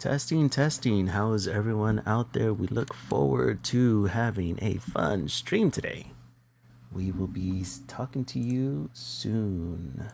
Testing, testing. How is everyone out there? We look forward to having a fun stream today. We will be talking to you soon.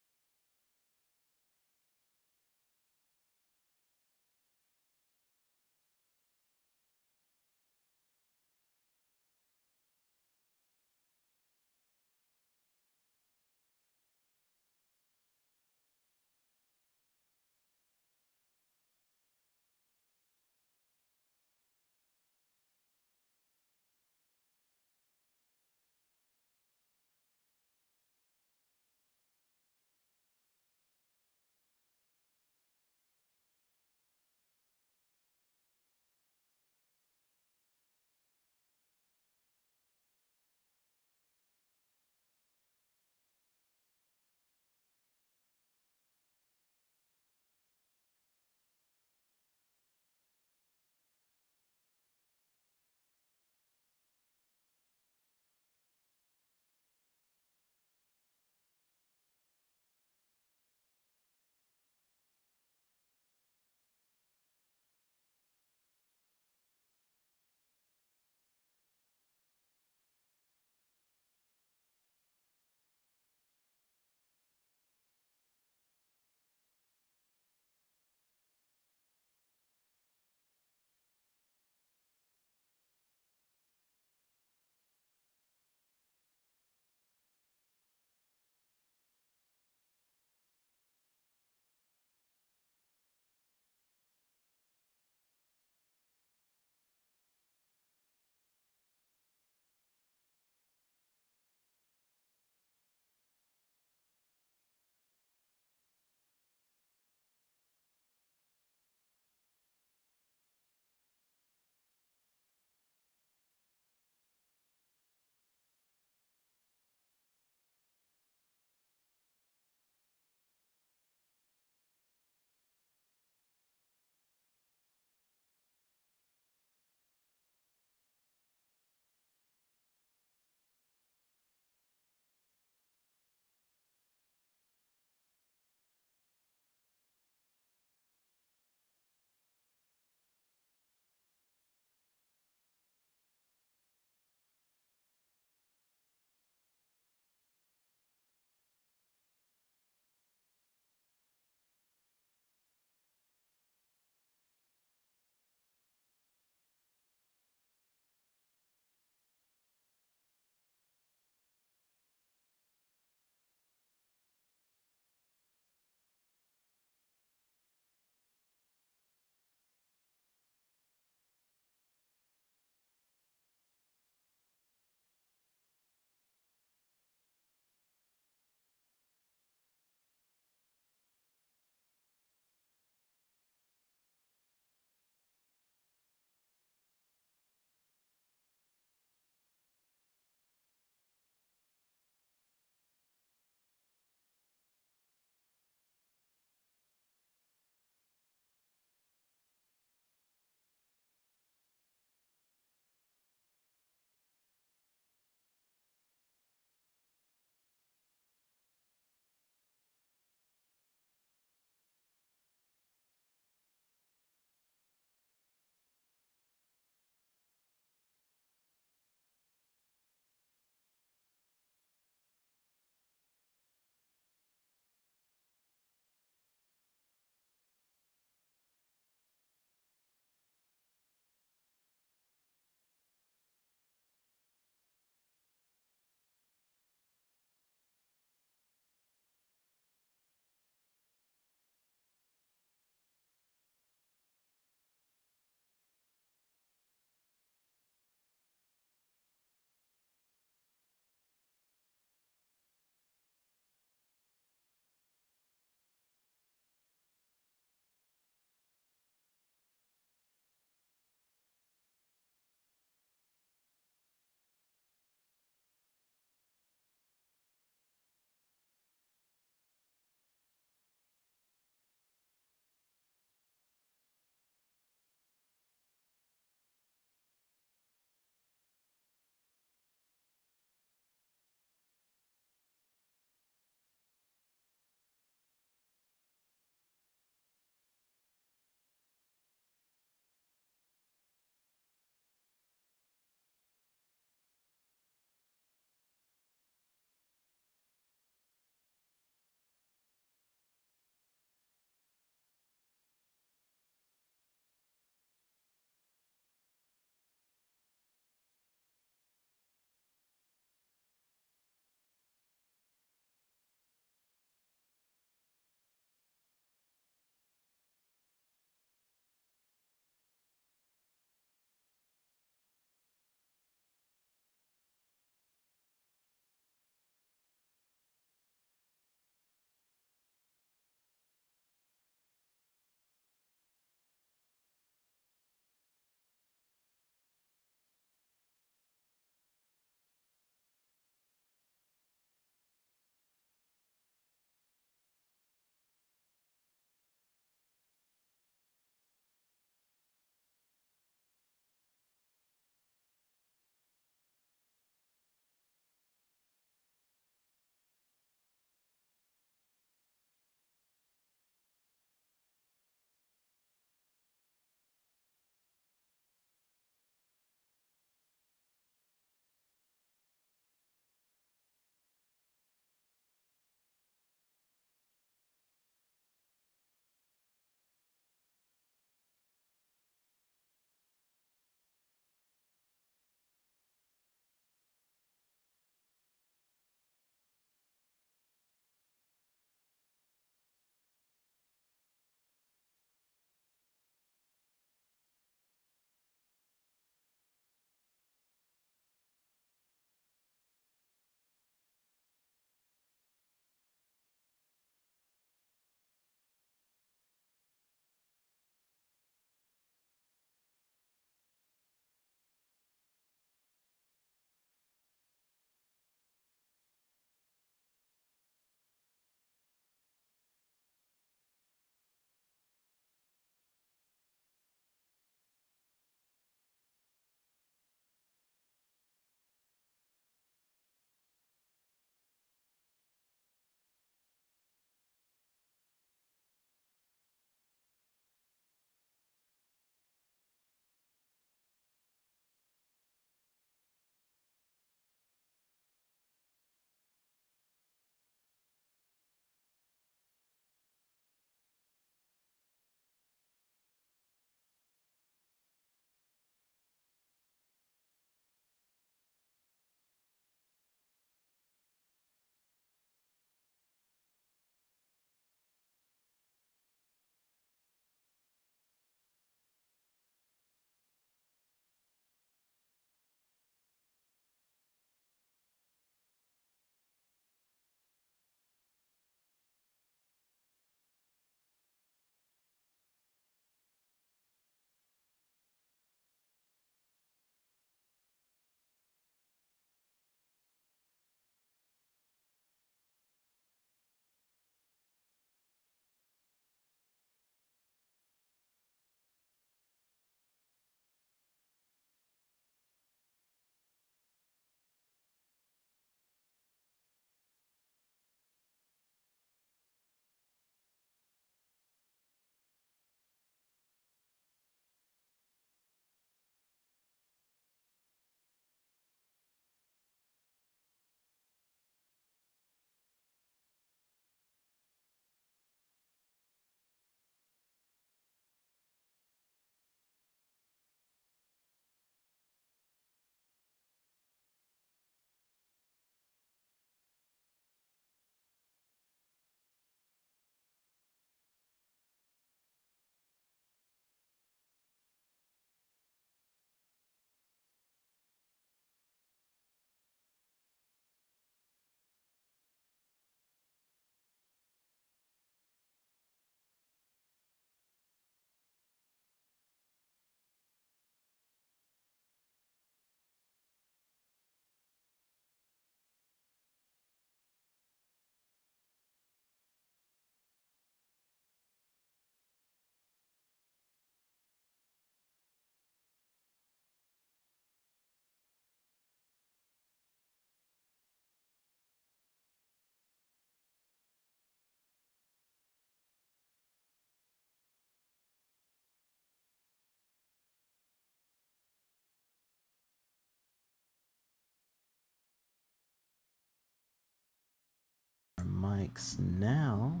mics now.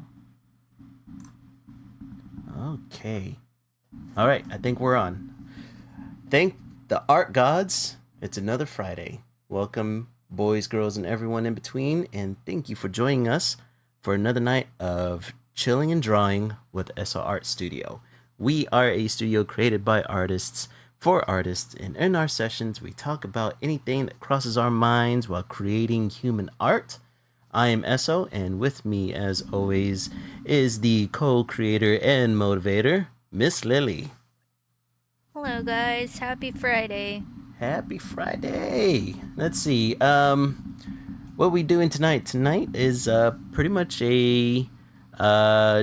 Okay. All right, I think we're on. Thank the art gods. It's another Friday. Welcome, boys, girls, and everyone in between, and thank you for joining us for another night of chilling and drawing with SR Art Studio. We are a studio created by artists for artists, and in our sessions, we talk about anything that crosses our minds while creating human art. I am Esso, and with me, as always, is the co-creator and motivator, Miss Lily. Hello, guys. Happy Friday. Happy Friday! Let's see. What we doing tonight? Tonight is pretty much a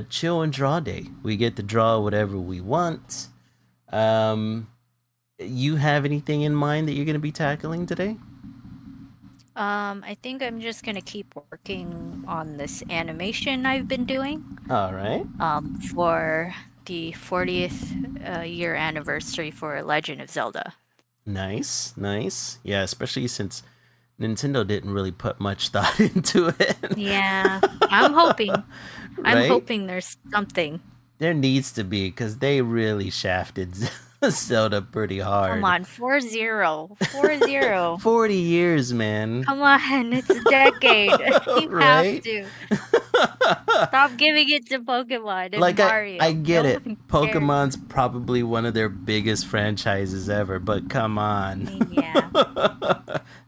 chill and draw day. We get to draw whatever we want. You have anything in mind that you're going to be tackling today? I think I'm just gonna keep working on this animation I've been doing. All right. For the 40th year anniversary for Legend of Zelda. Nice, nice. Yeah, especially since Nintendo didn't really put much thought into it. Yeah, I'm hoping. I'm Right? hoping there's something. There needs to be, because they really shafted Zelda pretty hard. Come on, 4-0. 4-0. 40 years, man. Come on, it's a decade. You have Right? to. Stop giving it to Pokemon and Like, Mario. I get No it. one cares. Pokemon's probably one of their biggest franchises ever, but come on. Yeah.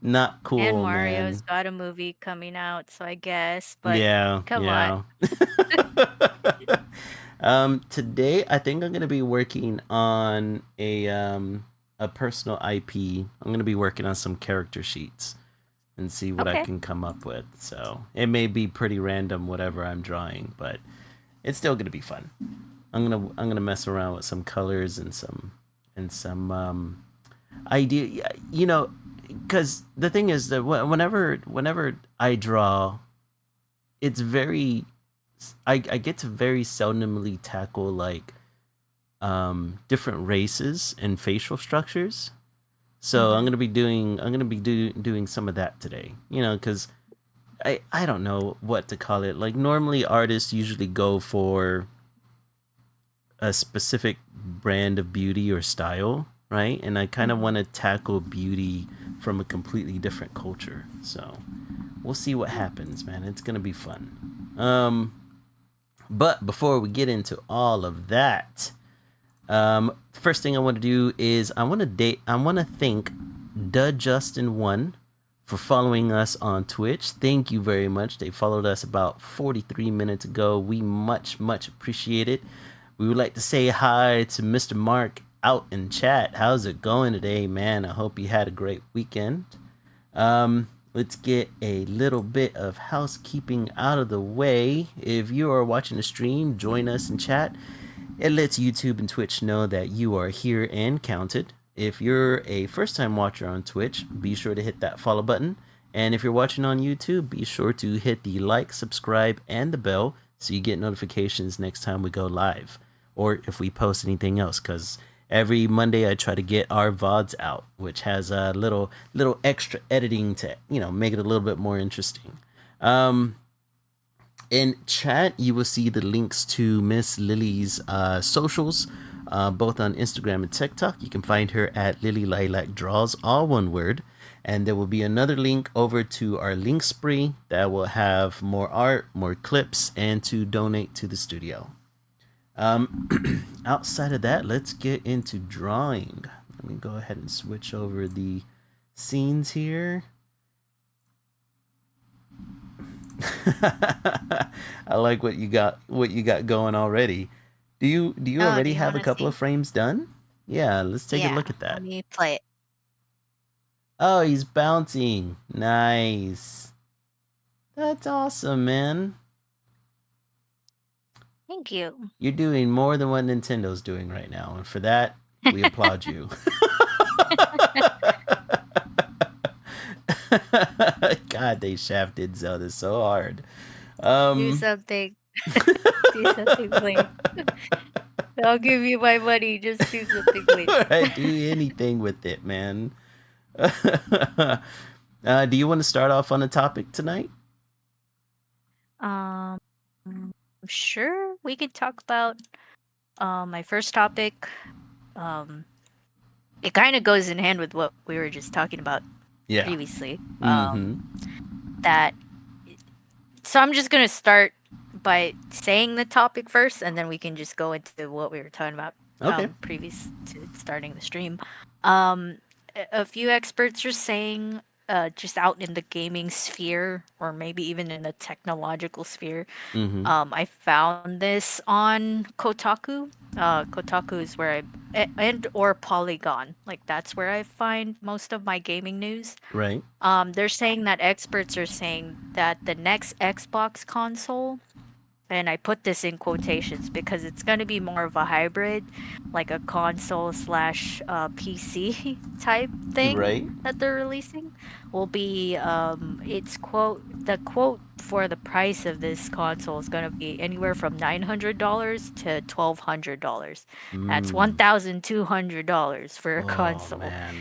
Not cool, And Mario's man. got a movie coming out, so I guess. But Yeah, come yeah. Today I think I'm gonna be working on a personal IP. I'm gonna be working on some character sheets and see what I Okay. can come up with. So it may be pretty random, whatever I'm drawing, but it's still gonna be fun. I'm gonna mess around with some colors and some idea. You know, because the thing is that whenever I draw, it's very I get to very seldomly tackle like different races and facial structures. So Mm-hmm. I'm gonna be doing some of that today. You know, because I don't know what to call it. Like normally artists usually go for a specific brand of beauty or style, right? And I kind of Mm-hmm. want to tackle beauty from a completely different culture. So we'll see what happens, man. It's gonna be fun. But before we get into all of that, first thing I want to do is I want to thank the Justin One for following us on Twitch. Thank you very much. They followed us about 43 minutes ago. We much appreciate it. We would like to say hi to Mr. Mark out in chat. How's it going today, man? I hope you had a great weekend. Let's get a little bit of housekeeping out of the way. If you are watching the stream, join us in chat. It lets YouTube and Twitch know that you are here and counted. If you're a first-time watcher on Twitch, be sure to hit that follow button. And if you're watching on YouTube, be sure to hit the like, subscribe, and the bell so you get notifications next time we go live. Or if we post anything else, because every Monday I try to get our VODs out, which has a little extra editing to, you know, make it a little bit more interesting. In chat, you will see the links to Miss Lily's socials, both on Instagram and TikTok. You can find her at Lily Lilac Draws, all one word. And there will be another link over to our link spree that will have more art, more clips, and to donate to the studio. Outside of that, let's get into drawing. Let me go ahead and switch over the scenes here. I like what you got going already. Do you Oh, do already you have want a to couple see? of frames done? Yeah, let's take a Yeah. look at Let that. me play it. Oh, he's bouncing. Nice. That's awesome, man. Thank you. You're doing more than what Nintendo's doing right now, and for that, we applaud you. God, they shafted Zelda so hard. Do something. Do something, please. I'll give you my money. Just do something, please. Right, do anything with it, man. Do you want to start off on a topic tonight? Um, sure, we could talk about my first topic. Um, it kind of goes in hand with what we were just talking about Yeah. previously. Mm-hmm. That so I'm just gonna start by saying the topic first, and then we can just go into what we were talking about Okay. previous to starting the stream. Um, a few experts are saying, just out in the gaming sphere, or maybe even in the technological sphere. Mm-hmm. I found this on Kotaku. Kotaku is where and or Polygon. Like that's where I find most of my gaming news. Right. They're saying that experts are saying that the next Xbox console, and I put this in quotations because it's going to be more of a hybrid, like a console slash PC type thing Right. that they're releasing, will be the quote for the price of this console is going to be anywhere from $900 to $1,200. That's Mm. $1,200 for a Oh console. man.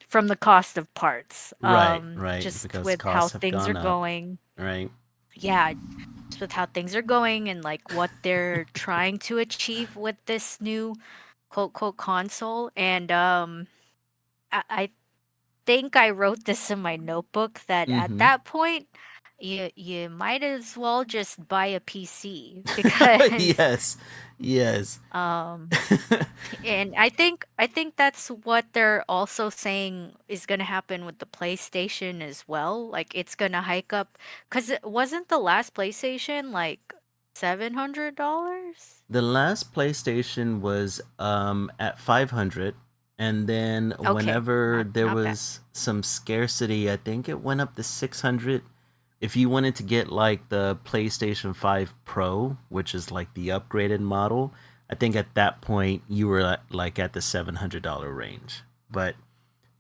From the cost of parts. Right. Right. Just Because with how costs have things are gone up. going. Right. Yeah, with how things are going and like what they're trying to achieve with this new quote console. And I think I wrote this in my notebook that at Mm-hmm. that point you might as well just buy a PC because Yes. Yes. um and I think that's what they're also saying is going to happen with the PlayStation as well. Like it's going to hike up cuz it wasn't the last PlayStation like $700? The last PlayStation was at 500, and then Okay, whenever there not bad. was some scarcity, I think it went up to 600. If you wanted to get like the PlayStation 5 Pro, which is like the upgraded model, I think at that point you were like at the $700 range. But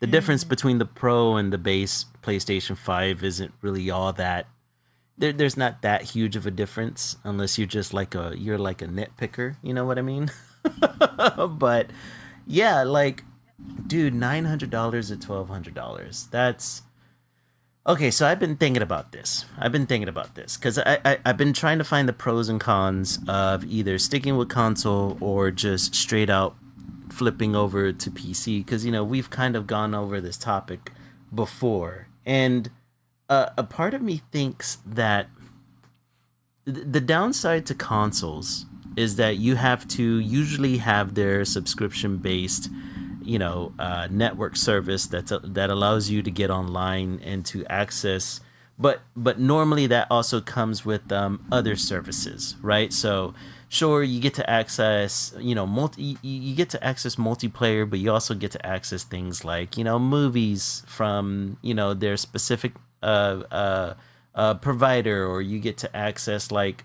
the difference Mm, between the Pro and the base PlayStation 5 isn't really all that there's not that huge of a difference unless you're like a nitpicker, you know what I mean? But yeah, like dude, $900 to $1,200. That's okay. So I've been thinking about this. Because I've been trying to find the pros and cons of either sticking with console or just straight out flipping over to PC. Because we've kind of gone over this topic before, and a part of me thinks that the downside to consoles is that you have to usually have their subscription based network service that allows you to get online and to access, but normally that also comes with other services, right? So sure, you get to access you get to access multiplayer, but you also get to access things like movies from their specific provider, or you get to access like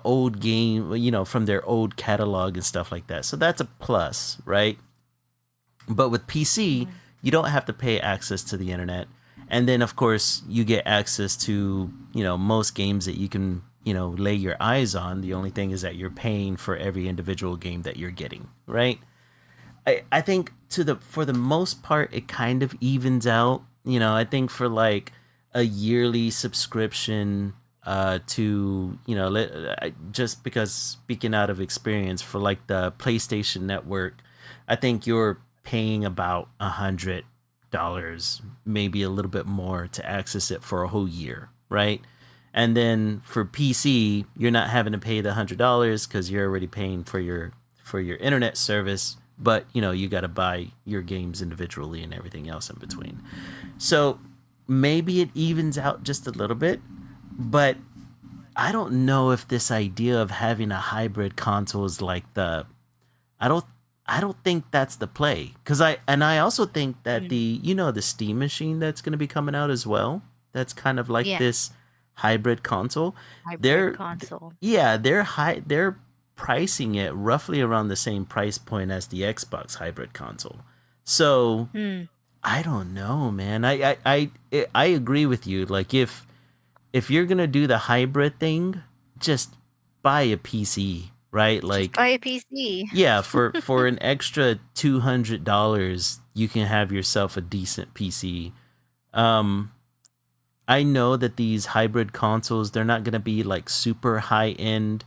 old game from their old catalog and stuff like that. So that's a plus, right? But with PC, mm, you don't have to pay access to the internet. And then, of course, you get access to, most games that you can, lay your eyes on. The only thing is that you're paying for every individual game that you're getting, right? I think for the most part, it kind of evens out. I think for like a yearly subscription to, just because speaking out of experience for like the PlayStation Network, I think you're paying about $100, maybe a little bit more to access it for a whole year, right? And then for PC, you're not having to pay the $100 because you're already paying for your internet service, but you got to buy your games individually and everything else in between. So maybe it evens out just a little bit, but I don't know if this idea of having a hybrid console is like the I don't I don't think that's the play, cuz I also think that mm. the Steam machine that's going to be coming out as well, that's kind of like Yeah, this hybrid console. hybrid They're console. yeah, they're pricing it roughly around the same price point as the Xbox hybrid console. So, Hmm. I don't know, man. I agree with you. Like if you're gonna do the hybrid thing, just buy a PC, right? Just Like buy a PC. yeah, for an extra $200, you can have yourself a decent PC. Um, I know that these hybrid consoles, they're not going to be like super high end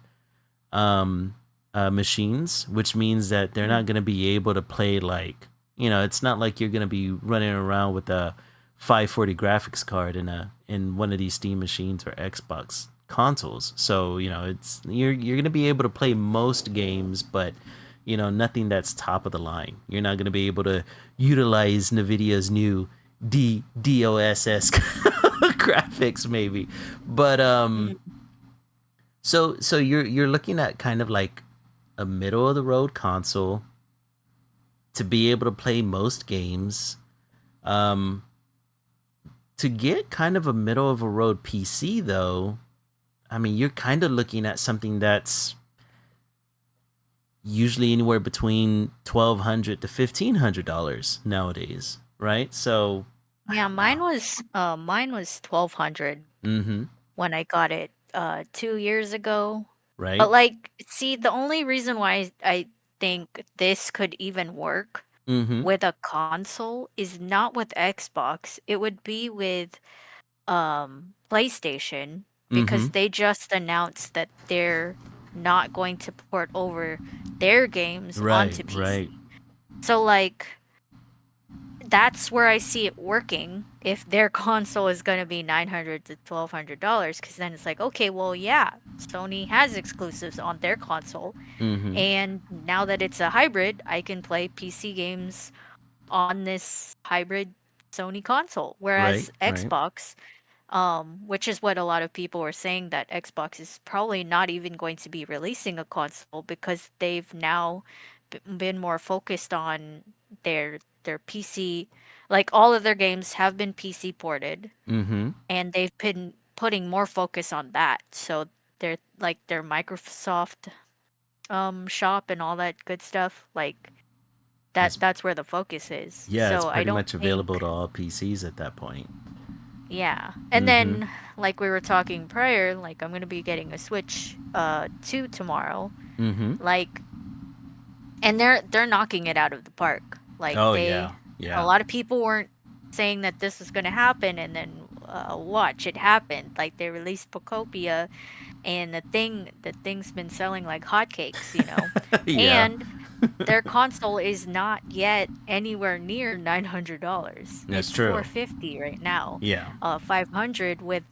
um, machines, which means that they're Mm. not going to be able to play like, it's not like you're going to be running around with a 540 graphics card in one of these Steam machines or Xbox consoles. So, it's you're going to be able to play most games, but nothing that's top of the line. You're not going to be able to utilize NVIDIA's new DLSS graphics maybe. But Mm. so you're looking at kind of like a middle of the road console to be able to play most games. Um, to get kind of a middle of a road PC though, I mean you're kind of looking at something that's usually anywhere between $1,200 to $1,500 nowadays, right? So I Yeah, don't know. mine was 1200 Mm-hmm. when I got it 2 years ago. Right. But like, see, the only reason why I think this could even work Mm-hmm. with a console is not with Xbox. It would be with PlayStation Mm-hmm. because they just announced that they're not going to port over their games Right. onto Right. PC. So like that's where I see it working if their console is going to be 900 to $1,200 because then it's like, okay, well, yeah, Sony has exclusives on their console. Mm-hmm. And now that it's a hybrid, I can play PC games on this hybrid Sony console. Right. Whereas Right. Xbox, which is what a lot of people were saying, that Xbox is probably not even going to be releasing a console because they've now been more focused on their PC. Like all of their games have been PC ported, Mm-hmm. and they've been putting more focus on that. So they're like their Microsoft shop and all that good stuff. Like It's that's where the focus is. yeah, it's So I pretty don't much available think. to all PCs at that point. Yeah. And Mm-hmm. then like we were talking prior, like I'm gonna be getting a Switch 2 tomorrow. Mm-hmm. Like and they're knocking it out of the park. Like Oh they yeah. a Yeah. lot of people weren't saying that this was gonna happen and then watch it happened. Like they released Pocopia and the thing's been selling like hotcakes. Yeah. And their console is not yet anywhere near $900. That's It's true. 450 right now. Yeah. 500 with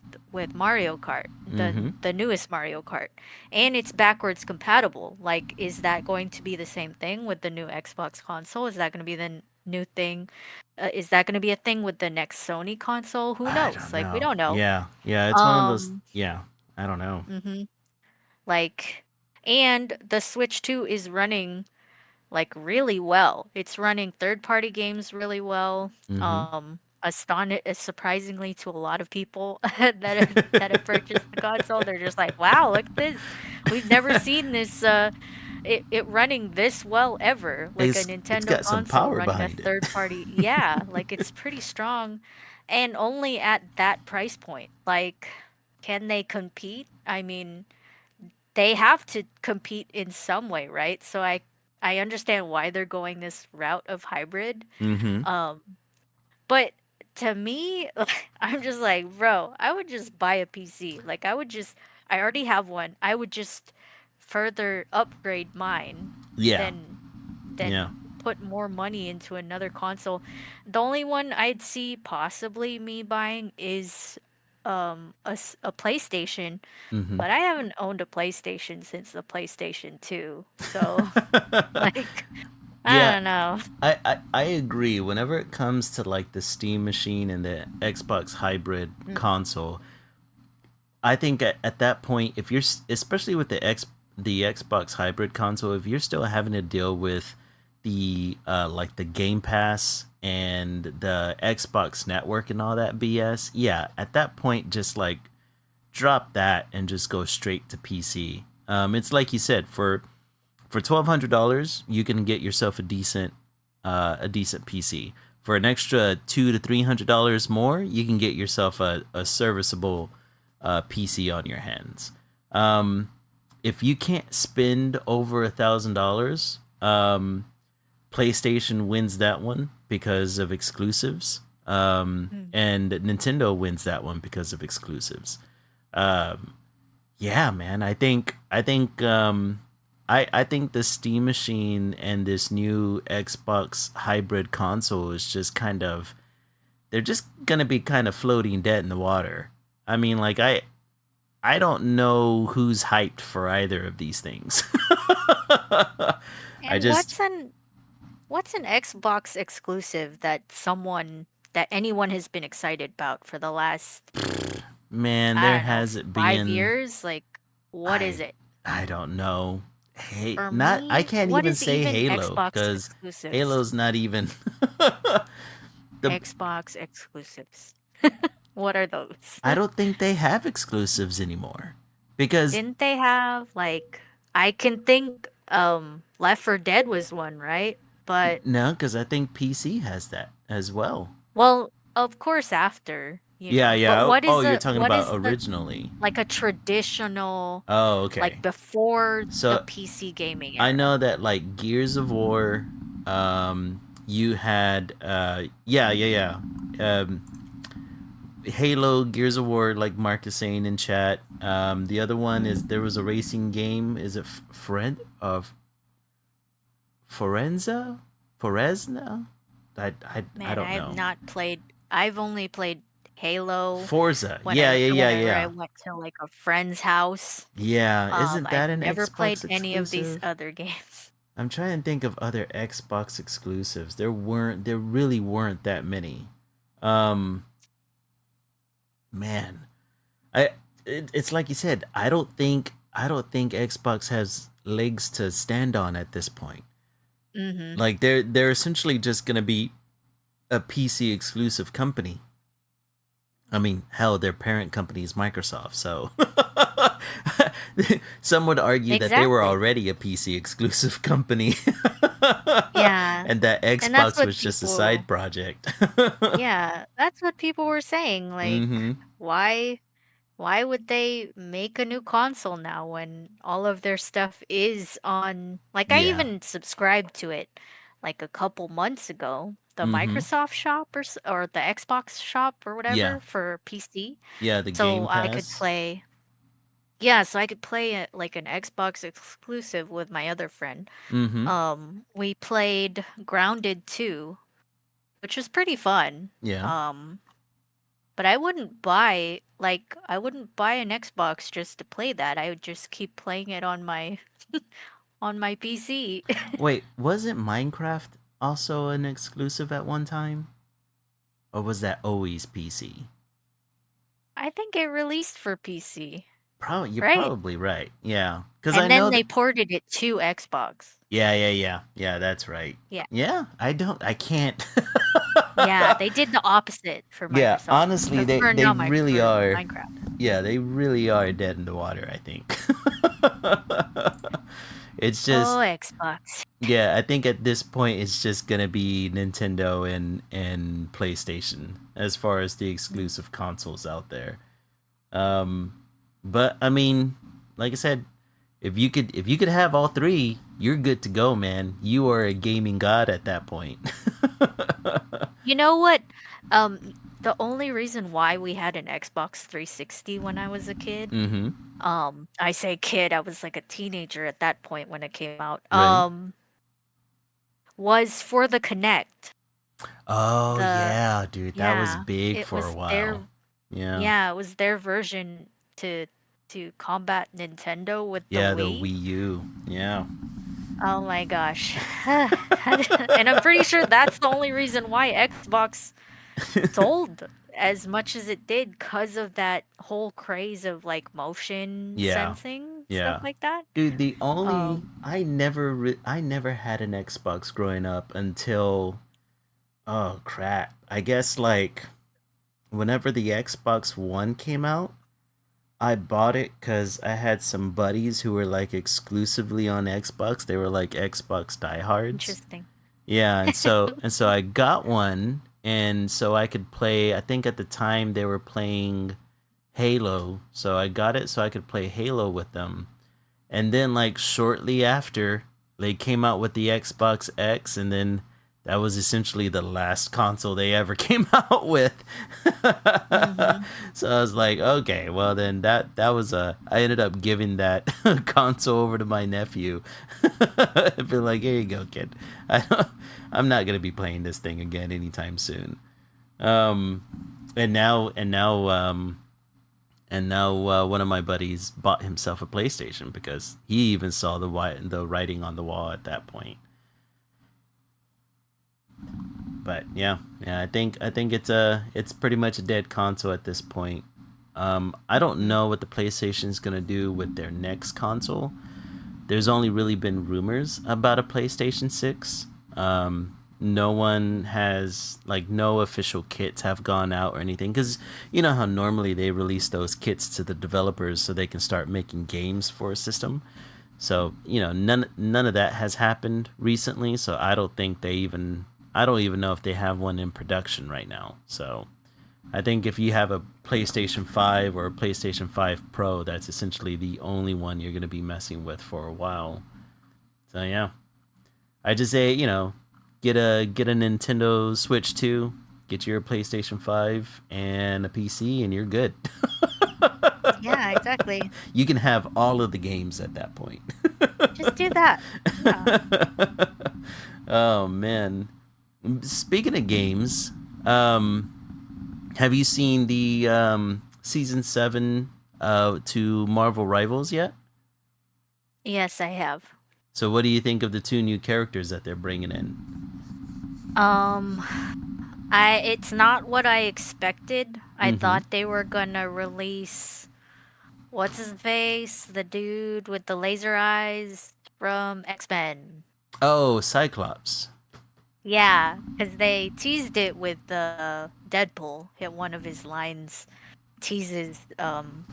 Mario Kart, the Mm-hmm. the newest Mario Kart. And it's backwards compatible. Like is that going to be the same thing with the new Xbox console? Is that going to be the new thing? Is that going to be a thing with the next Sony console? Who I knows? don't Like we know. don't know. Yeah. Yeah. It's one of those. Um Yeah. I don't know. mhm. Like and the Switch 2 is running like really well. It's running third-party games really well. Mm-hmm. Surprisingly to a lot of people that have purchased the console, they're just like, "Wow, look at this. We've never seen this it running this well ever. Like a It's Nintendo got some console power running a behind it. third party." Yeah, like it's pretty strong and only at that price point. Like can they compete? I mean, they have to compete in some way, right? So I understand why they're going this route of hybrid. Mm-hmm. Um, but to me, I'm just like, bro, I would just buy a PC. Like I already have one. I would just further upgrade mine Yeah. than Yeah. put more money into another console. The only one I'd see possibly me buying is a PlayStation, Mm-hmm. but I haven't owned a PlayStation since the PlayStation 2. So, like, I Yeah. don't know. I agree. Whenever it comes to like the Steam machine and the Xbox hybrid Mm, console, I think at that point, if you're especially with the Xbox hybrid console, if you're still having to deal with the like the Game Pass and the Xbox Network and all that BS, yeah, at that point, just like drop that and just go straight to PC. It's like you said, for $1,200, you can get yourself a decent PC. For an extra $200 to $300 more, you can get yourself a serviceable PC on your hands. Um, if you can't spend over $1,000, PlayStation wins that one because of exclusives. Mm. And Nintendo wins that one because of exclusives. Um, yeah, man. I think the Steam Machine and this new Xbox hybrid console is just kind of, they're just gonna be kind of floating dead in the water. I mean, like I don't know who's hyped for either of these things. I And just, what's an Xbox exclusive that anyone has been excited about for the last, man, I there don't know, hasn't 5 been. year? Like, what is I it? I don't know. Hey, For not, I me, can't what even is say even Halo Xbox because exclusives? Halo's not even the. Xbox exclusives. What are those? I don't think they have exclusives anymore because Didn't they have like, I can think Left 4 Dead was one, right? But no, because I think PC has that as well. well, of course after, Yeah, But yeah. Oh, what oh, is you're a talking what about is the originally. like a traditional, Oh, okay. like before the So PC gaming I era? know that like Gears of War, you had yeah, yeah, yeah. Halo, Gears of War, like Mark is saying in chat. The other one is, there was a racing game. Is it Forenza? Forezna? I Man, don't I have know. not played. I've only played Halo Forza. Yeah, yeah, yeah, whenever I yeah. went to like a friend's house. Yeah, isn't I've that an never played Xbox any of these exclusive? other games. I'm trying to think of other Xbox exclusives. There really weren't that many. Um, man, it's like you said. I don't think Xbox has legs to stand on at this point. Mm-hmm. Like they're essentially just gonna be a PC exclusive company. I mean, hell, their parent company is Microsoft, so some would argue that they were Exactly. already a PC exclusive company, Yeah. and that And that's Xbox what was just a side project. yeah, that's what people were saying. Like, Mm-hmm. why why would they make a new console now when all of their stuff is on, like, I Yeah. even subscribed to it like a couple months ago, the Mm-hmm. Microsoft shop or the Xbox shop or Yeah. whatever for PC. Yeah. The So Game I could Pass. play, yeah, so I could play it like an Xbox exclusive with my other friend. Mm-hmm. We played Grounded 2, which was pretty fun. Yeah. Um, but I wouldn't buy an Xbox just to play that. I would just keep playing it on my on my PC. Wait, wasn't Minecraft also an exclusive at one time, or was that always PC? I think it released for PC, Probably, you're right? probably right. Yeah, because I And know then that. they ported it to Xbox. Yeah, yeah, yeah, yeah. That's right. Yeah. Yeah, I don't. I can't. Yeah, they did the opposite for Yeah, Microsoft. honestly, Or they for they not Microsoft, really for are. Minecraft. Yeah, they really are dead in the water. I think. It's Oh, just, Xbox. yeah. I think at this point it's just gonna be Nintendo and PlayStation as far as the exclusive consoles out there. Um, but I mean, like I said, if you could have all three, you're good to go, man. You are a gaming god at that point. You know what? Um, the only reason why we had an Xbox 360 when I was a kid, Mm-hmm. I say kid, I was like a teenager at that point when it came out, Right. was for the Connect. Oh The yeah, dude, that was Yeah, big it for a was while. their Yeah. yeah, it was their version to combat Nintendo with the Yeah, the Wii. Wii U. Yeah. Oh my gosh. And I'm pretty sure that's the only reason why Xbox sold as much as it did, because of that whole craze of like motion Yeah. sensing, stuff Yeah. like that. Dude, the only Um, I never had an Xbox growing up until, oh crap. I guess like whenever the Xbox One came out, I bought it cuz I had some buddies who were like exclusively on Xbox. They were like Xbox diehards. Interesting. Yeah, and so I got one, and so I could play. I think at the time they were playing Halo, so I got it so I could play Halo with them. And then like shortly after, they came out with the Xbox X, and then that was essentially the last console they ever came out with. Mm-hmm. So I was like, okay, well then that was I ended up giving that console over to my nephew. Be like, here you go, kid. I'm not gonna be playing this thing again anytime soon. Um, and now one of my buddies bought himself a PlayStation because he even saw the writing on the wall at that point. But yeah, I think it's pretty much a dead console at this point. I don't know what the PlayStation's gonna do with their next console. There's only really been rumors about a PlayStation 6. No one has, like, no official kits have gone out or anything, because you know how normally they release those kits to the developers so they can start making games for a system. So none of that has happened recently. So I don't even know if they have one in production right now. So I think if you have a PlayStation 5 or a PlayStation 5 Pro, that's essentially the only one you're going to be messing with for a while. So yeah, I just say, get a Nintendo Switch 2, get your PlayStation 5 and a PC, and you're good. Yeah, exactly. You can have all of the games at that point. Just do that. Yeah. Oh man. Speaking of games, have you seen the season 7 to Marvel Rivals yet? Yes, I have. So what do you think of the two new characters that they're bringing in? Um, it's not what I expected. I Mm-hmm. thought they were gonna release what's his face, the dude with the laser eyes from X-Men. Oh, Cyclops. Yeah, because they teased it with the Deadpool. Hit one of his lines teases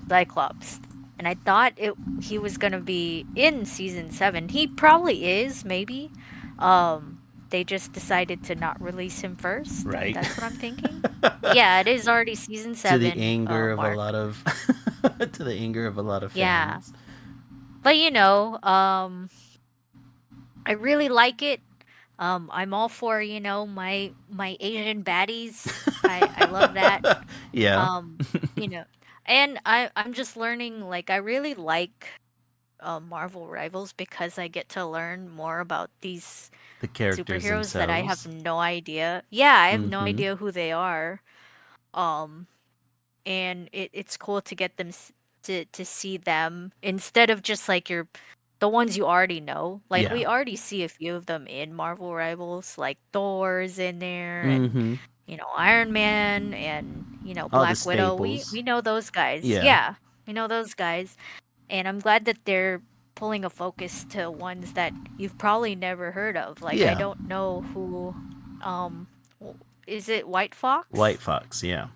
Cyclops, and I thought he was gonna be in season 7. He probably is, maybe. Um, they just decided to not release him first. Right. That's what I'm thinking. Yeah, it is already season To the 7 anger of a mark. lot of to the anger of a lot of Yeah, fans. but I really like it. I'm all for my Asian baddies. I love that. Yeah, Um, you know, and I'm just learning. Like, I really like Marvel Rivals because I get to learn more about these the characters superheroes that I have themselves. no idea. Yeah, I have no Mm-hmm. idea who they are. Um, and it's cool to get them to see them instead of just like the ones you already know. Like, Yeah. we already see a few of them in Marvel Rivals, like Thor's in there, and Mm-hmm. Iron Man, and All the Black Widow. We staples. we know those guys. Yeah. Yeah, we know those guys, and I'm glad that they're pulling a focus to ones that you've probably never heard of. Like, I Yeah. don't know who, um, is it White Fox? White Fox. Yeah.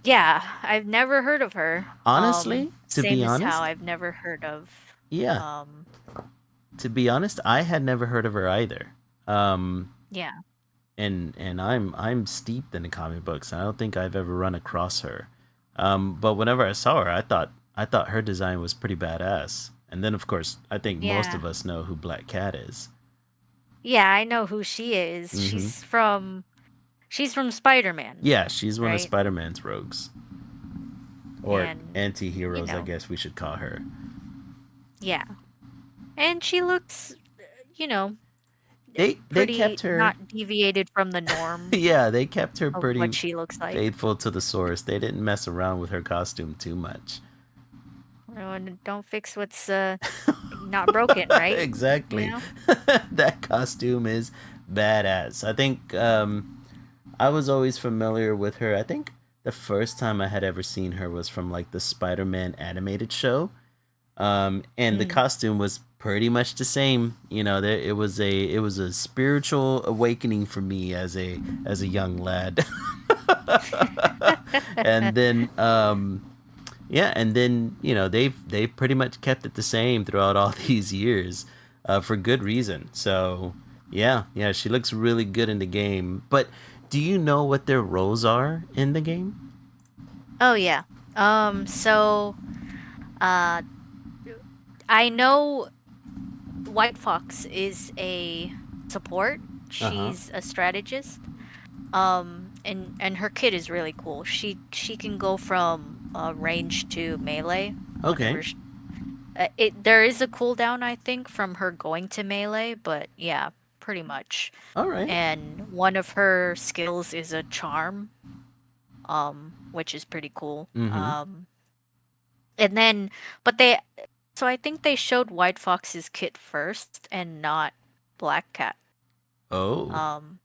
Yeah, I've never heard of her. Honestly, to Same be as how honest, I've never heard of, yeah. um, To be honest, I had never heard of her either. Um, yeah, and I'm steeped in the comic books, and I don't think I've ever run across her. But whenever I saw her, I thought her design was pretty badass. And then, of course, I think most yeah, of us know who Black Cat is. yeah. I know who she is. Mm-hmm. She's from Spider-Man, Yeah, she's one of right? Spider-Man's rogues, or And you anti-heroes, I know, guess we should call her. yeah. And she looks, you know, They pretty kept her. not deviated from the norm Yeah, they kept her of what pretty she looks like. faithful to the source. They didn't mess around with her costume too much. And don't fix what's not broken, right? You Exactly. know? That costume is badass. I think I was always familiar with her. I think the first time I had ever seen her was from like the Spider-Man animated show. And the Mm. costume was pretty much the same. It was a spiritual awakening for me as a young lad. And then yeah, and then they've pretty much kept it the same throughout all these years, for good reason. So yeah, she looks really good in the game. But do you know what their roles are in the game? Oh yeah. So uh I know White Fox is a support, Uh-huh. She's a strategist. And her kit is really cool. She can go from range to melee Okay. whenever it there is a cooldown I think from her going to melee, but yeah, pretty much. All right. And one of her skills is a charm, which is pretty cool. Mm-hmm. And then but they so I think they showed White Fox's kit first and not Black Cat. Oh. Um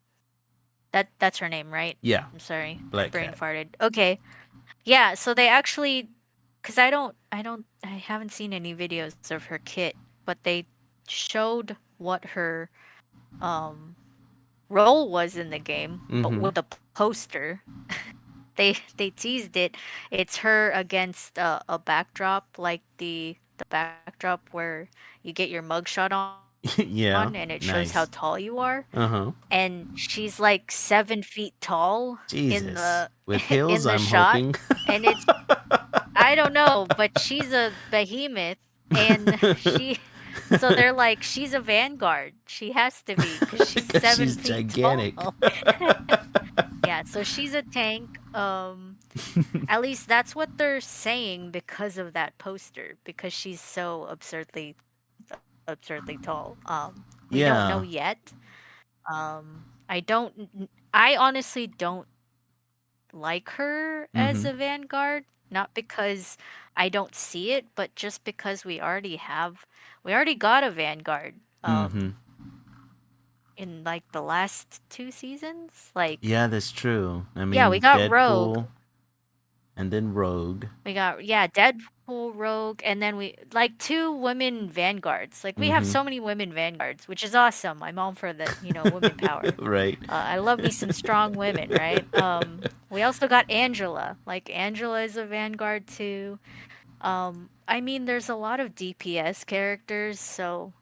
that's her name, right? Yeah. I'm sorry. I Black brain Cat. farted. Okay. Yeah, so they actually, because I haven't seen any videos of her kit, but they showed what her um role was in the game, but Mm-hmm. with a poster. They teased it. It's her against a backdrop, like the backdrop where you get your mugshot on, Yeah. and it shows how Nice. tall you are. Uh-huh. And she's like 7 feet tall in Jesus. the With heels, in the I'm shot, hoping. and it's I don't know, but she's a behemoth, and so they're like, she's a vanguard. She has to be because she's Because seven she's feet gigantic. tall. Yeah, so she's a tank. At least that's what they're saying because of that poster, because she's so absurdly tall. We don't know Yeah. yet. I don't. I honestly don't like her as Mm-hmm. a vanguard, not because I don't see it, but just because we already got a vanguard Mm-hmm. in like the last 2 seasons. Like, Yeah, that's true. I yeah, we mean, got Rogue. Deadpool and then Rogue. We got, yeah, Deadpool, Rogue, and then we like two women vanguards. Like, we have Mm-hmm. so many women vanguards, which is awesome. I'm all for the, women power. Right. I love me some strong women, right? We also got Angela. Like, Angela is a vanguard too. I mean, there's a lot of DPS characters, so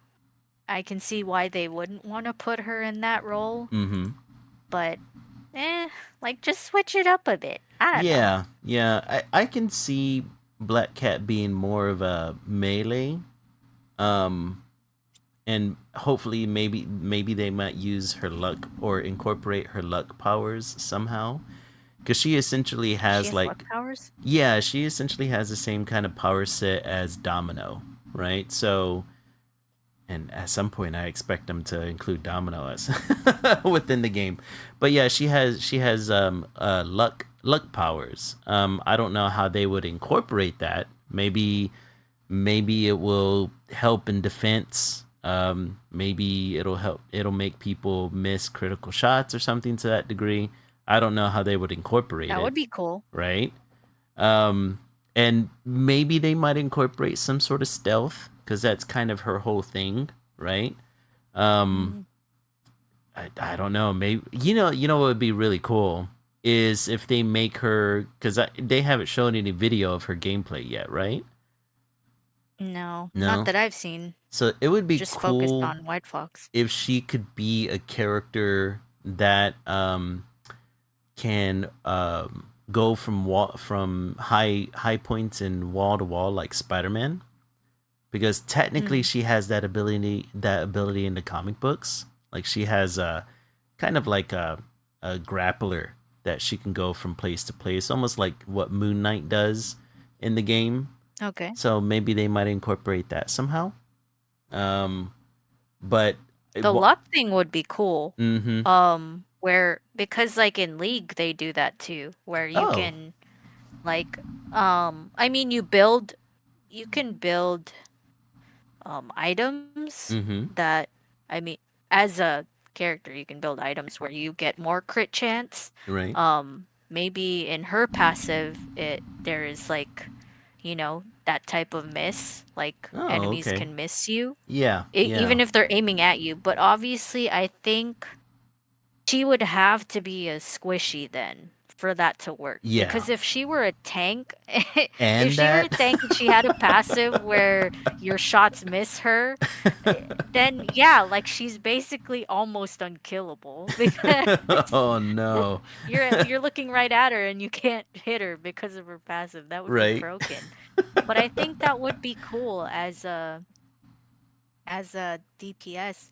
I can see why they wouldn't want to put her in that role. Mm-hmm. But, eh, like, just switch it up a bit. I don't know. Yeah. Yeah. I can see Black Cat being more of a melee. Um and hopefully maybe they might use her luck or incorporate her luck powers somehow, because she essentially She has has luck like, powers? yeah, she essentially has the same kind of power set as Domino, right? So, and at some point I expect them to include Domino as within the game. But yeah, she has luck powers. I don't know how they would incorporate that. Maybe it will help in defense. Maybe it'll make people miss critical shots or something to that degree. I don't know how they would incorporate That it, would be cool. right? Um, and maybe they might incorporate some sort of stealth, because that's kind of her whole thing, right? Um, Mm. I don't know. Maybe you know what would be really cool is if they make her, because they haven't shown any video of her gameplay yet, right? No, not No. that I've seen. So it would be Just focused cool on White Fox. if she could be a character that can go from high points and wall to wall like Spider-Man, because technically Mm. she has that ability in the comic books. Like, she has a kind of like a grappler that she can go from place to place, almost like what Moon Knight does in the game. Okay. So maybe they might incorporate that somehow. Um, but The luck thing would be cool. mm-hmm. Where because like in League they do that too, where you Oh. can like I mean you can build items Mm-hmm. that I mean as a character you can build items where you get more crit chance. Right. Maybe in her passive there is like that type of miss, like Oh, enemies okay. can miss you Yeah. Yeah. even if they're aiming at you, but obviously I think she would have to be a squishy then for that to work. Yeah. Because if she were a tank, if And she were a that. tank and she had a passive where your shots miss her, then yeah, like she's basically almost unkillable because Oh no. you're looking right at her and you can't hit her because of her passive. That would be Right. broken. But I think that would be cool as a DPS.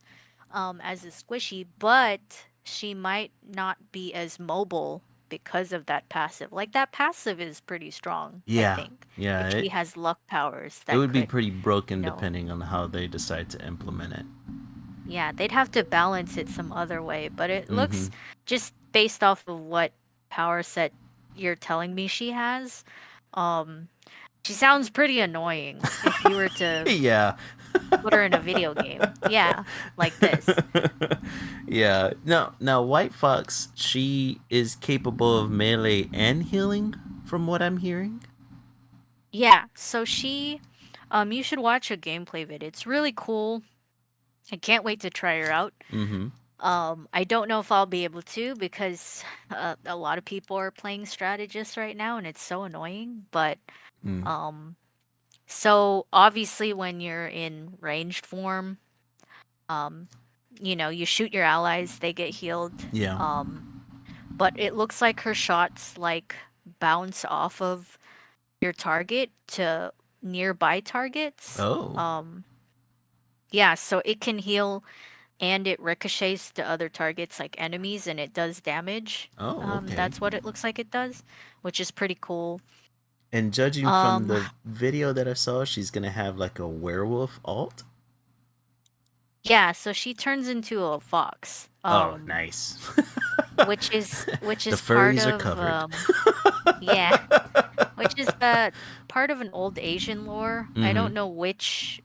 as a squishy, but she might not be as mobile because of that passive. Like that passive is pretty strong, I Yeah, think. yeah. If she has luck powers It that would be could, pretty you broken know, depending on how they decide to implement it. yeah, they'd have to balance it some other way, but it Mm-hmm. looks just based off of what power set you're telling me she has. Um, she sounds pretty annoying if you were to Yeah. put her in a video game. Yeah, like this. Yeah. Now White Fox, she is capable of melee and healing, from what I'm hearing. Yeah, so you should watch a gameplay vid. It's really cool. I can't wait to try her out. Mm-hmm. I don't know if I'll be able to because a lot of people are playing strategists right now and it's so annoying. But Mm. um, so obviously when you're in ranged form, um, you shoot your allies, they get healed. Yeah. But it looks like her shots like bounce off of your target to nearby targets. Oh. Yeah, so it can heal and it ricochets to other targets like enemies and it does damage. Oh, okay. That's what it looks like it does, which is pretty cool. And judging from Um, the video that I saw, she's gonna have like a werewolf alt. yeah, so she turns into a fox. Oh, nice. Which The is part furries are of covered. yeah, which is part of an old Asian lore. I Mm-hmm. don't know which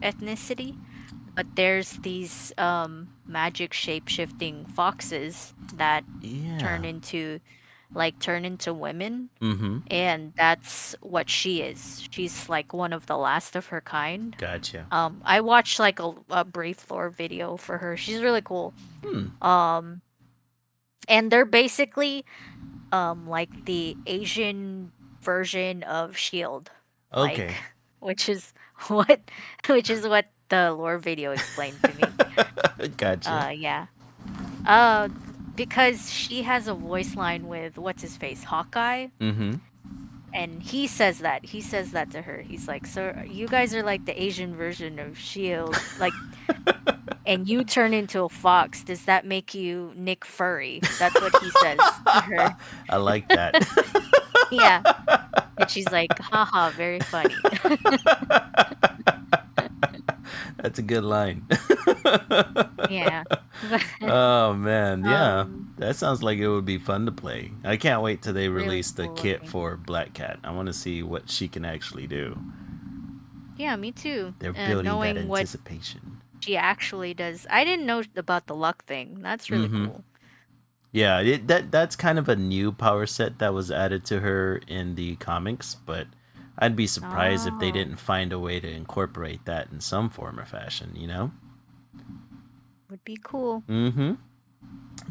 ethnicity, but there's these magic shape-shifting foxes that Yeah. turn into women, Mm-hmm. and that's what she is. She's like one of the last of her kind. Gotcha. I watched like a brief lore video for her. She's really cool. Hmm. Um, and they're basically like the Asian version of Shield, like Okay. which is what the lore video explained to me. Gotcha. Yeah. Uh, because she has a voice line with what's his face, Hawkeye, Mm-hmm. and he says that to her. He's like, "So you guys are like the Asian version of Shield, like, and you turn into a fox. Does that make you Nick Fury?" That's what he says to her. I like that. Yeah, and she's like, "Haha, very funny." That's a good line. Yeah. Oh man, yeah. um, That sounds like it would be fun to play. I can't wait till they really release the cool kit looking. for Black Cat. I want to see what she can actually do. Yeah, me too. They're And building that knowing what anticipation. she actually does. I didn't know about the luck thing. That's really Mm-hmm. cool. Yeah, that's kind of a new power set that was added to her in the comics, but I'd be surprised if they Oh, didn't find a way to incorporate that in some form or fashion, you know? would be cool. Mm-hmm.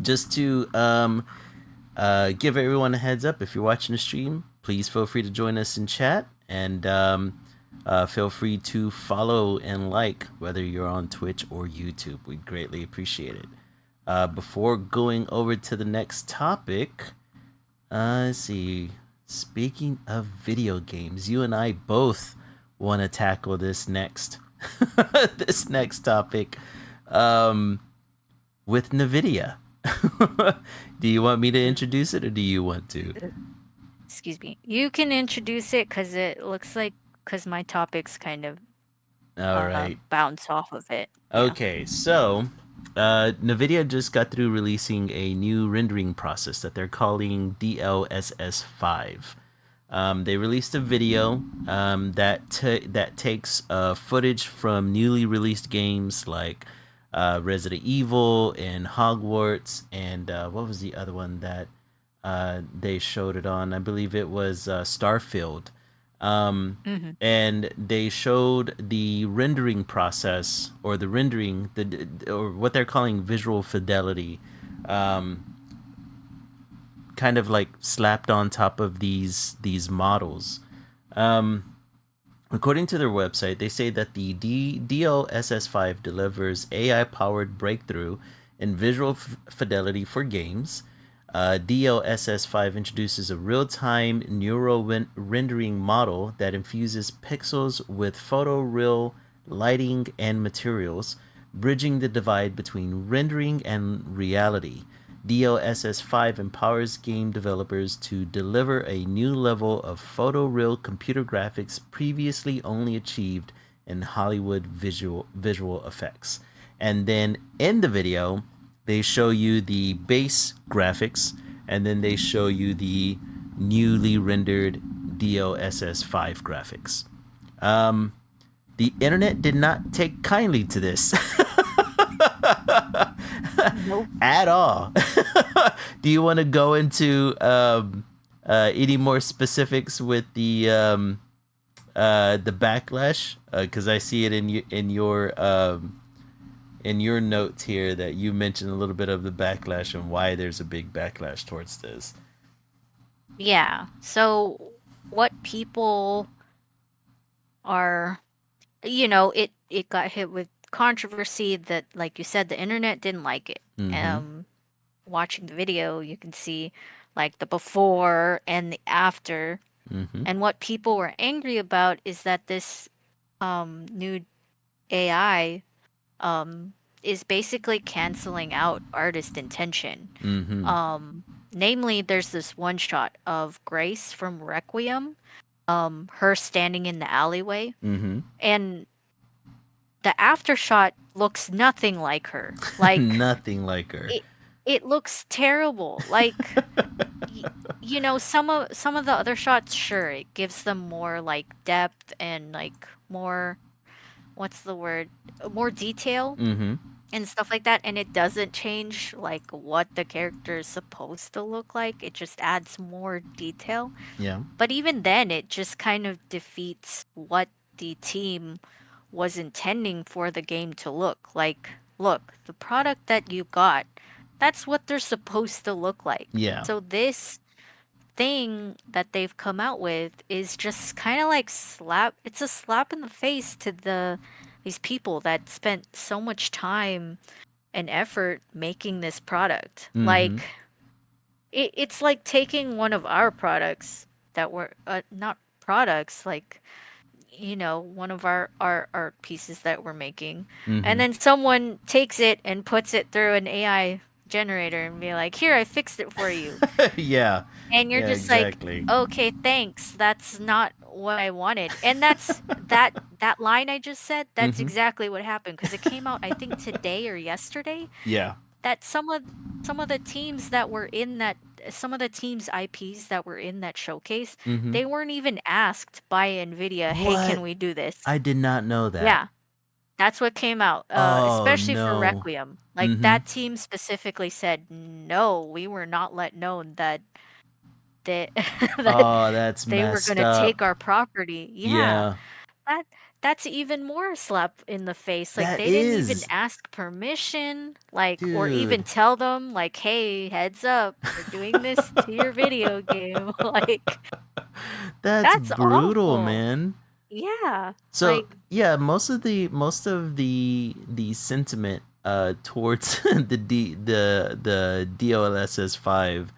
Just to give everyone a heads up, if you're watching the stream, please feel free to join us in chat and feel free to follow and like whether you're on Twitch or YouTube. We'd greatly appreciate it. Before going over to the next topic, let's see. Speaking of video games, you and I both want to tackle this next this next topic with NVIDIA. Do you want me to introduce it or do you want to? Excuse me. You can introduce it because it looks like because my topics kind of All right. bounce off of it. Yeah. Okay, so NVIDIA just got through releasing a new rendering process that they're calling DLSS 5. They released a video that takes footage from newly released games like Resident Evil and Hogwarts, and what was the other one that they showed it on? I believe it was Starfield. Mm-hmm. And they showed the rendering process, or the rendering, or what they're calling visual fidelity, kind of like slapped on top of these models. According to their website, they say that the DLSS5 delivers AI-powered breakthrough in visual fidelity for games. DLSS5 introduces a real-time neural rendering model that infuses pixels with photoreal lighting and materials, bridging the divide between rendering and reality. DLSS 5 empowers game developers to deliver a new level of photoreal computer graphics previously only achieved in Hollywood visual effects. And then in the video, they show you the base graphics, and then they show you the newly rendered DLSS 5 graphics. The internet did not take kindly to this Nope. at all. Do you want to go into any more specifics with the backlash? Because I see it in your notes here that you mentioned a little bit of the backlash and why there's a big backlash towards this. Yeah. So what people are, it got hit with controversy that, like you said, the internet didn't like it. Mm-hmm. Watching the video, you can see like the before and the after. Mm-hmm. And what people were angry about is that this new AI is basically canceling out artist intention. Mm-hmm. Namely, there's this one shot of Grace from Requiem, her standing in the alleyway, Mm-hmm. and the after shot looks nothing like her. Like Nothing like her. it looks terrible. Like some of the other shots, sure, it gives them more like depth and like more, what's the word? More detail Mm-hmm. and stuff like that, and it doesn't change like what the character is supposed to look like. It just adds more detail. Yeah. But even then, it just kind of defeats what the team was intending for the game to look like. Look, the product that you got, that's what they're supposed to look like. Yeah. So this thing that they've come out with is just kind of like it's a slap in the face to these people that spent so much time and effort making this product. Mm-hmm. Like it's like taking one of our products that were not products, like one of our art pieces that we're making, Mm-hmm. and then someone takes it and puts it through an AI generator and be like, here, I fixed it for you. Yeah. And you're Yeah, just exactly. like, okay, thanks, that's not what I wanted. And that's that line I just said, that's Mhm. exactly what happened, because it came out, I think, today or yesterday, Yeah. that some of the teams that were in that, some of the teams IPs that were in that showcase, Mhm. they weren't even asked by NVIDIA, hey, What? can we do this? I did not know that. Yeah, that's what came out, Oh especially for no. Requiem. Like, Mhm. that team specifically said, no, we were not let known that that Oh, that's they were messed gonna up. take our property. Yeah, Yeah. that that's even more slap in the face. Like, That they didn't even is. ask permission, like, or even Dude. tell them, like, hey, heads up, we're doing this to your video game. Like, That's that's brutal, awful. man. Yeah, So, like, yeah, most of the sentiment towards the DLSS 5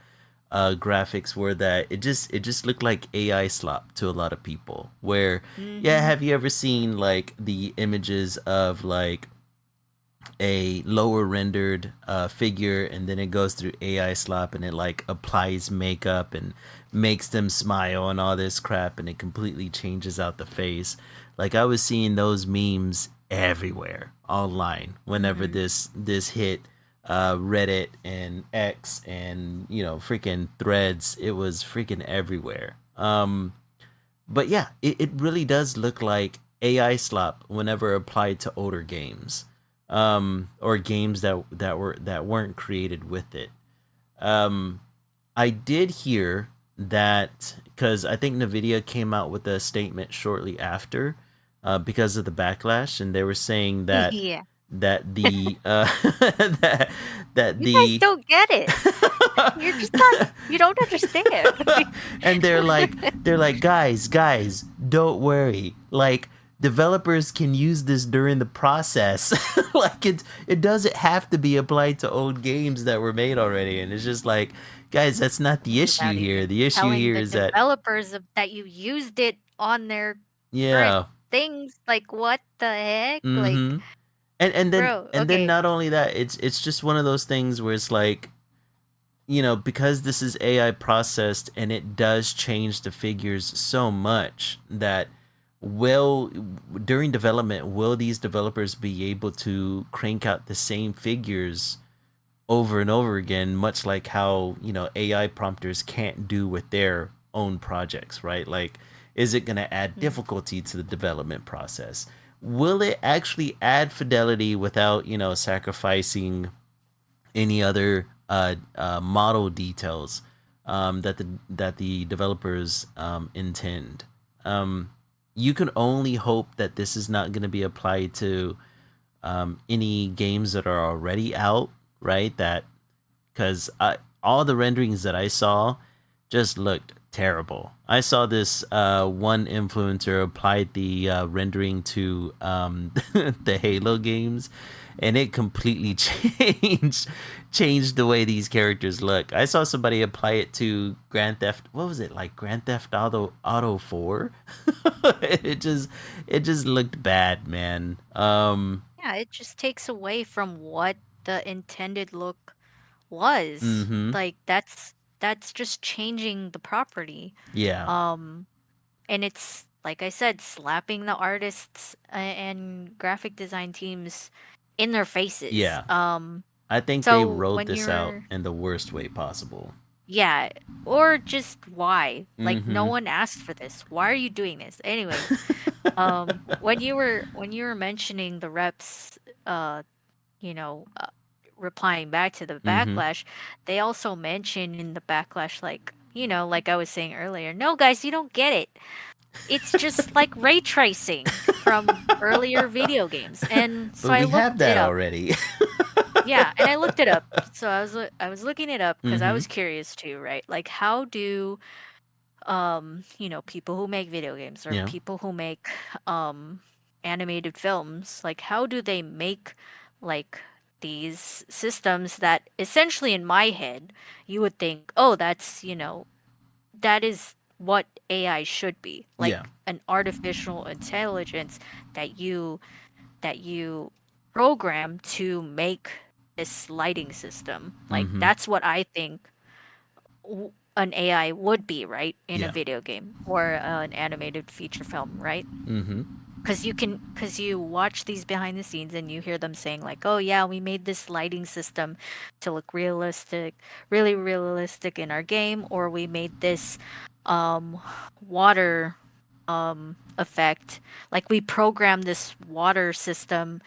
graphics were that it just looked like AI slop to a lot of people. Where, yeah, mm-hmm. have you ever seen like the images of like a lower rendered figure, and then it goes through AI slop and it like applies makeup and makes them smile and all this crap, and it completely changes out the face. Like, I was seeing those memes everywhere online whenever Mm-hmm. this hit Reddit and X and freaking Threads. It was freaking everywhere. But yeah, it really does look like AI slop whenever applied to older games, or games that weren't created with it. Um, I did hear that because I think NVIDIA came out with a statement shortly after, because of the backlash, and they were saying that Yeah, that the that that you guys the don't get it. You're just not. You don't understand. and they're like, guys, don't worry. Like, developers can use this during the process. Like, it doesn't have to be applied to old games that were made already. And it's just like, guys, that's not the issue Without here. even The issue telling here the is that, developers that you used it on their current yeah. things. Like, what the heck? Like, Mm-hmm. and then Bro, and then okay. not only that, it's just one of those things where it's like, because this is AI processed and it does change the figures so much that will during development will these developers be able to crank out the same figures over and over again, much like how AI prompters can't do with their own projects, right? Like, is it going to add Mm. difficulty to the development process? Will it actually add fidelity without sacrificing any other model details that the developers intend? Um, you can only hope that this is not going to be applied to any games that are already out, right? That because all the renderings that I saw just looked terrible. I saw this one influencer applied the rendering to the Halo games, and it completely changed the way these characters look. I saw somebody apply it to Grand Theft. What was it like? Grand Theft Auto 4. it just looked bad, man. Yeah, it just takes away from what the intended look was. Mm-hmm. Like that's just changing the property. Yeah. Um and it's like I said, slapping the artists and graphic design teams in their faces. Yeah. I think they So wrote when this out you're in the worst way possible. yeah, or just why? Like no Mm-hmm. one asked for this. Why are you doing this? Anyway, when you were mentioning the reps, uh, you know, uh, replying back to the Mm-hmm. backlash, they also mentioned in the backlash, like, like I was saying earlier, no, guys, you don't get it. It's just like ray tracing from earlier video games. And so But I we have looked it that up. already. Yeah, and I looked it up. So I was looking it up because I Mm-hmm. was curious too, right? Like how do people who make video games or Yeah. people who make um animated films, like how do they make like these systems that essentially in my head you would think, oh, that is what AI should be, Yeah. like an artificial intelligence that you program to make this lighting system. Like Mm-hmm. that's what I think an AI would be, right, in a Yeah. video game or an animated feature film, right? Mm-hmm. Because you watch these behind the scenes and you hear them saying like, "Oh yeah, we made this lighting system to look realistic, really realistic in our game," or we made this um water effect. Like we programmed this water system,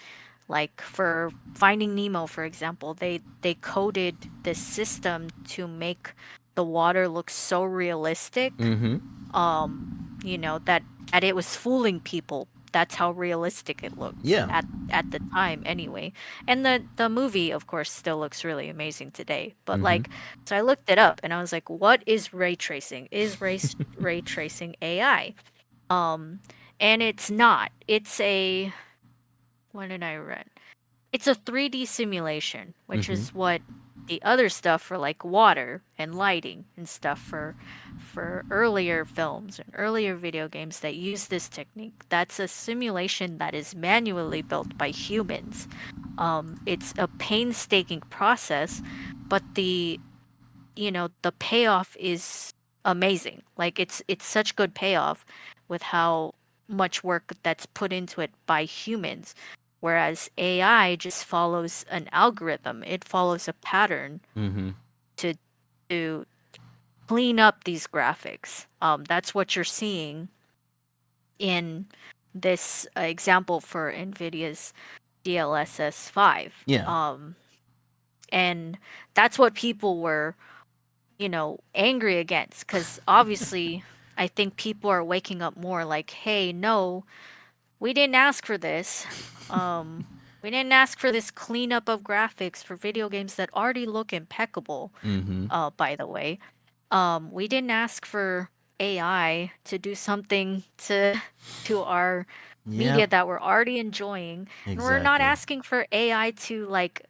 like for Finding Nemo, for example, they coded this system to make the water look so realistic, Mm-hmm. that it was fooling people. That's how realistic it looked Yeah. at the time anyway. And the movie, of course, still looks really amazing today. But Mm-hmm. like, so I looked it up and I was like, what is ray tracing? Is ray tracing AI? Um, and it's not. It's a what did I read? It's a 3D simulation, which Mm-hmm. is what the other stuff for like water and lighting and stuff for earlier films and earlier video games that use this technique. That's a simulation that is manually built by humans. It's a painstaking process, but the payoff is amazing. Like it's such good payoff with how much work that's put into it by humans. Whereas AI just follows an algorithm. It follows a pattern Mm-hmm. to to clean up these graphics. That's what you're seeing in this example for NVIDIA's DLSS 5. Yeah. And that's what people were angry against because obviously I think people are waking up more like, hey, no, we didn't ask for this. We didn't ask for this cleanup of graphics for video games that already look impeccable, Mm-hmm. by the way. We didn't ask for AI to do something to our media Yep. that we're already enjoying. And we're not Exactly. asking for AI to like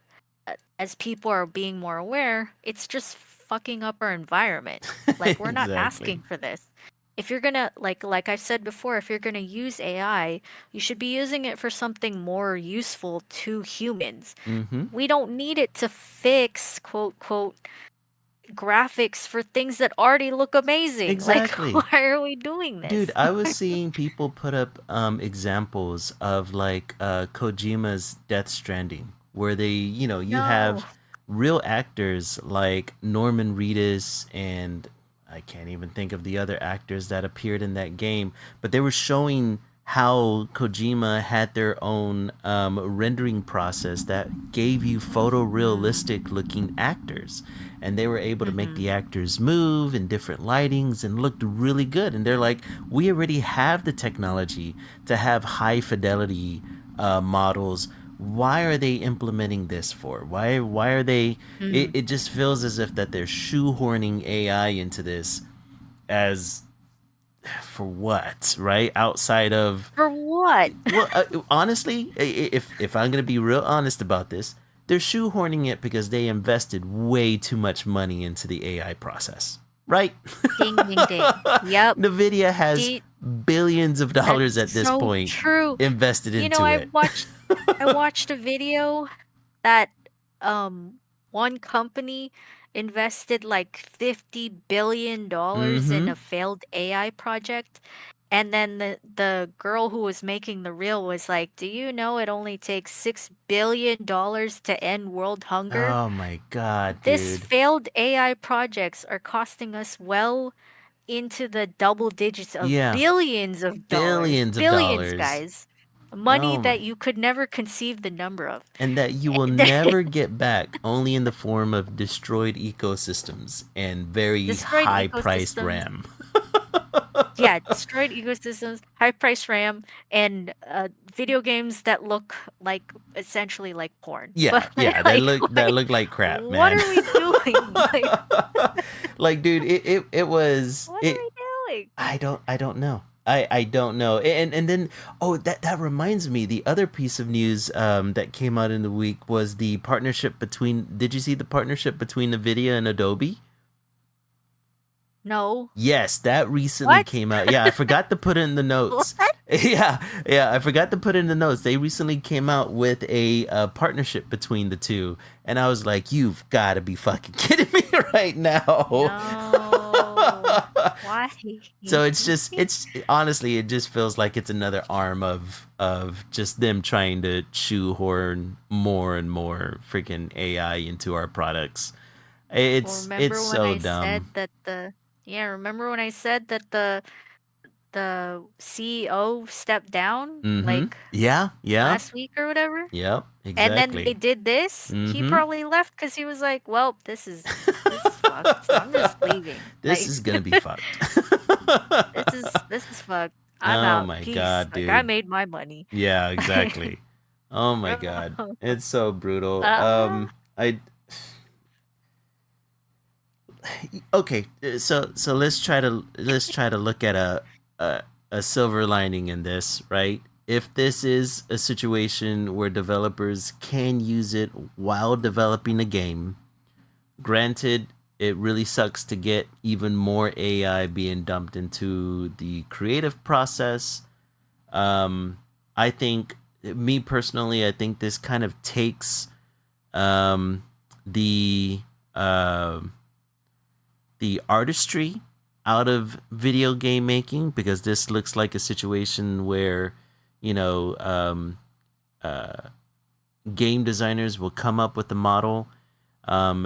as people are being more aware, it's just fucking up our environment. Like we're not Exactly. asking for this. if you're gonna like I said before, if you're gonna use AI, you should be using it for something more useful to humans. Mm-hmm. We don't need it to fix quote quote graphics for things that already look amazing. Like, Exactly. why are we doing Dude, this? I was seeing people put up examples of like Kojima's Death Stranding, where they, you No. have real actors like Norman Reedus and I can't even think of the other actors that appeared in that game, but they were showing how Kojima had their own rendering process that gave you Mm, photorealistic looking actors. And they were able to make mm-hmm. the actors move in different lightings and looked really good. And they're like, we already have the technology to have high fidelity models. Why are they implementing this for? Why are they? It, Mm. it just feels as if that they're shoehorning AI into this as for what, right? Outside of, For what? well, honestly, if I'm gonna be real honest about this, they're shoehorning it because they invested way too much money into the AI process, right? Ding, ding, ding. Yep. NVIDIA has D billions of dollars That's at this so point true. invested You know, into it. I watched a video that um one company invested like $50 billion in Mm-hmm. a failed AI project. And then the girl who was making the reel was like, "Do you know it only takes $6 billion to end world hunger?" Oh my god, This dude. failed AI projects are costing us well into the double digits of Yeah, billions of dollars. billions of Billions, dollars. guys. Money Oh my. that you could never conceive the number of. And that you will never get back, only in the form of destroyed ecosystems and very Destroyed high priced ecosystems. RAM. Yeah, destroyed ecosystems, high price RAM, and video games that look like essentially like porn. Yeah, But yeah, that like, look like crap, what man. are we doing? Like, Like, dude, it was what are it. we doing? I don't know. I don't know. And then, oh, that reminds me, the other piece of news that came out in the week was the partnership between. Did you see the partnership between NVIDIA and Adobe? No. Yes, that recently What? came out. Yeah, I forgot to put it in the What? notes. Yeah, yeah, I forgot to put it in the notes. They recently came out with a partnership between the two, and I was like, "You've got to be fucking kidding me right now!" No. Why? So it's honestly, it just feels like it's another arm of just them trying to shoehorn more and more freaking AI into our products. Well, It's remember when so I said dumb. that remember when I said that the CEO stepped down Mm-hmm. like Yeah, yeah. last week or whatever? Yep, And then they exactly. did this? He Mm-hmm. probably left because he was like, "Well, this is fucked. I'm just leaving." This Like, is gonna be fucked. this is fucked. I'm Oh out. my Peace. god, Like, I dude. made my money. Yeah, exactly. Oh my god. It's so brutal. Ah. I okay, so let's try to look at a silver lining in this, right? If this is a situation where developers can use it while developing a game, granted, it really sucks to get even more AI being dumped into the creative process. Um, I think, me personally, I think this kind of takes um, the uh, the artistry out of video game making, because this looks like a situation where, you know, uh, game designers will come up with a model,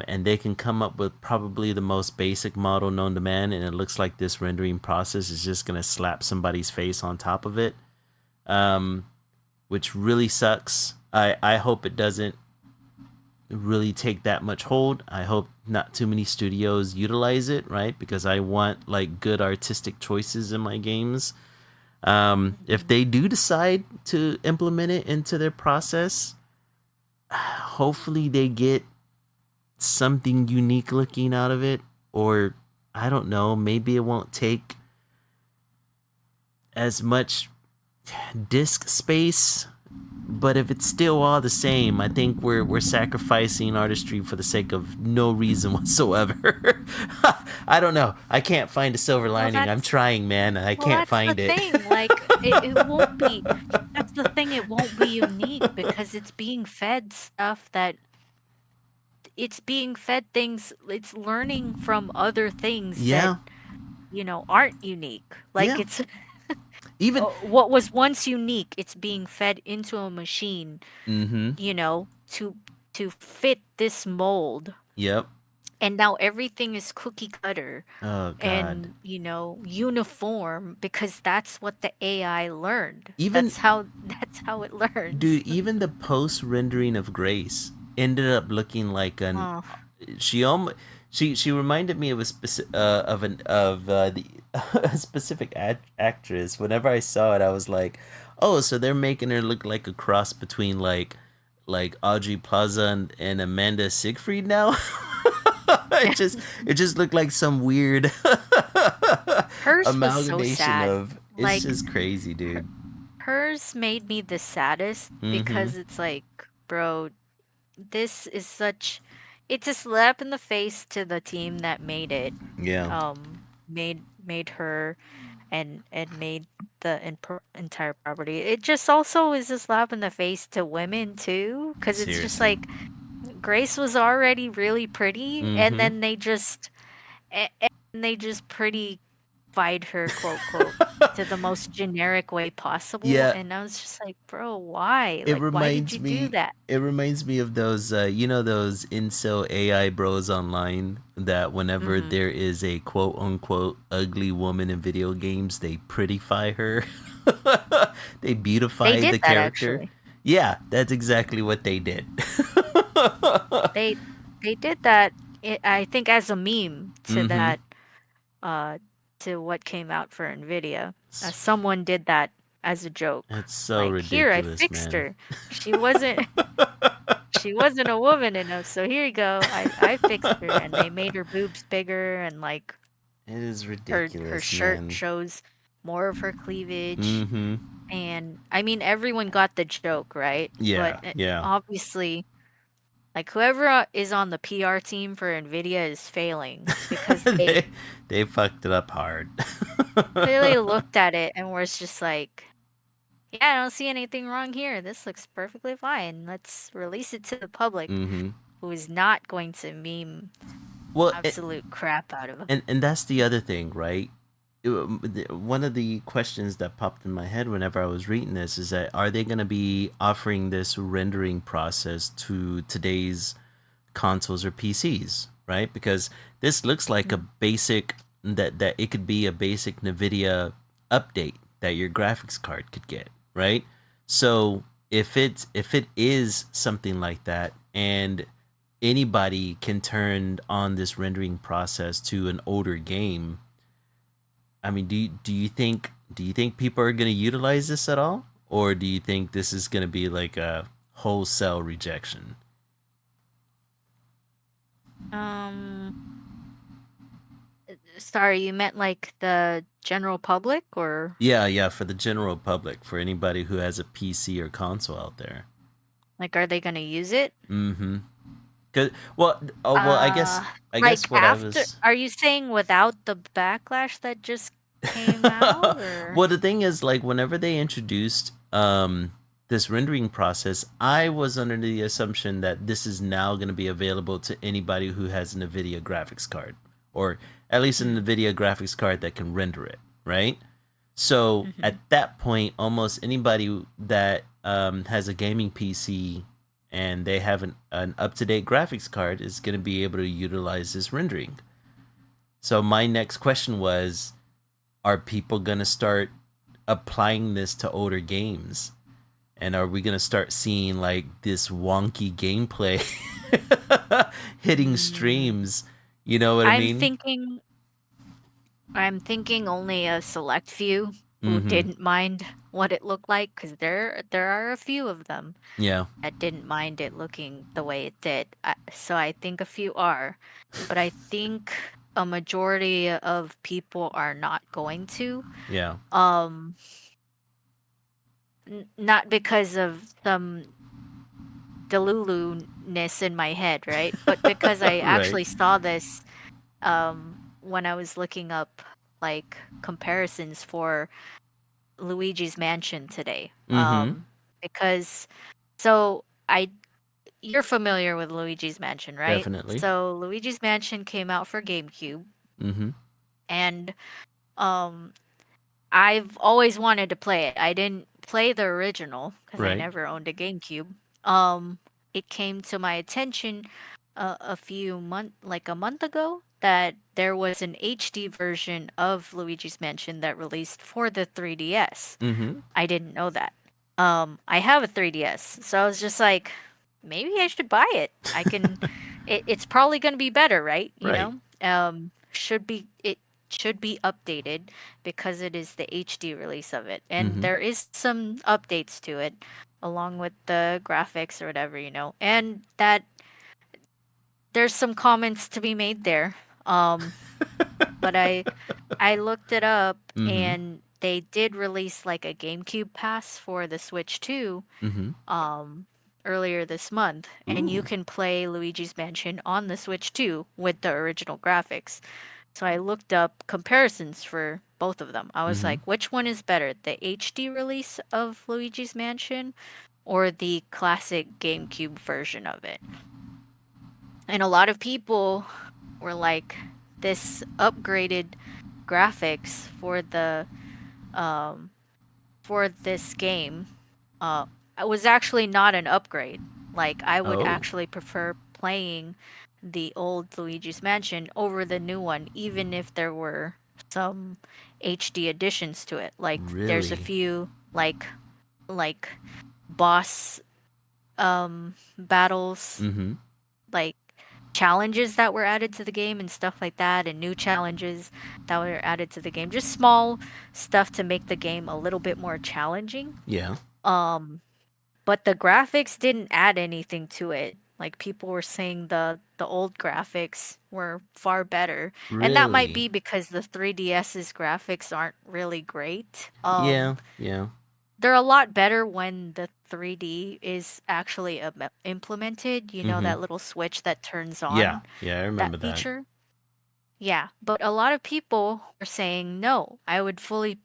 and they can come up with probably the most basic model known to man, and it looks like this rendering process is just going to slap somebody's face on top of it, um, which really sucks. I hope it doesn't really take that much hold. I hope not too many studios utilize it, right? Because I want like good artistic choices in my games. If Mhm. they do decide to implement it into their process, hopefully they get something unique looking out of it, or I don't know, maybe it won't take as much disk space. But if it's still all the same, I think we're sacrificing artistry for the sake of no reason whatsoever. I don't know. I can't find a silver Well, lining. I'm trying, man. I can't that's the find it. thing. Like it won't be. That's the thing. It won't be unique because it's being fed stuff that it's being fed things. It's learning from other things that Yeah, aren't unique. Like yeah. it's Even. what was once unique. It's being fed into a machine, Mm-hmm. to fit this mold. Yep. And now everything is cookie cutter Oh God. and, uniform because that's what the AI learned. Even, That's how it learns. dude, even the post rendering of Grace ended up looking like an. Oh, She almost. She reminded me of the a specific actress. Whenever I saw it, I was like, "Oh, so they're making her look like a cross between like Audrey Plaza and Amanda Siegfried now." It just looked like some weird hers was so amalgamation sad. of. It's Like just crazy, her, dude. hers made me the saddest Mm-hmm. because it's like, bro, this is such it's a slap in the face to the team that made it. Yeah. Made her and made the entire property. It just also is a slap in the face to women too, because it's just Seriously. like Grace was already really pretty, and Mm-hmm. then they just pretty fied her, quote quote, to the most generic way possible, Yeah. and I was just like, bro, why? It Like, why did you reminds do me. that? It reminds me of those, those incel AI bros online that whenever Hmm. there is a quote unquote ugly woman in video games, they prettify her. They They beautify did the that character. actually. Yeah, that's exactly what they did. They they did that. I think as a meme to Mm-hmm. that uh to what came out for NVIDIA. Someone did that as a joke. It's so Like, here, I ridiculous, fixed man. her. She wasn't she wasn't a woman enough, so here you go. I fixed her, and they made her boobs bigger, and like It is her ridiculous, shirt man. shows more of her cleavage. Mm-hmm. And I mean everyone got the joke, right? But Yeah, yeah. obviously, like, whoever is on the PR team for NVIDIA is failing because they they they fucked it up hard. clearly looked at it and was just like, yeah, I don't see anything wrong here. This looks perfectly fine. Let's release it to the public, Mm-hmm. who is not going to meme Well, absolute crap out of them. and that's the other thing, right? One of the questions that popped in my head whenever I was reading this is that are they going to be offering this rendering process to today's consoles or PCs, right? Because this looks like a Mm. basic that it could be a basic NVIDIA update that your graphics card could get, right? So if it is something like that and anybody can turn on this rendering process to an older game, I mean, do you think people are going to utilize this at all, or do you think this is going to be like a wholesale rejection? Um, Sorry, you meant like the general public, or Yeah, yeah, for the general public, for anybody who has a PC or console out there. like, are they gonna use it? Mm-hmm. Cause well, I guess Uh, I like guess what I after, was. are you saying without the backlash that just came out, or? Well, the thing is, like, whenever they introduced this rendering process, I was under the assumption that this is now going to be available to anybody who has an NVIDIA graphics card, or at least an Mm, NVIDIA graphics card that can render it, right? So at mhm. that point, almost anybody that has a gaming PC and they have an up to date graphics card is going to be able to utilize this rendering. So my next question was, are people going to start applying this to older games? And are we going to start seeing like this wonky gameplay hitting Mm, streams? You know what I I'm mean? thinking, I'm thinking only a select few who Mm-hmm. didn't mind what it looked like, because there are a few of them Yeah. that didn't mind it looking the way it did. So I think a few are, but I think a majority of people are not going to. Yeah. Um, Not because of some delulu-ness in my head, right? But because I Right. actually saw this when I was looking up like comparisons for Luigi's Mansion today. Mm-hmm. Because so I you're familiar with Luigi's Mansion, right? Definitely. So Luigi's Mansion came out for GameCube, Mm-hmm. and um I've always wanted to play it. I didn't play the original because I Right. never owned a GameCube. Um, it came to my attention like a month ago, that there was an HD version of Luigi's Mansion that released for the 3DS. Mm-hmm. I didn't know that. I have a 3DS, so I was just like, maybe I should buy it. I can. It's probably going to be better, right? You Right. know, it should be updated because it is the HD release of it, and Mm-hmm. there is some updates to it, along with the graphics or whatever, you know, and that there's some comments to be made there. Um, but I looked it up, Mm-hmm. and they did release like a GameCube pass for the Switch 2 Mm-hmm. um earlier this month, and you Ooh. can play Luigi's Mansion on the Switch 2 with the original graphics. So I looked up comparisons for both of them. I was Mm-hmm. like, which one is better, the HD release of Luigi's Mansion or the classic GameCube version of it? And a lot of people were like, this upgraded graphics um for this game uh was actually not an upgrade. Like, I would Oh, actually prefer playing the old Luigi's Mansion over the new one, even if there were some HD additions to it. Like, there's a really? few like boss battles, Mm-hmm. like challenges that were added to the game and stuff like that, and new challenges that were added to the game. Just small stuff to make the game a little bit more challenging. Yeah. Um, but the graphics didn't add anything to it. Like, people were saying the old graphics were far better. And that might Really? be because the 3DS's graphics aren't really great. Yeah. Yeah. They're a lot better when the 3D is actually implemented, you know, Mm-hmm. that little switch that turns Yeah. on Yeah, I that remember that. feature. Yeah, but a lot of people are saying no, I would fully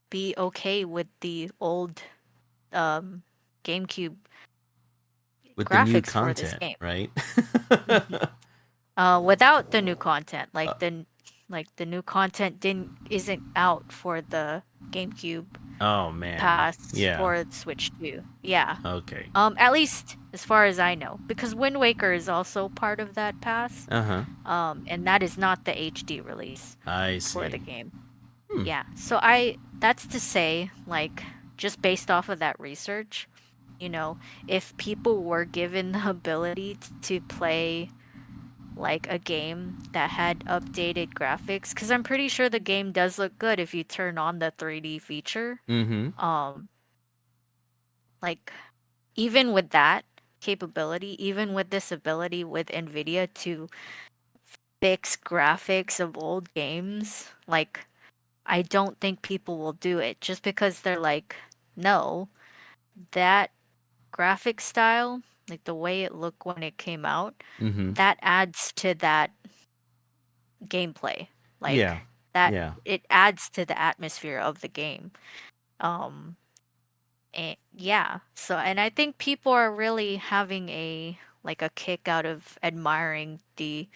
be okay with the old um GameCube With the new graphics for this content, game. right? hmm Without the new content, Uh, like the new content didn't isn't out for the GameCube oh man. pass Yeah. for Switch 2. Yeah. Okay. At least as far as I know, because Wind Waker is also part of that pass. Uh-huh. And that is not the HD release I for the see. game. Hmm. Yeah. So that's to say, like, just based off of that research, you know, if people were given the ability to play like a game that had updated graphics, because I'm pretty sure the game does look good if you turn on the 3D feature. Mm-hmm. Um, like, even with that capability, even with this ability with NVIDIA to fix graphics of old games, like, I don't think people will do it just because they're like, no, that graphic style, like the way it looked when it came out, Mm-hmm. that adds to that gameplay. Like, Yeah. that Yeah. it adds to the atmosphere of the game. Um and yeah, so, and I think people are really having a kick out of admiring the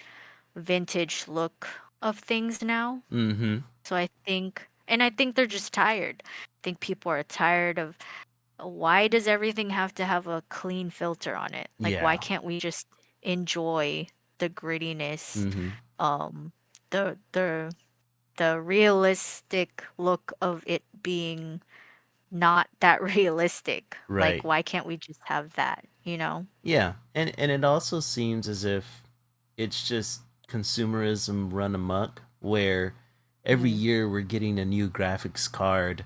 vintage look of things now. Mm-hmm. So I think they're just tired. I think people are tired of, why does everything have to have a clean filter on it? Like, why Yeah. can't we just enjoy the grittiness, Mm-hmm. um, the the the realistic look of it being not that realistic? Like, Right. why can't we just have that, you know? Yeah. And it also seems as if it's just consumerism run amok where every Mm-hmm. year we're getting a new graphics card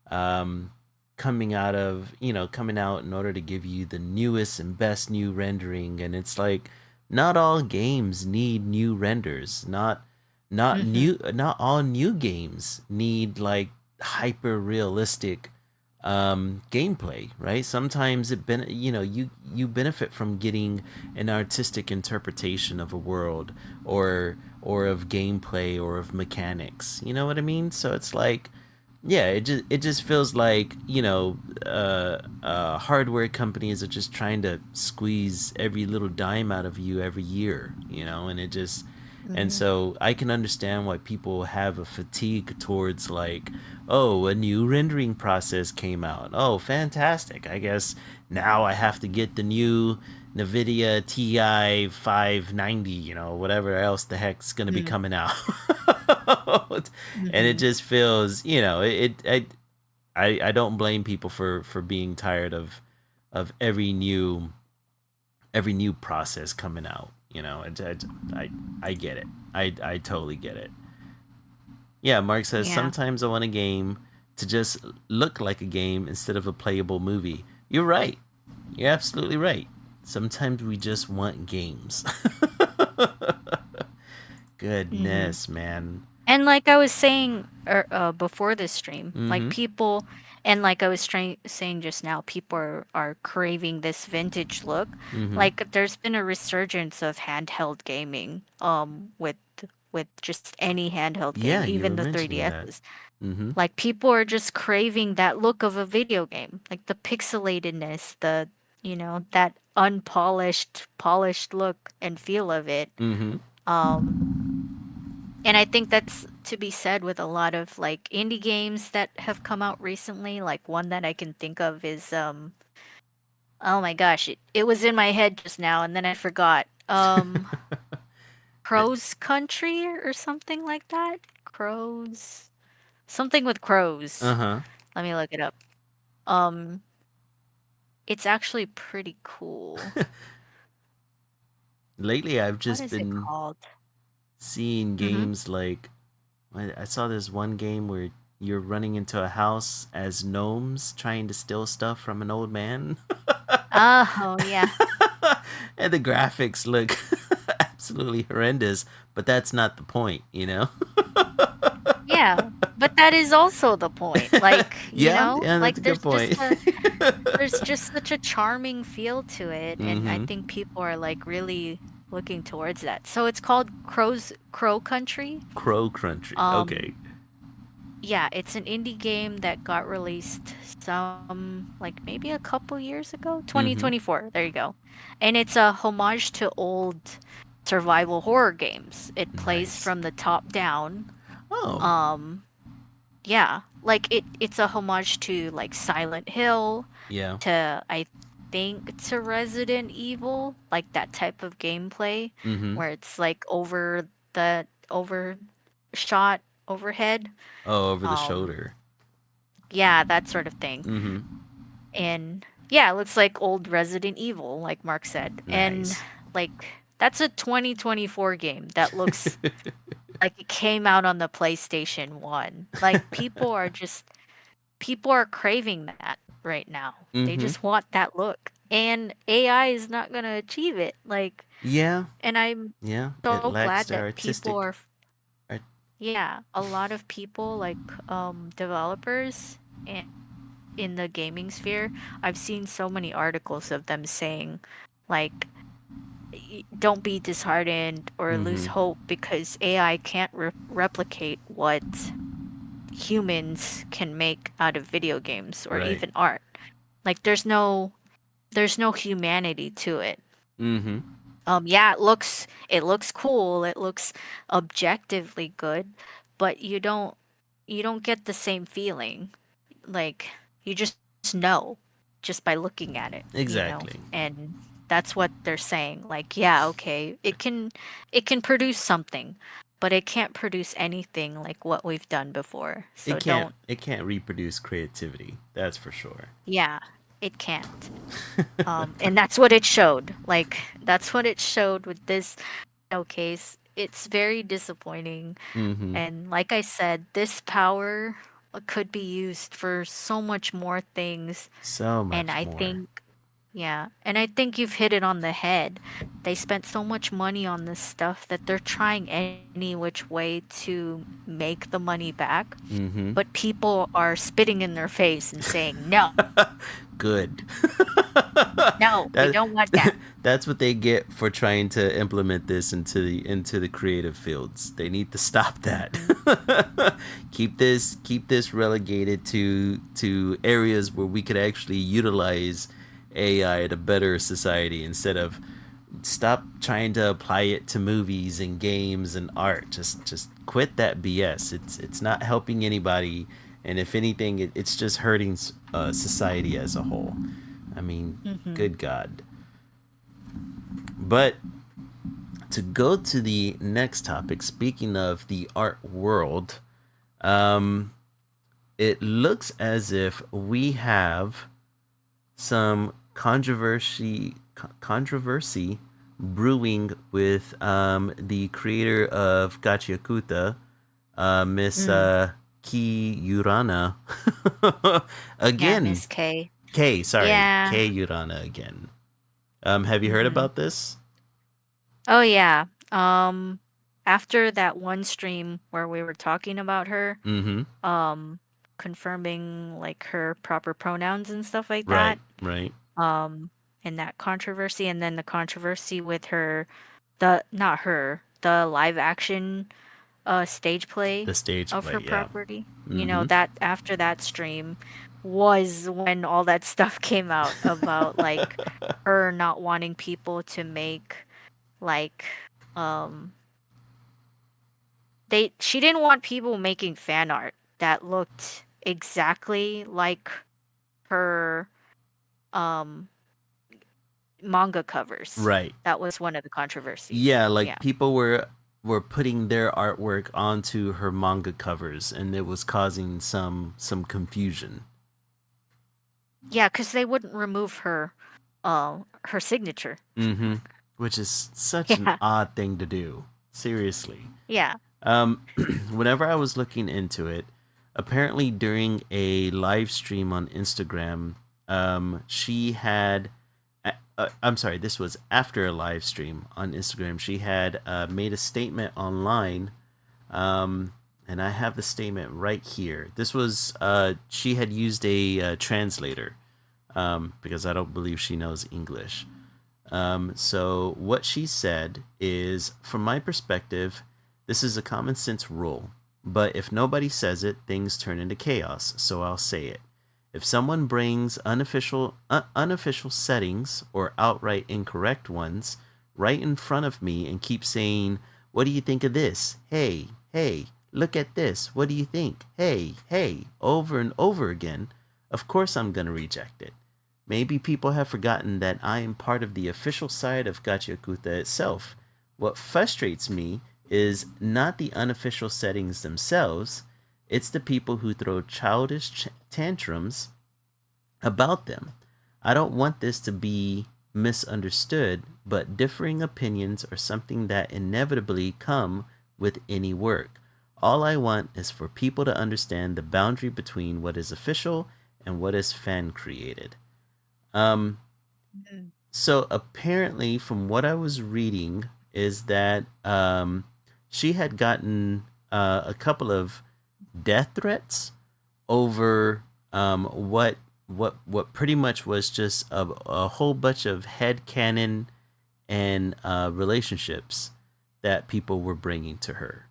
um coming out of, coming out in order to give you the newest and best new rendering, and it's like not all games need new renders. Not Mm-hmm. all new games need like hyper realistic gameplay, right? Sometimes you benefit from getting an artistic interpretation of a world, or of gameplay, or of mechanics. You know what I mean? So it's like, yeah, it just feels like, hardware companies are just trying to squeeze every little dime out of you every year, and it just and Hmm. so I can understand why people have a fatigue towards, like, oh, a new rendering process came out. Oh, fantastic. I guess now I have to get the new NVIDIA TI 590, whatever else the heck's going to be coming out. And it Hmm. just feels, I don't blame people for being tired of every new process coming out. I get it. I totally get it. Yeah, Mark says Yeah. sometimes I want a game to just look like a game instead of a playable movie. You're right. You're absolutely right. Sometimes we just want games. Hmm. Goodness, man. And like I was saying before this stream, like Mm-hmm. people, and like I was saying just now, people are craving this vintage look. Mm-hmm. Like there's been a resurgence of handheld gaming, with just any handheld game, Yeah, you were even the mentioning that. 3DSs. Mm-hmm. Like people are just craving that look of a video game, like the pixelatedness, that unpolished, polished look and feel of it. Mm-hmm. Um, and I think that's to be said with a lot of like indie games that have come out recently. Like one that I can think of is oh my gosh, it was in my head just now and then I forgot. Crow's Country or something like that. Crows, something with crows. Uh-huh. Let me look it up. Um, it's actually pretty cool. Lately, I've What just is it been called? seeing Mm-hmm. games like, I saw this one game where you're running into a house as gnomes trying to steal stuff from an old man. Oh yeah. And the graphics look absolutely horrendous, but that's not the point? Yeah, but that is also the point. Like, Yeah, yeah, that's a good point. there's just such a charming feel to it, and I Mm-hmm. think people are like really looking towards that. So it's called Crow Country. Crow Country. Um, Okay. yeah, it's an indie game that got released some like maybe a couple years ago, Mm-hmm. 2024. There you go. And it's a homage to old survival horror games. It plays Nice. from the top down. Oh, Um, Yeah, like it's a homage to like Silent Hill, yeah. to I think to Resident Evil, like that type of gameplay Mm-hmm. where it's like overshot overhead. Oh, over the Um shoulder. yeah, that sort of thing. Mm-hmm. And yeah, it looks like old Resident Evil, like Mark said. And Nice. like that's a 2024 game that looks like it came out on the PlayStation 1. Like people are craving that right now. They Mm-hmm. just want that look. And AI is not going to achieve it. Like, Yeah. and I'm Yeah. It so lacks glad the that people artistic. are, Art- yeah, a lot of people like developers and in the gaming sphere, I've seen so many articles of them saying like don't be disheartened or lose mm-hmm. hope because AI can't replicate what humans can make out of video games or Right. even art. Like there's no humanity to it. Mm-hmm. Yeah, it looks cool, it looks objectively good, but you don't get the same feeling. Like you just know just by looking at it. Exactly. And that's what they're saying. Like, yeah, okay, it can produce something, but it can't produce anything like what we've done before. It So can't. don't, It can't reproduce creativity. That's for sure. yeah, it can't. And that's what it showed. Like, that's what it showed with this showcase. It's very disappointing. Mm-hmm. And like I said, this power could be used for so much more things. So And much I more. think Yeah, and I think you've hit it on the head. They spent so much money on this stuff that they're trying any which way to make the money back, Mm-hmm. but people are spitting in their face and saying, "No, Good. no, we that don't want that." that's what they get for trying to implement this into the creative fields. They need to stop that. Hmm. Keep this relegated to areas where we could actually utilize AI at a better society instead of stop trying to apply it to movies and games and art. Just quit that BS. It's not helping anybody, and if anything, it's just hurting society as a whole. I mean, Hmm. good God. But to go to the next topic, speaking of the art world, um, it looks as if we have some controversy brewing with the creator of Gachiakuta, Miss Mm. Ki Urana. Yeah, Again. Miss K. K Yeah. Urana again. Have you heard Hmm. about this? Oh yeah. After that one stream where we were talking about her, Mm-hmm. um, confirming like her proper pronouns and stuff like Right, that, right. um, and that controversy, and then the controversy with her, the not her, the live action stage play The stage of her play, yeah. property. You know, Mm-hmm. that after that stream was when all that stuff came out about like her not wanting people to make like um she didn't want people making fan art that looked exactly like her um manga covers. Right. That was one of the controversies. Yeah, like Yeah. people were putting their artwork onto her manga covers, and it was causing some confusion. Yeah, because they wouldn't remove her signature. Mm-hmm. Which is such an Yeah. odd thing to do. Seriously. Yeah. Um, whenever I was looking into it, apparently during a live stream on Instagram, she had. I'm sorry, this was after a live stream on Instagram. She had made a statement online, and I have the statement right here. This was she had used a translator because I don't believe she knows English. So what she said is, from my perspective, this is a common sense rule, but if nobody says it, things turn into chaos, so I'll say it. If someone brings unofficial settings or outright incorrect ones right in front of me and keeps saying, "What do you think of this? Hey, hey, look at this. What do you think? Hey, hey," over and over again, of course I'm going to reject it. Maybe people have forgotten that I am part of the official side of Gachiakuta itself. What frustrates me is not the unofficial settings themselves, it's the people who throw childish tantrums about them. I don't want this to be misunderstood, but differing opinions are something that inevitably come with any work. All I want is for people to understand the boundary between what is official and what is fan created. Um, Mm. so apparently, from what I was reading, is that she had gotten a couple of death threats over what pretty much was just a whole bunch of head canon and relationships that people were bringing to her,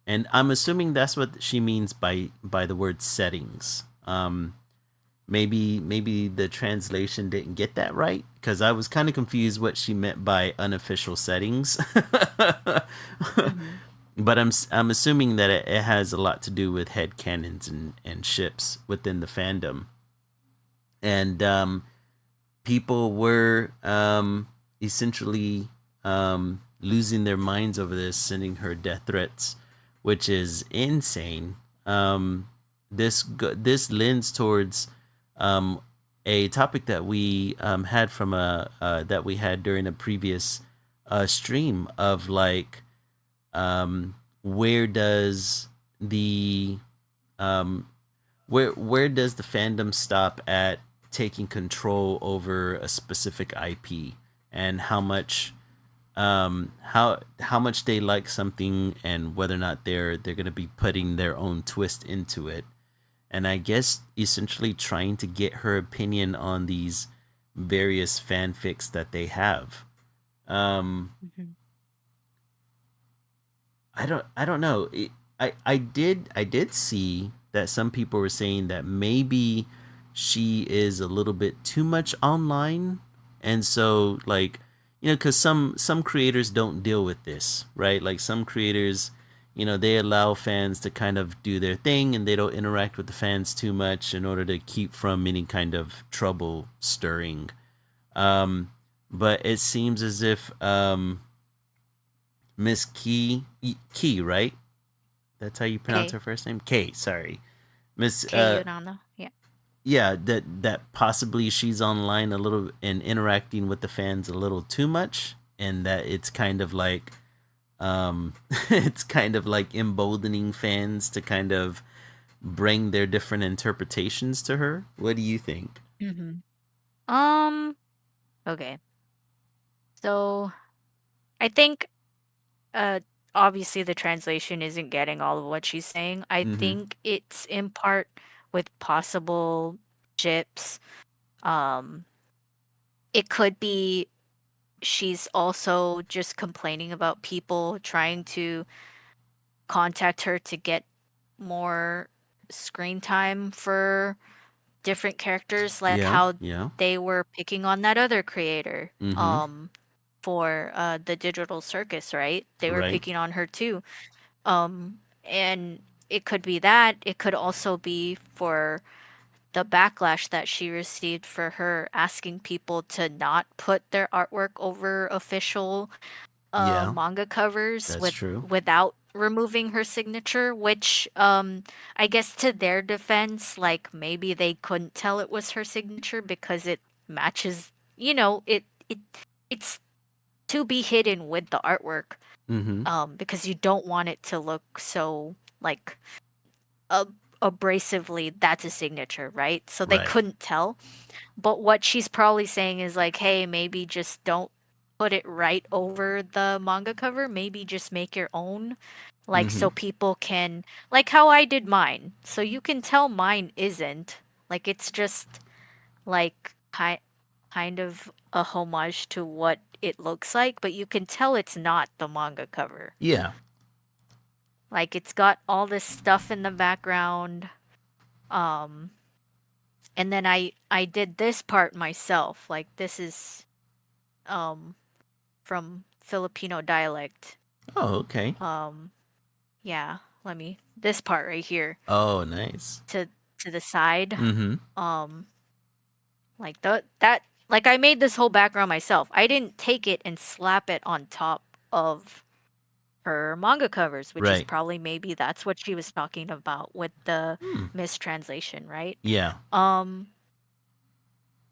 and I'm assuming that's what she means by the word settings. Maybe the translation didn't get that right because I was kind of confused what she meant by unofficial settings. Hmm. But I'm assuming that it has a lot to do with head canons and ships within the fandom, and people were essentially losing their minds over this, sending her death threats, which is insane. This lends towards um, a topic that we had from a that we had during a previous stream of like where does the um, where does the fandom stop at taking control over a specific IP and how much they like something and whether or not they're going to be putting their own twist into it. And I guess essentially trying to get her opinion on these various fanfics that they have. Um, Mhm. I don't know. I did see that some people were saying that maybe she is a little bit too much online, and so like because some creators don't deal with this, right? Like some creators, they allow fans to kind of do their thing and they don't interact with the fans too much in order to keep from any kind of trouble stirring. Um, but it seems as if Miss Key, right? That's how you pronounce Okay. her first name? Kay, sorry. Miss Okay, Yunana. Yeah. yeah, that possibly she's online a little and interacting with the fans a little too much and that it's kind of like it's kind of like emboldening fans to kind of bring their different interpretations to her. What do you think? Mm-hmm. Um. Okay. So I think, uh, obviously the translation isn't getting all of what she's saying. I Mhm. think it's in part with possible ships. Um, it could be she's also just complaining about people trying to contact her to get more screen time for different characters, like Yeah, how yeah. they were picking on that other creator Mhm. for the digital circus, right? They were Right. picking on her too. And it could be that. It could also be for the backlash that she received for her asking people to not put their artwork over official Yeah, manga covers that's true. without removing her signature, which I guess to their defense, like maybe they couldn't tell it was her signature because it matches, it's to be hidden with the artwork, Mhm. because you don't want it to look so like ab- abrasively that's a signature, right? So they Right. couldn't tell. But what she's probably saying is like, hey, maybe just don't put it right over the manga cover. Maybe just make your own. Like, Mhm. so people can, like how I did mine. So you can tell mine isn't. Like, it's just like kind of a homage to what it looks like, but you can tell it's not the manga cover. Yeah. Like, it's got all this stuff in the background. Um, and then I did this part myself. Like, this is um from Filipino dialect. Oh, okay. Um, yeah, this part right here Oh, nice. to the side. Mhm. Um, like that like I made this whole background myself. I didn't take it and slap it on top of her manga covers, which is Right. probably maybe that's what she was talking about with the Hmm. mistranslation, right? Yeah. Um,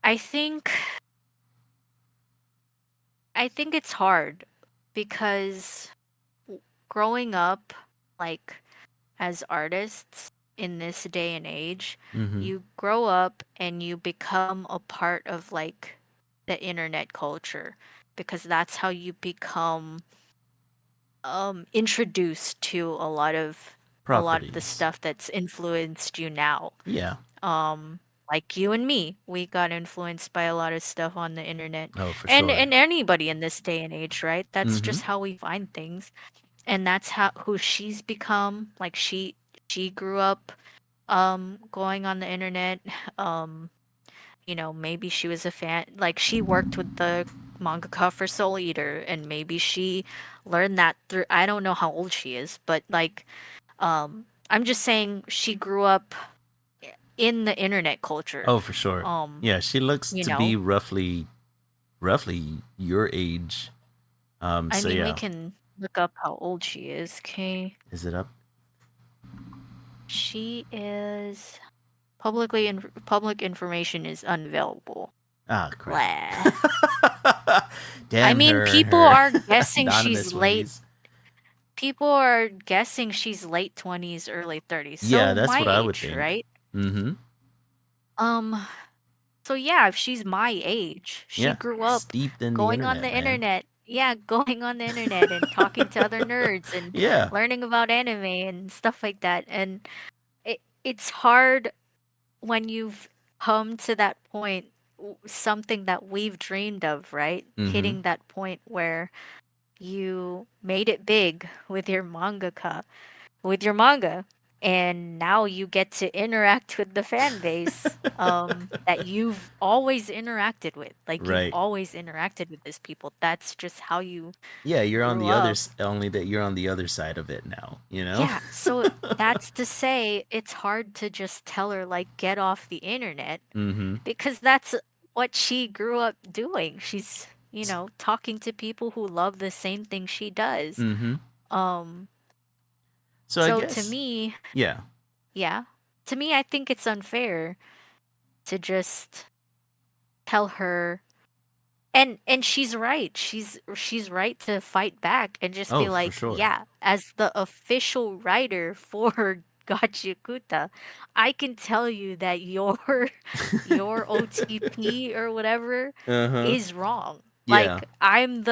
I think it's hard because growing up, like as artists in this day and age, Mhm. you grow up and you become a part of like the internet culture because that's how you become introduced to a lot of the Properties. stuff that's influenced you now. Yeah. Um like you and me, we got influenced by a lot of stuff on the internet. Oh, for And sure. anybody in this day and age, right? That's Mhm. just how we find things. And that's how who she's become. Like she grew up going on the internet. Um, maybe she was a fan, like she worked with the mangaka for Soul Eater, and maybe she learned that through, I don't know how old she is, but like I'm just saying she grew up in the internet culture. Oh, for sure. Um, Yeah, she looks you to be know, roughly your age. I So mean we yeah. can look up how old she is. Okay. Is it up? She is public information is unavailable. Ah, crap. Blah. I Damn mean, her and people her are guessing she's anonymous late. ways. People are guessing she's late 20s, early 30s. Yeah, So that's my what I would age, think. right? Mm-hmm. Um, So yeah, if she's my age, she Yeah, grew up steeped in the going on internet, the man. internet. Yeah, going on the internet and talking to other nerds and Yeah. learning about anime and stuff like that. And it's hard when you've come to that point, something that we've dreamed of, right? Mm-hmm. Hitting that point where you made it big with your manga, and now you get to interact with the fan base that you've always interacted with. Like you've Right. always interacted with these people. That's just how you Yeah, you're on grew the other up. only that you're on the other side of it now, you know? Yeah, so that's to say it's hard to just tell her like get off the internet Mm-hmm. because that's what she grew up doing. She's, talking to people who love the same thing she does. Mm-hmm. Um So I so to guess, me, yeah. yeah, to me I think it's unfair to just tell her, and she's right. She's right to fight back and just Oh, be for like, sure. yeah, as the official writer for Gachikuta, I can tell you that your your OTP or whatever Uh-huh. is wrong. Yeah. Like I'm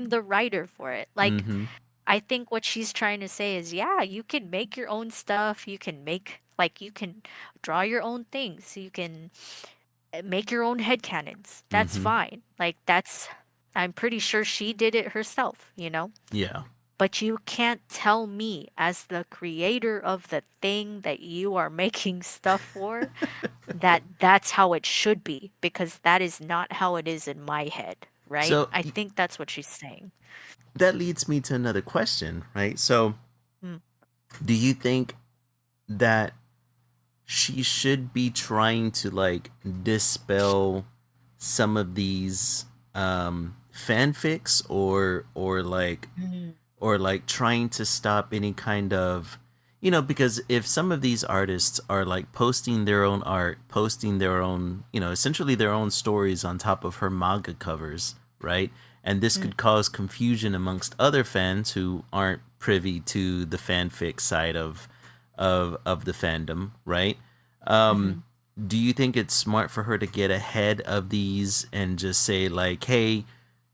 the writer for it. Like Mm-hmm. I think what she's trying to say is, yeah, you can make your own stuff. You can draw your own things. You can make your own headcanons. That's Mm-hmm. fine. I'm pretty sure she did it herself. Yeah. But you can't tell me, as the creator of the thing that you are making stuff for, that that's how it should be, because that is not how it is in my head, right? So I think that's what she's saying. that leads me to another question, right? So Mm, do you think that she should be trying to like dispel some of these fanfics, mm, or like trying to stop any kind of, because if some of these artists are like posting their own art, posting their own, essentially their own stories on top of her manga covers, right? And this mm, could cause confusion amongst other fans who aren't privy to the fanfic side of the fandom, right? mhm, Do you think it's smart for her to get ahead of these and just say like, hey,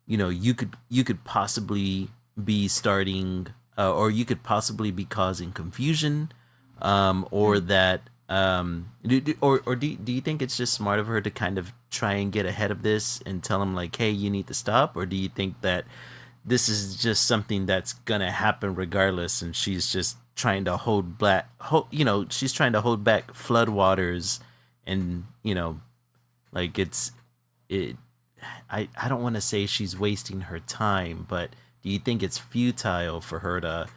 you could possibly be starting, or you could possibly be causing confusion, or mm. that, or do you think it's just smart of her to kind of try and get ahead of this and tell him like, hey, you need to stop? Or do you think that this is just something that's gonna happen regardless, and she's just trying to she's trying to hold back floodwaters, and like it I don't want to say she's wasting her time, but do you think it's futile for her to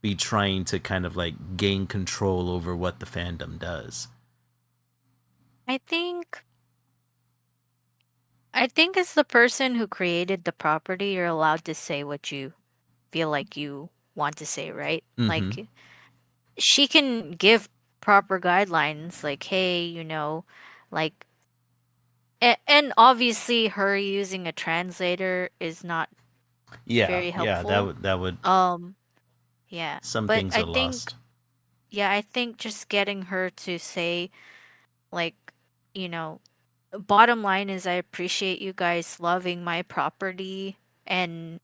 be trying to kind of like gain control over what the fandom does? I think I think as the person who created the property, you're allowed to say what you feel like you want to say, right? Mm-hmm. Like she can give proper guidelines, like, hey, like, and obviously her using a translator is not Yeah, very yeah, helpful. that would Um, yeah, some but things I are think, lost. yeah, I think just getting her to say, like, you know, bottom line is I appreciate you guys loving my property and,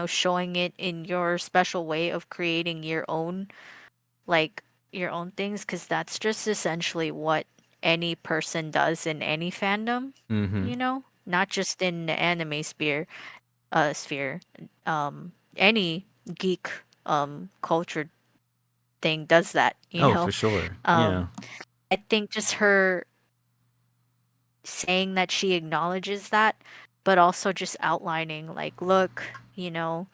showing it in your special way of creating like, your own things, because that's just essentially what any person does in any fandom, Mm-hmm. not just in the anime sphere. Any geek, culture thing does that, Oh, for sure. Yeah. Um, I think just her saying that she acknowledges that, but also just outlining, like, look, you know,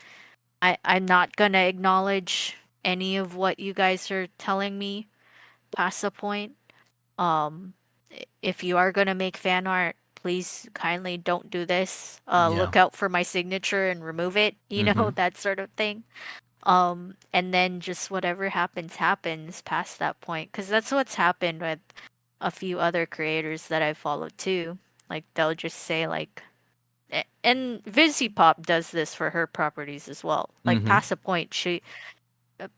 I'm not gonna acknowledge any of what you guys are telling me past the point. Um, if you are gonna make fan art, please kindly don't do this. Yeah. Look out for my signature and remove it, Mm-hmm. that sort of thing. And then just whatever happens past that point, because that's what's happened with a few other creators that I followed too. Like they'll just say like, and Pop does this for her properties as well. Like Mm-hmm. past a point, uh,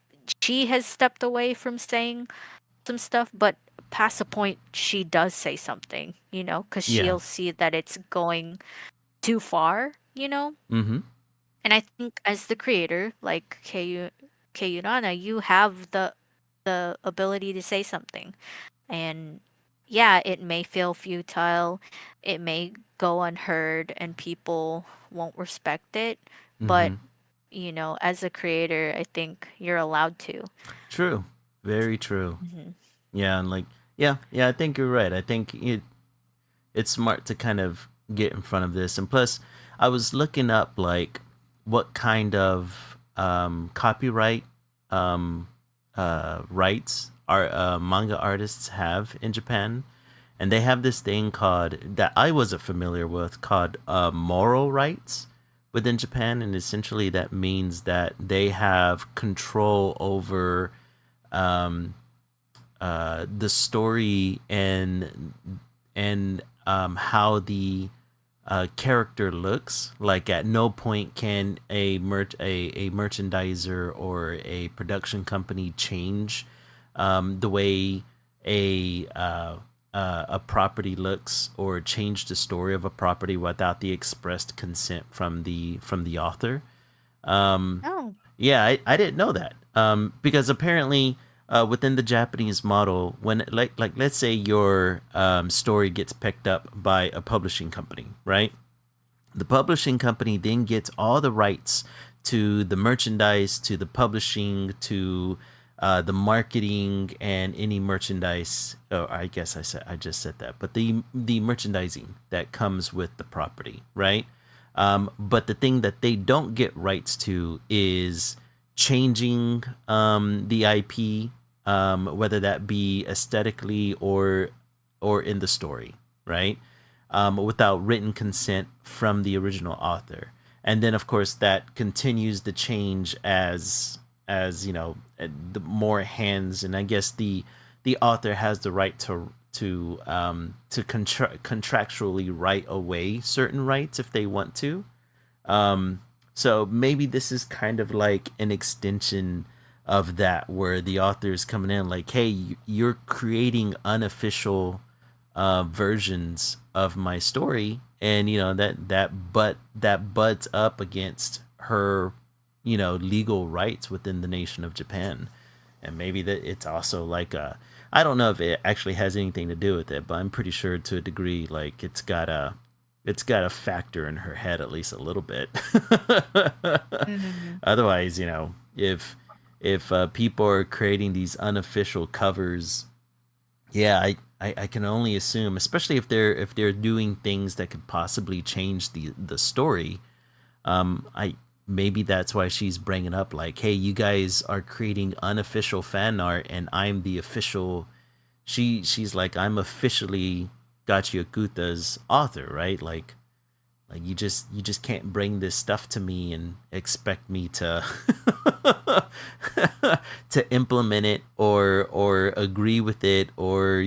she has stepped away from saying some stuff, but past a point, she does say something, because Yeah. she'll see that it's going too far, Mm-hmm. And I think as the creator, like Kayunana, you have the ability to say something. And yeah, it may feel futile, it may go unheard, and people won't respect it. But, Mm-hmm. as a creator, I think you're allowed to. True. Very true. Hmm. Yeah, and like, yeah, I think you're right. I think it's smart to kind of get in front of this. And plus, I was looking up like what kind of copyright um, rights our manga artists have in Japan, and they have this thing called that I wasn't familiar with called moral rights within Japan, and essentially that means that they have control over um, the story and how the character looks. Like at no point can a merchandiser or a production company change the way a a property looks or change the story of a property without the expressed consent from the author. Um, Oh. yeah, I didn't know that. Because apparently, within the Japanese model, when like let's say your story gets picked up by a publishing company, right? The publishing company then gets all the rights to the merchandise, to the publishing, to the marketing, and any merchandise. Oh, I guess I just said that, but the merchandising that comes with the property, right? But the thing that they don't get rights to is changing the IP, whether that be aesthetically or in the story, right? Without written consent from the original author. And then, of course, that continues to change as the more hands, and I guess the author has the right to contractually write away certain rights if they want to. So maybe this is kind of like an extension of that, where the author is coming in like, hey, you're creating unofficial versions of my story, and that butts up against her legal rights within the nation of Japan. And maybe that it's also like a, I don't know if it actually has anything to do with it, but I'm pretty sure to a degree like it's got a factor in her head, at least a little bit. Hmm. Otherwise, if people are creating these unofficial covers, yeah, I can only assume, especially if they're doing things that could possibly change the story. I maybe that's why she's bringing up like, hey, you guys are creating unofficial fan art, and I'm the official. She's like, I'm officially Gachi Okuta's author, right? Like you just can't bring this stuff to me and expect me to to implement it or agree with it, or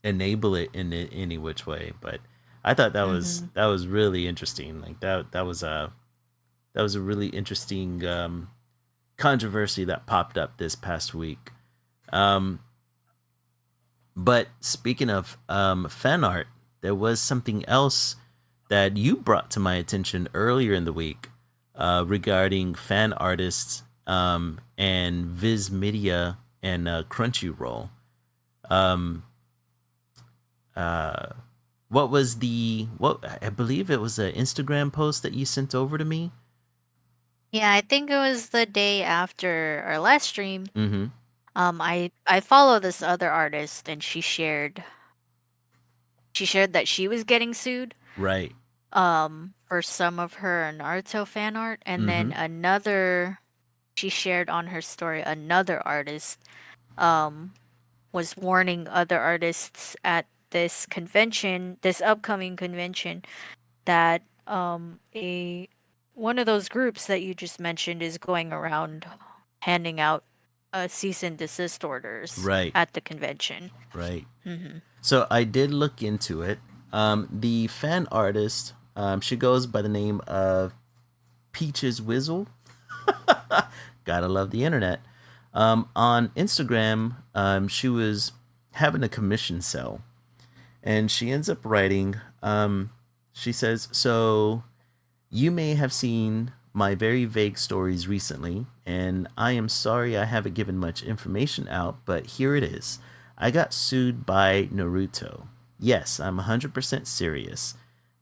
enable it in any which way. But I thought Hmm. that was really interesting. Like that was a really interesting controversy that popped up this past week. Um, but speaking of fan art, there was something else that you brought to my attention earlier in the week regarding fan artists and Viz Media and Crunchyroll. Um, uh, what was what I believe it was an Instagram post that you sent over to me? Yeah, I think it was the day after our last stream. Mm-hmm. I follow this other artist, and she shared that she was getting sued Right. for some of her Naruto fan art, and Mm-hmm. then another she shared on her story, another artist um was warning other artists at this upcoming convention, that a one of those groups that you just mentioned is going around handing out cease and desist orders Right. at the convention. Right. Hmm. So I did look into it. The fan artist, she goes by the name of Peaches Whizzle. Gotta love the internet. On Instagram, she was having a commission sale, and she ends up writing. She says, "So you may have seen my very vague stories recently, and I am sorry I haven't given much information out, but here it is. I got sued by Naruto. Yes, I'm 100% serious.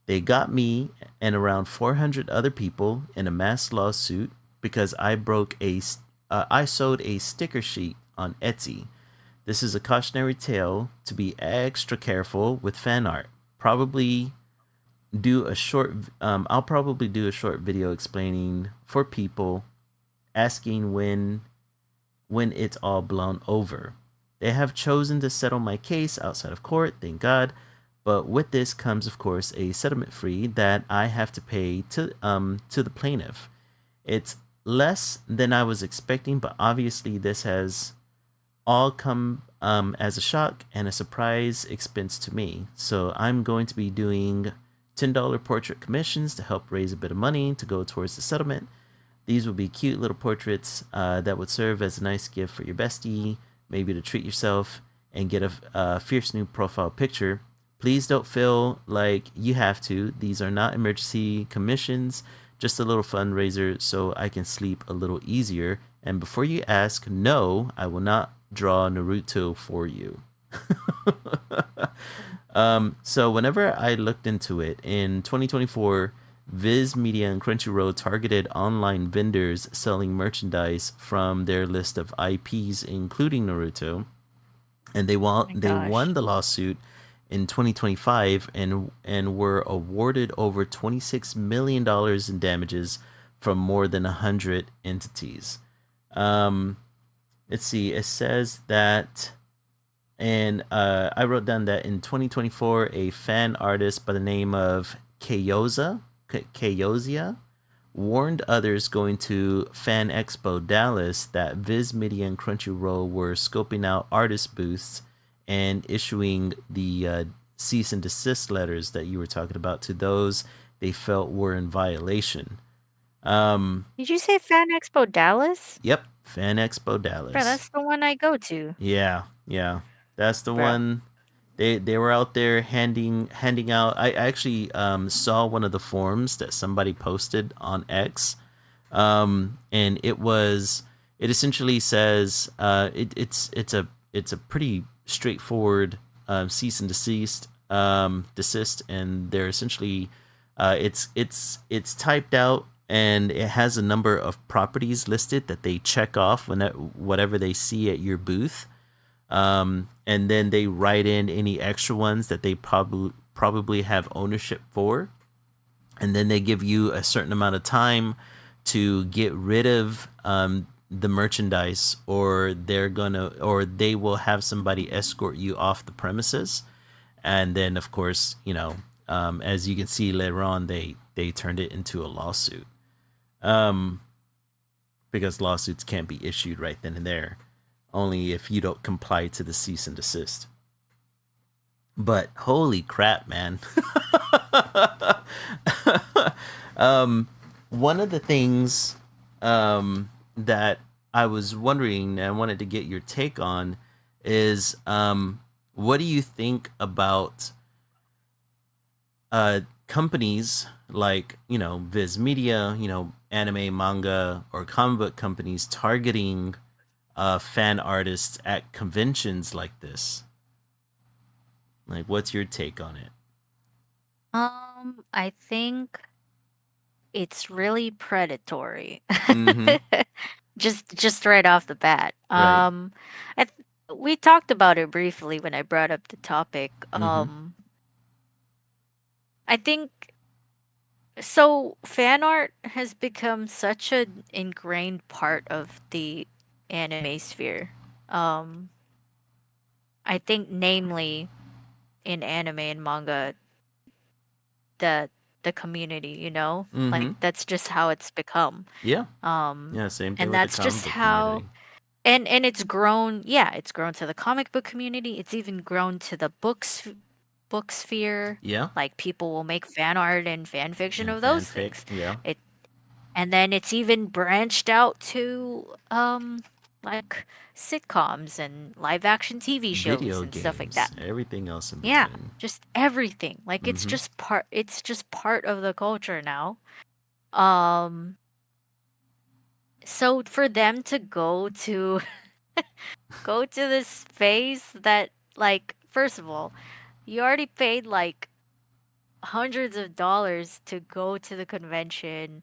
They got me and around 400 other people in a mass lawsuit because I sold a sticker sheet on Etsy. This is a cautionary tale to be extra careful with fan art. Probably do a short I'll probably do a short video explaining for people asking when it's all blown over. They have chosen to settle my case outside of court, thank God. But with this comes, of course, a settlement fee that I have to pay to the plaintiff. It's less than I was expecting, but obviously this has all come as a shock and a surprise expense to me. So I'm going to be doing $10 portrait commissions to help raise a bit of money to go towards the settlement. These will be cute little portraits that would serve as a nice gift for your bestie, maybe to treat yourself and get a fierce new profile picture. Please don't feel like you have to. These are not emergency commissions, just a little fundraiser so I can sleep a little easier. And before you ask, no, I will not draw Naruto for you." So whenever I looked into it in 2024, Viz Media and Crunchyroll targeted online vendors selling merchandise from their list of IPs, including Naruto, and Oh my they gosh. won the lawsuit in 2025 and were awarded over $26 million in damages from more than 100 entities. Um, let's see. It says that, and I wrote down that in 2024, a fan artist by the name of Kayozia warned others going to Fan Expo Dallas that Viz Media and Crunchyroll were scoping out artist booths and issuing the cease and desist letters that you were talking about to those they felt were in violation. Um, Did you say Fan Expo Dallas? yep, Fan Expo Bro, Dallas. that's the one I go to. Yeah, yeah, that's the Bro. one. They were out there handing out. I actually saw one of the forms that somebody posted on X, and it essentially says it's a pretty straightforward cease and desist, and they're essentially it's typed out and it has a number of properties listed that they check off whatever they see at your booth, and then they write in any extra ones that they probably have ownership for, and then they give you a certain amount of time to get rid of the merchandise, or they will have somebody escort you off the premises, and then of course as you can see later on, they turned it into a lawsuit, um, because lawsuits can't be issued right then and there, only if you don't comply to the cease and desist. But holy crap, man. One of the things that I was wondering and I wanted to get your take on is, what do you think about companies like, Viz Media, anime, manga, or comic book companies targeting fan artists at conventions like this? Like, what's your take on it? I think it's really predatory. Mm-hmm. Just right off the bat. Right. We talked about it briefly when I brought up the topic. Mm-hmm. I think so. Fan art has become such an ingrained part of the anime sphere. Um, I think, namely in anime and manga, the the community, like Mm-hmm. that's just how it's become. Yeah. Um, Yeah. Same thing and with the that's comic just book how community. and it's grown. Yeah, it's grown to the comic book community. It's even grown to the book sphere. Yeah. Like people will make fan art and fan fiction And of those fanfic. things. Yeah. It and then it's even branched out to like sitcoms and live action TV shows Video and stuff like games, that. everything else in Yeah, between. just everything. Like Mm-hmm. it's just part of the culture now. Um so for them to go to this phase that, like, first of all, you already paid like hundreds of dollars to go to the convention,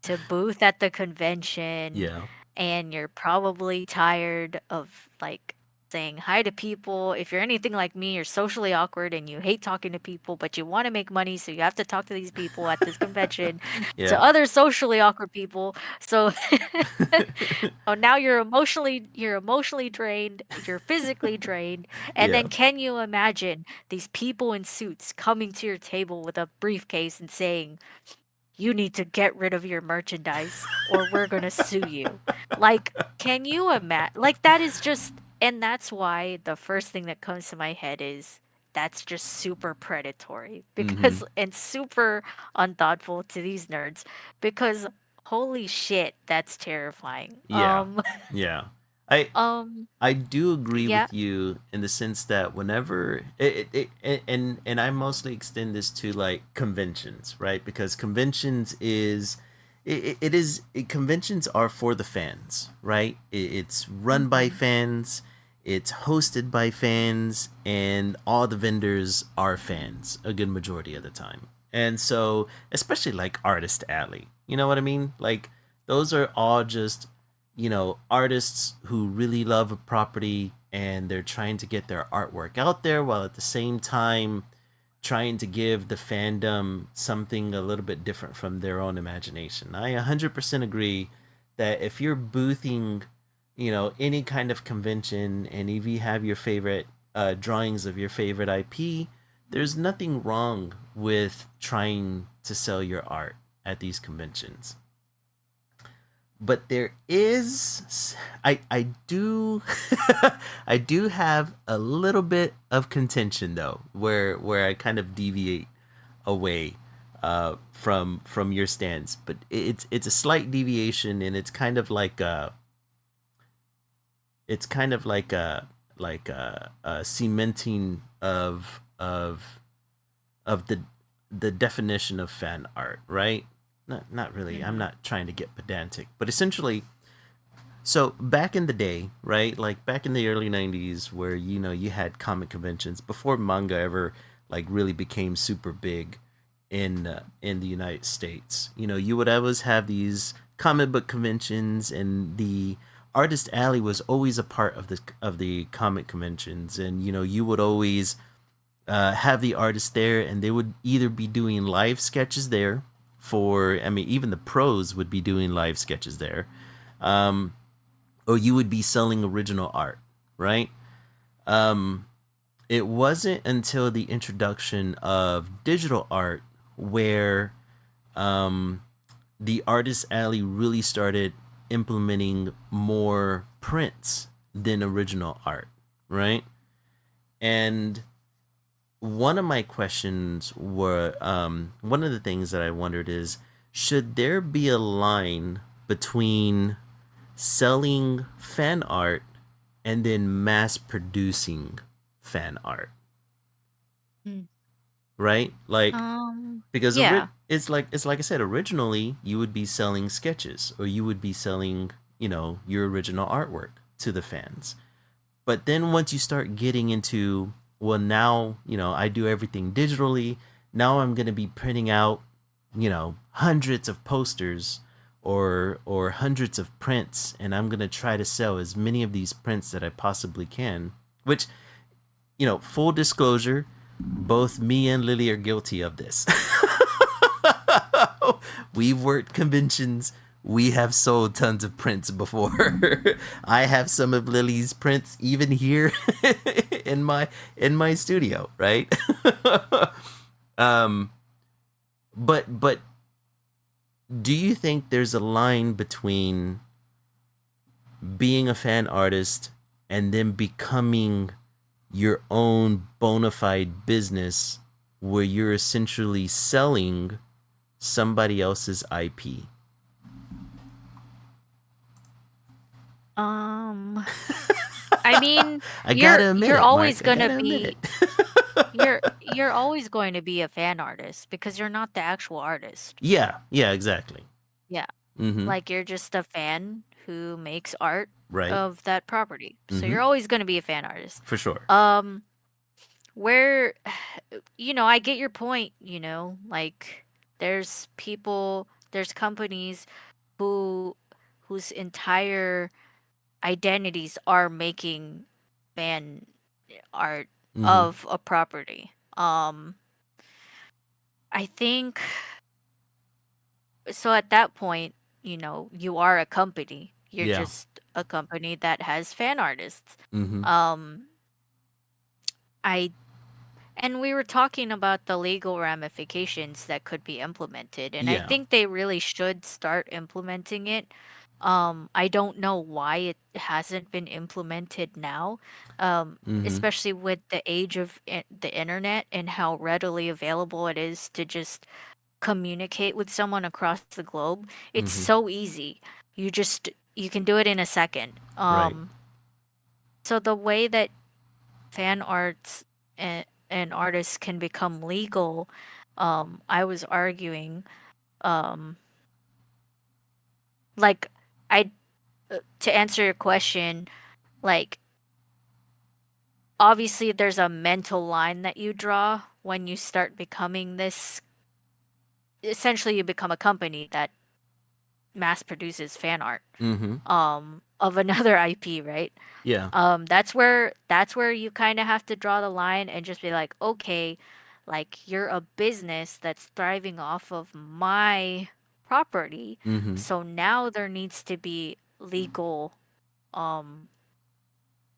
to booth at the convention, Yeah. and you're probably tired of like saying hi to people. If you're anything like me, you're socially awkward and you hate talking to people, but you want to make money, so you have to talk to these people at this convention, to Yeah. other socially awkward people. So oh, now you're emotionally drained, you're physically drained, and Yeah. then can you imagine these people in suits coming to your table with a briefcase and saying, "You need to get rid of your merchandise or we're going to sue you." Like, can you imagine? Like, that is just, and that's why the first thing that comes to my head is that's just super predatory Mm-hmm. because, and super unthoughtful to these nerds because holy shit, that's terrifying. Yeah. Yeah. I Um, I do agree yeah. with you in the sense that whenever and I mostly extend this to like conventions, right? Because conventions is conventions are for the fans, right? It's run by Mm-hmm. fans, it's hosted by fans, and all the vendors are fans a good majority of the time. And so, especially like Artist Alley, you know what I mean? Like those are all just artists who really love a property and they're trying to get their artwork out there while at the same time trying to give the fandom something a little bit different from their own imagination. I 100% agree that if you're boothing, any kind of convention and if you have your favorite drawings of your favorite IP, there's nothing wrong with trying to sell your art at these conventions. But there is I do I do have a little bit of contention though where I kind of deviate away from your stance, but it's a slight deviation, and it's kind of like a cementing of the definition of fan art, right? Not really. I'm Mm-hmm. not trying to get pedantic, but essentially, so back in the day, right? Like back in the early '90s, where you had comic conventions before manga ever like really became super big in the United States. You would always have these comic book conventions, and the Artist Alley was always a part of the comic conventions, and you would always have the artists there, and they would either be doing live sketches there for, I mean, even the pros would be doing live sketches there, um, or you would be selling original art, right? Um, it wasn't until the introduction of digital art where um, the Artist Alley really started implementing more prints than original art, right? And one of my questions were one of the things that I wondered is, should there be a line between selling fan art and then mass producing fan art, Mm. right? Like, because Yeah. it's like I said, originally you would be selling sketches, or you would be selling your original artwork to the fans. But then once you start getting into, well, now, I do everything digitally. Now I'm going to be printing out, hundreds of posters or hundreds of prints, and I'm going to try to sell as many of these prints that I possibly can, which, full disclosure, both me and Lily are guilty of this. We've worked conventions. We have sold tons of prints before. I have some of Lily's prints even here in my studio, right? um, but do you think there's a line between being a fan artist and then becoming your own bona fide business where you're essentially selling somebody else's IP? Um, I mean, I gotta admit you're it, always Mark. I gonna gotta admit be it. you're always going to be a fan artist because you're not the actual artist. Yeah, yeah, exactly. Yeah. Mm-hmm. Like you're just a fan who makes art Right. of that property. So Mm-hmm. you're always going to be a fan artist. For sure. Um where I get your point, like there's companies who whose entire identities are making fan art Mm-hmm. of a property. I think so at that point, you are a company. You're Yeah. just a company that has fan artists. Mm-hmm. Um, I and we were talking about the legal ramifications that could be implemented, and I Yeah. think they really should start implementing it. I don't know why it hasn't been implemented now, Mm-hmm. especially with the age of the internet and how readily available it is to just communicate with someone across the globe. It's Mm-hmm. so easy. You can do it in a second. Right. So the way that fan arts and artists can become legal, I was arguing, um, like I to answer your question, like obviously there's a mental line that you draw when you start becoming this. Essentially, you become a company that mass produces fan art Mm-hmm. of another IP, right? Yeah. That's where you kind of have to draw the line and just be like, okay, like you're a business that's thriving off of my property, Mm-hmm. so now um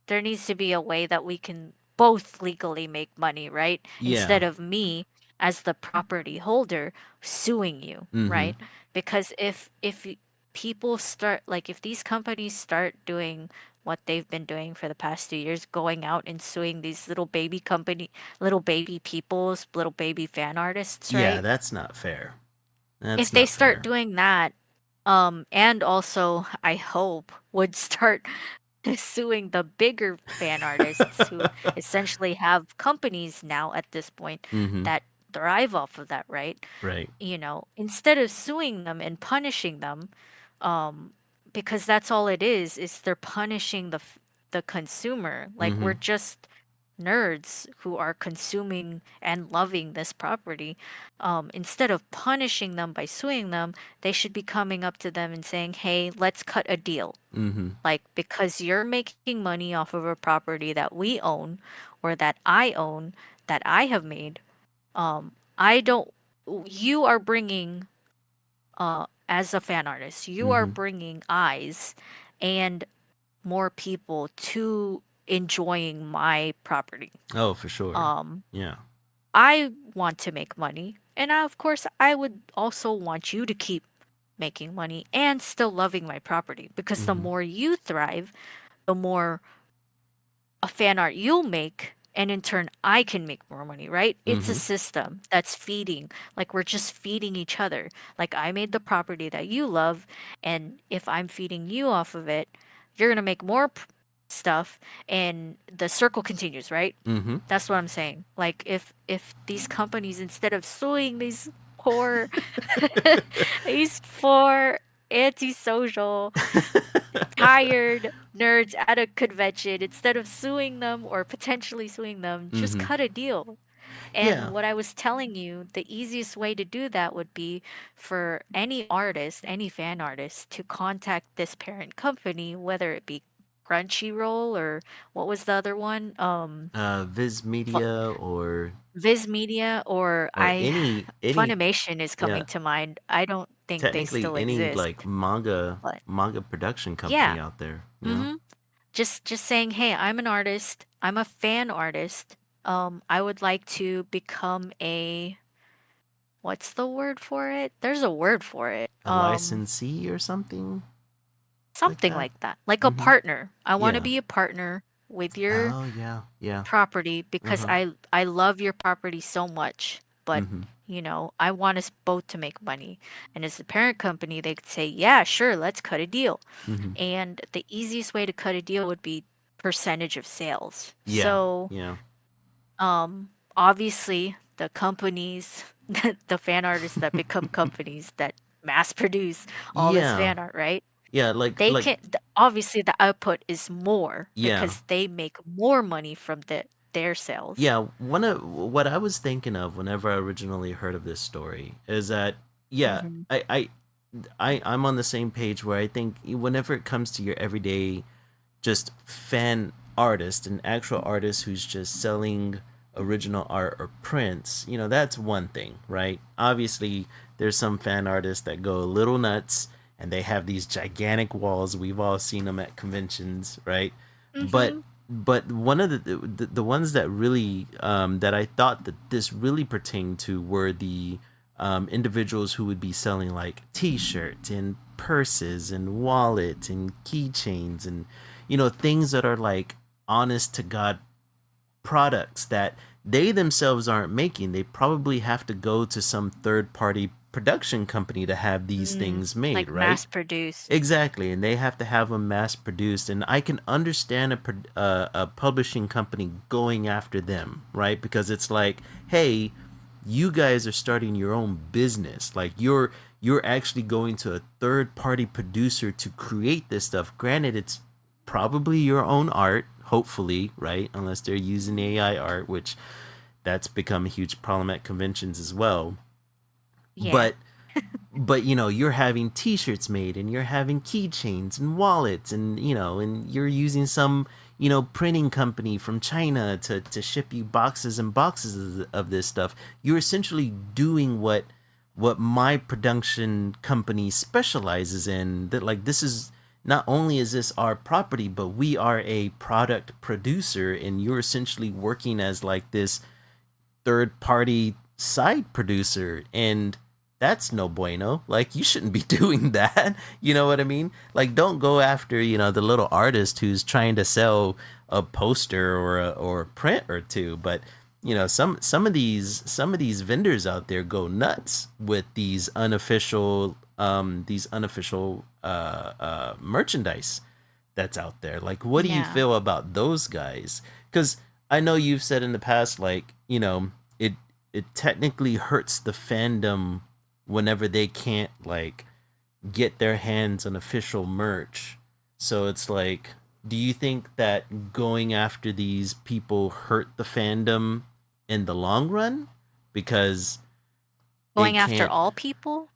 there needs to be a way that we can both legally make money, right? Yeah. Instead of me as the property holder suing you, Mm-hmm. right? Because people start like if these companies start doing what they've been doing for the past 2 years, going out and suing these little baby peoples, little baby fan artists, Yeah, right? that's not fair. That's If they not start fair. doing that, and also I hope would start suing the bigger fan artists who essentially have companies now at this point Mm-hmm. that thrive off of that, right? Right. Instead of suing them and punishing them, um, because that's all it is they're punishing the consumer. Like Mm-hmm. we're just nerds who are consuming and loving this property. Instead of punishing them by suing them, they should be coming up to them and saying, "Hey, let's cut a deal." Mm-hmm. Like, because you're making money off of a property that we own or that I own, that I have made, I don't, you are bringing, as a fan artist, you are Mm-hmm. bringing eyes and more people to enjoying my property. Oh, for sure. Um, Yeah. I want to make money, and of course, I would also want you to keep making money and still loving my property because the Mm-hmm. more you thrive, the more a fan art you'll make, and in turn I can make more money, right? It's a Mm-hmm. system that's feeding. Like we're just feeding each other. Like I made the property that you love, and if I'm feeding you off of it, you're going to make more stuff and the circle continues, right? Mm-hmm. That's what I'm saying. Like if these companies, instead of suing poor these poor antisocial tired nerds at a convention, instead of suing them or potentially suing them, just Mm-hmm. cut a deal. And Yeah. what I was telling you, the easiest way to do that would be for any artist, any fan artist, to contact this parent company, whether it be Crunchyroll or what was the other one? Viz Fu- Media Viz Media or or any Funimation is yeah, coming to mind. I don't think they technically still any exist, like manga but manga production yeah. company out there, you know? Mm-hmm. Just saying, hey, I'm an artist. I'm a fan artist. I would like to become a what's the word for it? There's a word for it. A licensee or something like Something that. like that. Like a Mm-hmm. partner. I want to Yeah. be a partner with your Oh yeah. Yeah. property because Uh-huh. I love your property so much. But Mm-hmm. I want us both to make money. And as the parent company, they could say, yeah, sure, let's cut a deal. Mm-hmm. And the easiest way to cut a deal would be percentage of sales. Yeah. So, Yeah. obviously, the companies, the fan artists that become companies that mass produce all this Yeah. fan art, right? Yeah. They can obviously the output is more Yeah. because they make more money from their sales. Yeah, one of what I was thinking of whenever I originally heard of this story is that yeah, Hmm. I'm on the same page where I think whenever it comes to your everyday just fan artist, an actual artist who's just selling original art or prints, that's one thing, right? Obviously, there's some fan artists that go a little nuts and they have these gigantic walls. We've all seen them at conventions, right? But Hmm. one of the ones that really that I thought that this really pertained to were the individuals who would be selling like T-shirts and purses and wallets and keychains and things that are like honest to God products that they themselves aren't making. They probably have to go to some third party production company to have these things made, Like right? mass produced. Exactly, and they have to have them mass produced, and I can understand a publishing company going after them, right? Because it's like, hey, you guys are starting your own business. Like you're actually going to a third party producer to create this stuff. Granted, it's probably your own art, hopefully, right? Unless they're using AI art, which that's become a huge problem at conventions as well. Yeah. But you're having t-shirts made and you're having keychains and wallets and and you're using some printing company from China to ship you boxes and boxes of this stuff. You're essentially doing what my production company specializes in. That like this is not only is this our property, but we are a product producer, and you're essentially working as like this third party side producer, and that's no bueno. Like you shouldn't be doing that. You know what I mean? Like don't go after, the little artist who's trying to sell a poster or a print or two, but some of these vendors out there go nuts with these unofficial merchandise that's out there. Like, what do you Yeah. feel about those guys? Because I know you've said in the past, like, it technically hurts the fandom whenever they can't like get their hands on official merch. So it's like, do you think that going after these people hurt the fandom in the long run? Because it Going after can't. all people?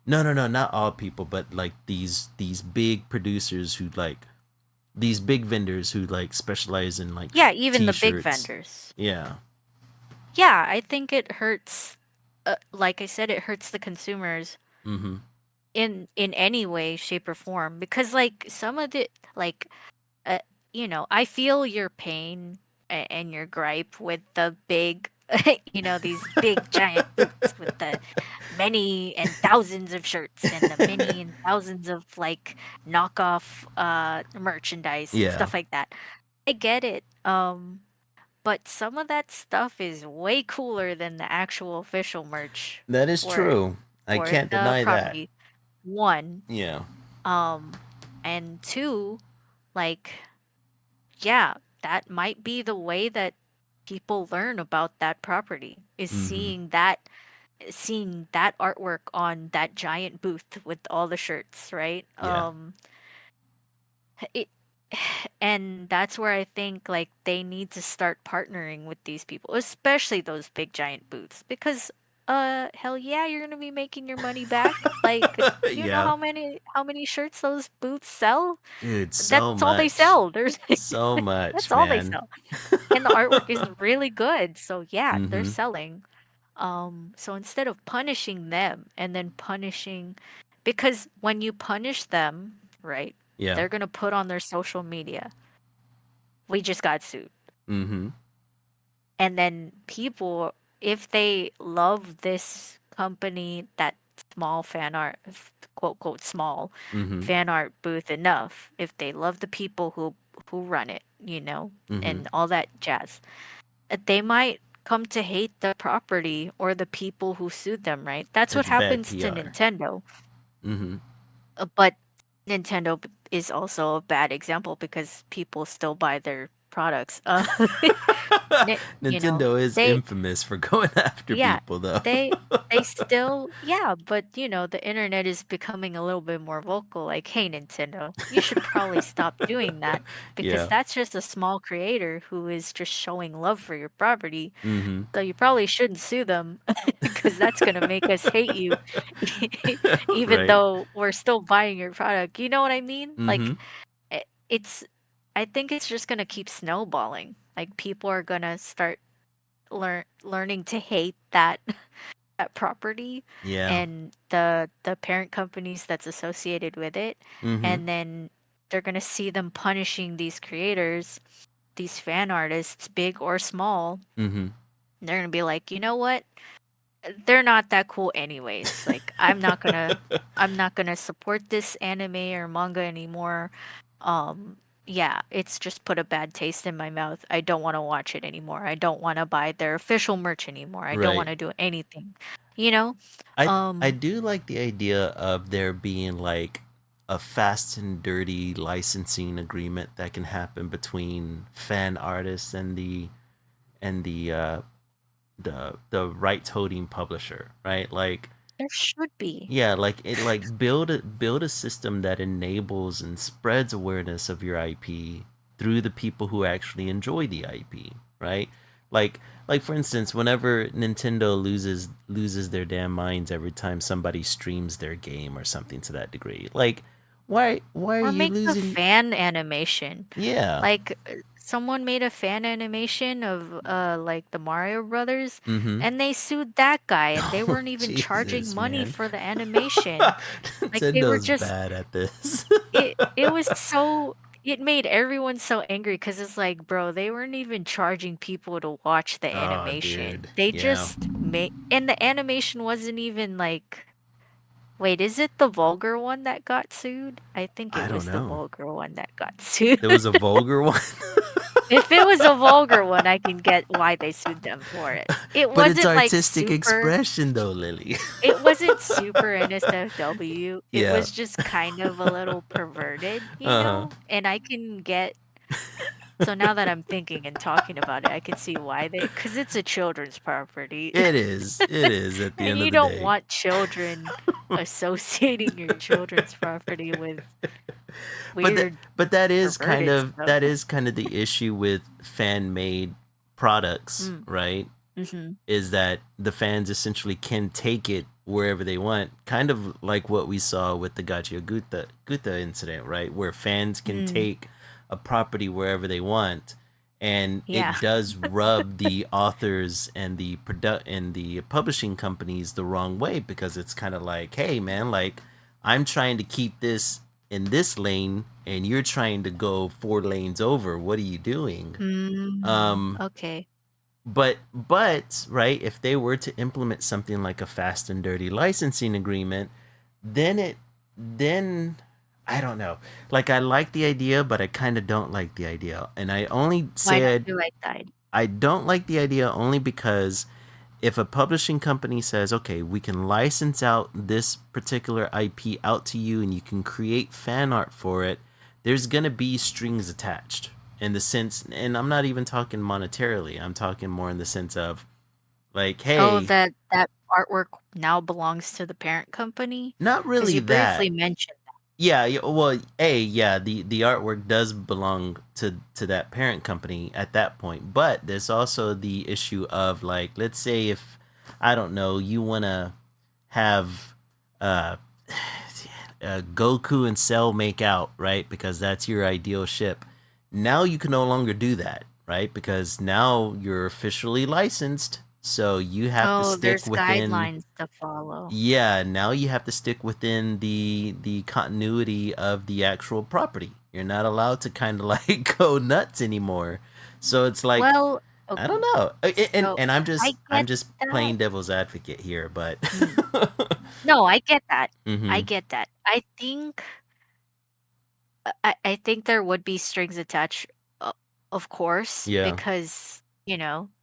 No, no, no, not all people, but like these big producers who like these big vendors who like specialize in like Yeah, even the big t-shirts. vendors. Yeah. Yeah, I think it hurts. Like I said, it hurts the consumers Mm-hmm. in any way, shape, or form. Because like some of the like, uh, I feel your pain and your gripe with the big, these big giant boots with the many and thousands of shirts and the many and thousands of like knockoff merchandise and Yeah. stuff like that. I get it. But some of that stuff is way cooler than the actual official merch That is for true. I for can't the deny that. property. One, Yeah. um, and two, like, yeah, that might be the way that people learn about that property is Mm-hmm. seeing that artwork on that giant booth with all the shirts, right? Yeah. It and that's where I think like they need to start partnering with these people, especially those big giant booths, because hell yeah, you're gonna be making your money back. Like, do you know Yeah. how many shirts those booths sell? Dude, That's so all they much. sell. There's So that's much, all they man. sell. And the artwork is really good. So yeah, they're Mm-hmm. selling. So instead of punishing them and then punishing, because when you punish them, right, Yeah. they're gonna put on their social media, we just got sued. Mm-hmm. And then people, if they love this company, that small fan art, quote, quote, small Mm-hmm. fan art booth enough, if they love the people who run it, Mm-hmm. and all that jazz, they might come to hate the property or the people who sued them, right? That's what It's bad happens to PR. Nintendo. Mm-hmm. But Nintendo is also a bad example because people still buy their products. You know, Nintendo is they infamous for going after yeah, people, though. they still yeah, but you know, the internet is becoming a little bit more vocal like, "Hey Nintendo, you should probably stop doing that because Yeah. that's just a small creator who is just showing love for your property. Mm-hmm. So you probably shouldn't sue them because that's going to make us hate you even Right. though we're still buying your product." You know what I mean? Mm-hmm. Like it's I think it's just going to keep snowballing. Like people are going to start learning to hate that that property Yeah. and the parent companies that's associated with it, Mm-hmm. and then they're going to see them punishing these creators, these fan artists, big or small. Mm-hmm. They're going to be like, "You know what? They're not that cool anyways. Like I'm not gonna support this anime or manga anymore. Yeah, it's just put a bad taste in my mouth. I don't want to watch it anymore. I don't want to buy their official merch anymore. I don't want Right. to do anything." You know? I Um, do like the idea of there being like a fast and dirty licensing agreement that can happen between fan artists and the rights holding publisher, right? Like there should be. yeah, like it like build a system that enables and spreads awareness of your IP through the people who actually enjoy the IP, right? Like like for instance, whenever Nintendo loses their damn minds every time somebody streams their game or something to that degree. Like why are Or you make a losing? fan animation. Yeah. Like someone made a fan animation of like the Mario Brothers Mm-hmm. and they sued that guy and they Oh weren't even charging Jesus, money man. for the animation. Like they were Nintendo's just bad at this. it was so it made everyone so angry because it's like, bro, they weren't even charging people to watch the Oh, animation. dude. They Yeah. just made, and the animation wasn't even like, wait, is it the vulgar one that got sued? I think I it don't was the know. vulgar one that got sued. There was a vulgar one. If it was a vulgar one, I can get why they sued them for it. It But it's wasn't like artistic super, expression though, Lily. it wasn't super NSFW. It Yeah. was just kind of a little perverted, you Uh-huh. know? And I can get, so now that I'm thinking and talking about it, I can see why they, because it's a children's property. It is. It is at the And end you of the don't day. want children associating your children's property with But weird, but that is kind perverted of stuff. the issue with fan made products, Mm, right? mm-hmm, Is that the fans essentially can take it wherever they want, kind of like what we saw with the Gachia Gutha incident, right? Where fans can mm, take a property wherever they want, and yeah. it does rub the authors and the publishing companies the wrong way because it's kind of like, hey man, like I'm trying to keep this in this lane and you're trying to go 4 lanes over. What are you doing? Um, Okay. but right, if they were to implement something like a fast and dirty licensing agreement, then then I don't know. Like I like the idea, but I kind of don't like the idea. And I only Why don't say you like that? I don't like the idea only because if a publishing company says, "Okay, we can license out this particular IP out to you and you can create fan art for it," there's going to be strings attached in the sense, and I'm not even talking monetarily. I'm talking more in the sense of like, Oh, "Hey, that artwork now belongs to the parent company? not Because really you that." briefly mentioned Yeah, well, yeah, the artwork does belong to that parent company at that point, but there's also the issue of like, let's say if I don't know, you want to have uh, Goku and Cell make out, right? Because that's your ideal ship. Now you can no longer do that, right? Because now you're officially licensed, so you have to oh, stick there's within. guidelines to follow. Yeah, now you have to stick within the continuity of the actual property. You're not allowed to kind of like go nuts anymore. So it's like Well, I don't okay. know. So And I I'm get just that. playing devil's advocate here, but Mm. No, I get that. I mhm. get that. I think there would be strings attached, uh, of course, Yeah. because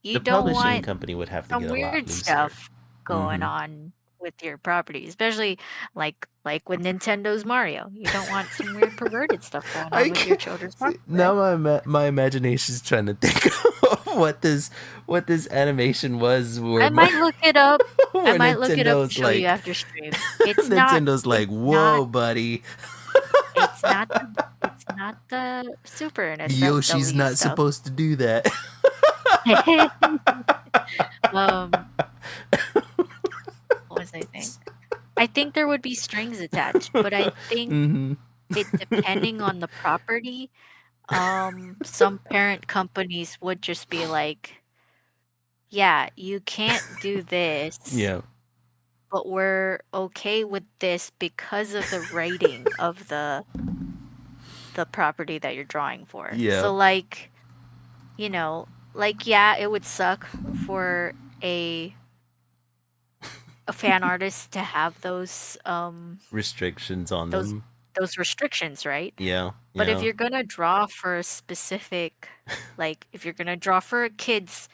You The don't publishing want company would have to some get a lot weird looser. stuff going Mm-hmm. on with your property, especially like with Nintendo's Mario. You don't want some weird perverted stuff going on I with your can't, children's see, property, right? now my imagination's trying to think of what this animation was where I might look it up. I where might look it up and Nintendo's show you like after stream. Nintendo's It's like, not whoa, buddy, it's not the Super Yoshi's NSFW not stuff. supposed to do that. um, what was I think? I think there would be strings attached, but I think Mm-hmm. it depending on the property, some parent companies would just be like, yeah, you can't do this, Yeah. but we're okay with this because of the rating of the property that you're drawing for. Yeah. So like, yeah, it would suck for a fan artist to have Restrictions on those them. those restrictions, right? Yeah. But if Yeah. you're gonna draw for a specific, like if you're gonna draw for a kid's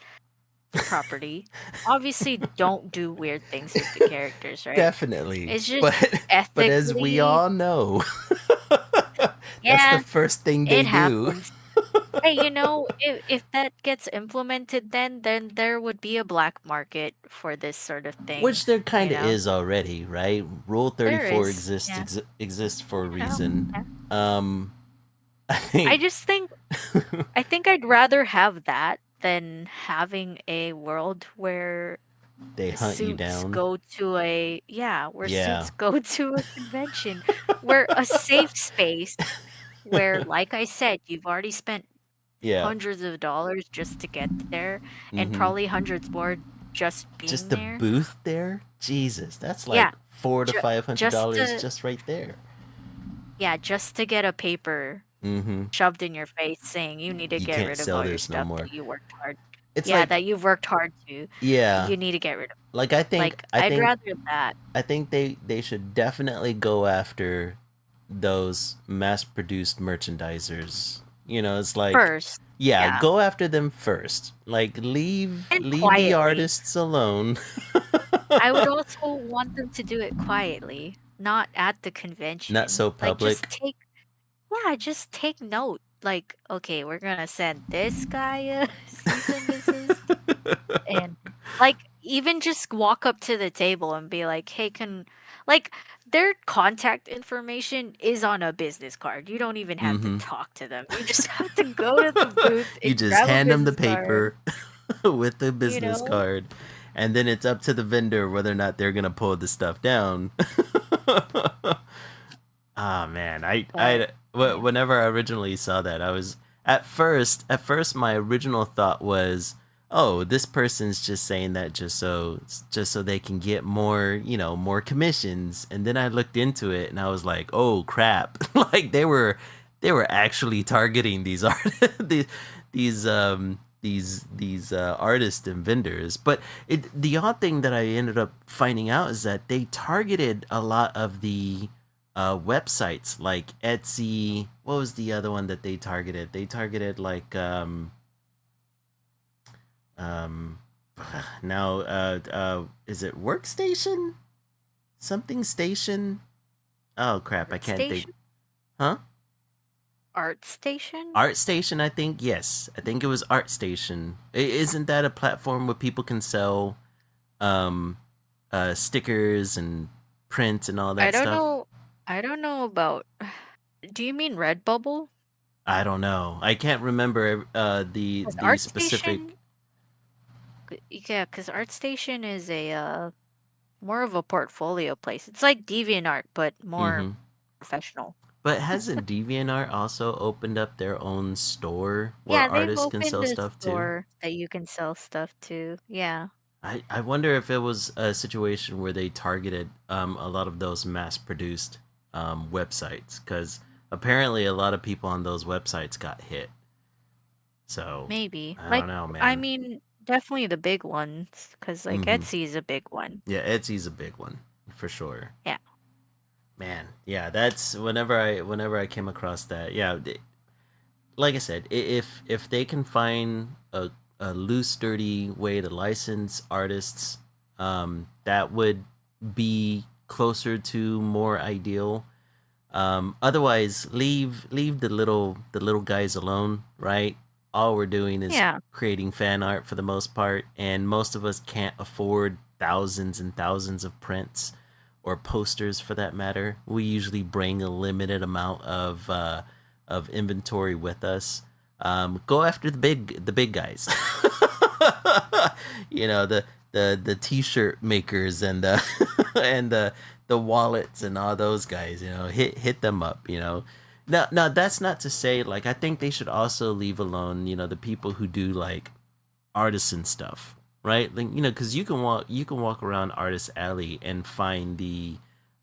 property, obviously don't do weird things with the characters, right? Definitely. It's just But as we ethically, all know, that's the yeah, first thing they it do. happens. Hey, if that gets implemented, then there would be a black market for this sort of thing, Which there you kind of know? is already, right? Rule There 34 is, exists yeah, exists for a reason. yeah. I I think just think I think I'd rather have that than having a world where they hunt you suits down. go to where Yeah. suits go to a convention, where a safe space where, like I said, you've already spent Yeah. hundreds of dollars just to get there, and Mm-hmm. probably hundreds more just Just being the there. booth there? Jesus, that's Yeah, like four to ju- five hundred just dollars to just right there. just to get a paper Mm-hmm. shoved in your face saying you need to You get can't rid of sell all your this no stuff more. that you worked hard. It's Yeah, like, that you've worked hard to. yeah, You need to get rid of. like I think Like, I I'd think rather that I think they should definitely go after those mass-produced merchandisers. It's like, first. yeah, Yeah. go after them first. Like, leave And leave the quietly. artists alone. I would also want them to do it quietly, not at the Not convention. so Like, public. just take note. Like, okay, we're gonna send this guy a cease and desist. And, like, even just walk up to the table and be like, hey, like, their contact information is on a business card. You don't even have to Mm-hmm. talk to them. You just have to go to the booth You and just grab a hand them the business card, paper with the you business know? card, and then it's up to the vendor whether or not they're gonna pull the stuff down. Ah, man, But yeah. whenever I originally saw that, I was at first my original thought was, oh, this person's just saying that just so they can get more commissions. And then I looked into it and I was like, oh crap, like they were actually targeting these these artists and vendors. But the odd thing that I ended up finding out is that they targeted a lot of the websites like Etsy. What was the other one that they targeted? They targeted like um now is it Workstation? Something Station? Oh crap, I can't think. Station? Huh? Art Station? ArtStation, I think. Yes, I think it was ArtStation. Isn't that a platform where people can sell um stickers and prints and all I that don't stuff? know. I don't know about. Do you mean Redbubble? I don't know. I can't remember the Because the specific. Because ArtStation is a more of a portfolio place. It's like DeviantArt, but more Mm-hmm. professional. But hasn't DeviantArt also opened up their own store where Yeah, they've artists can opened sell a stuff too? store that you can sell stuff to. Yeah, I wonder if it was a situation where they targeted a lot of those mass-produced websites, because apparently a lot of people on those websites got hit. So maybe. I Like, don't know, I man. mean, definitely the big ones, because like Mm-hmm. Etsy is a big one. Yeah, Etsy's a big one for sure. Yeah. Man, yeah, that's whenever I came across that. Yeah, like I said, if they can find a a loose, dirty way to license artists, that would be closer to more ideal. Otherwise, leave the little guys alone, right? All we're doing is Yeah. creating fan art for the most part, and most of us can't afford thousands and thousands of prints or posters for that matter. We usually bring a limited amount of inventory with us. Go after the big guys. The t-shirt makers and the and the wallets and all those guys. Hit them up. Now that's not to say, like, I think they should also leave alone, the people who do like artisan stuff, right? Like, because you can walk around Artist Alley and find the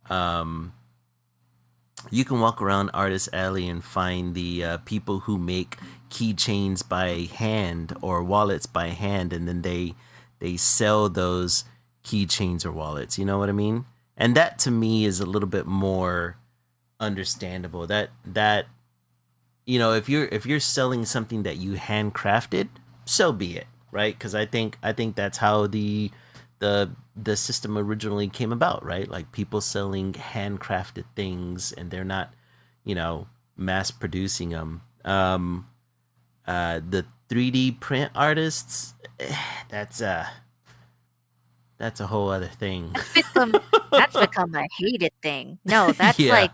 um you can walk around Artist Alley and find the people who make keychains by hand or wallets by hand, and then they sell those keychains or wallets. You know what I mean? And that to me is a little bit more understandable. If you're selling something that you handcrafted, so be it, right? Because I think that's how the system originally came about, right? Like people selling handcrafted things, and they're not, mass producing them. The 3D print artists, that's a whole other thing. That's become that's become a hated thing. No, Yeah.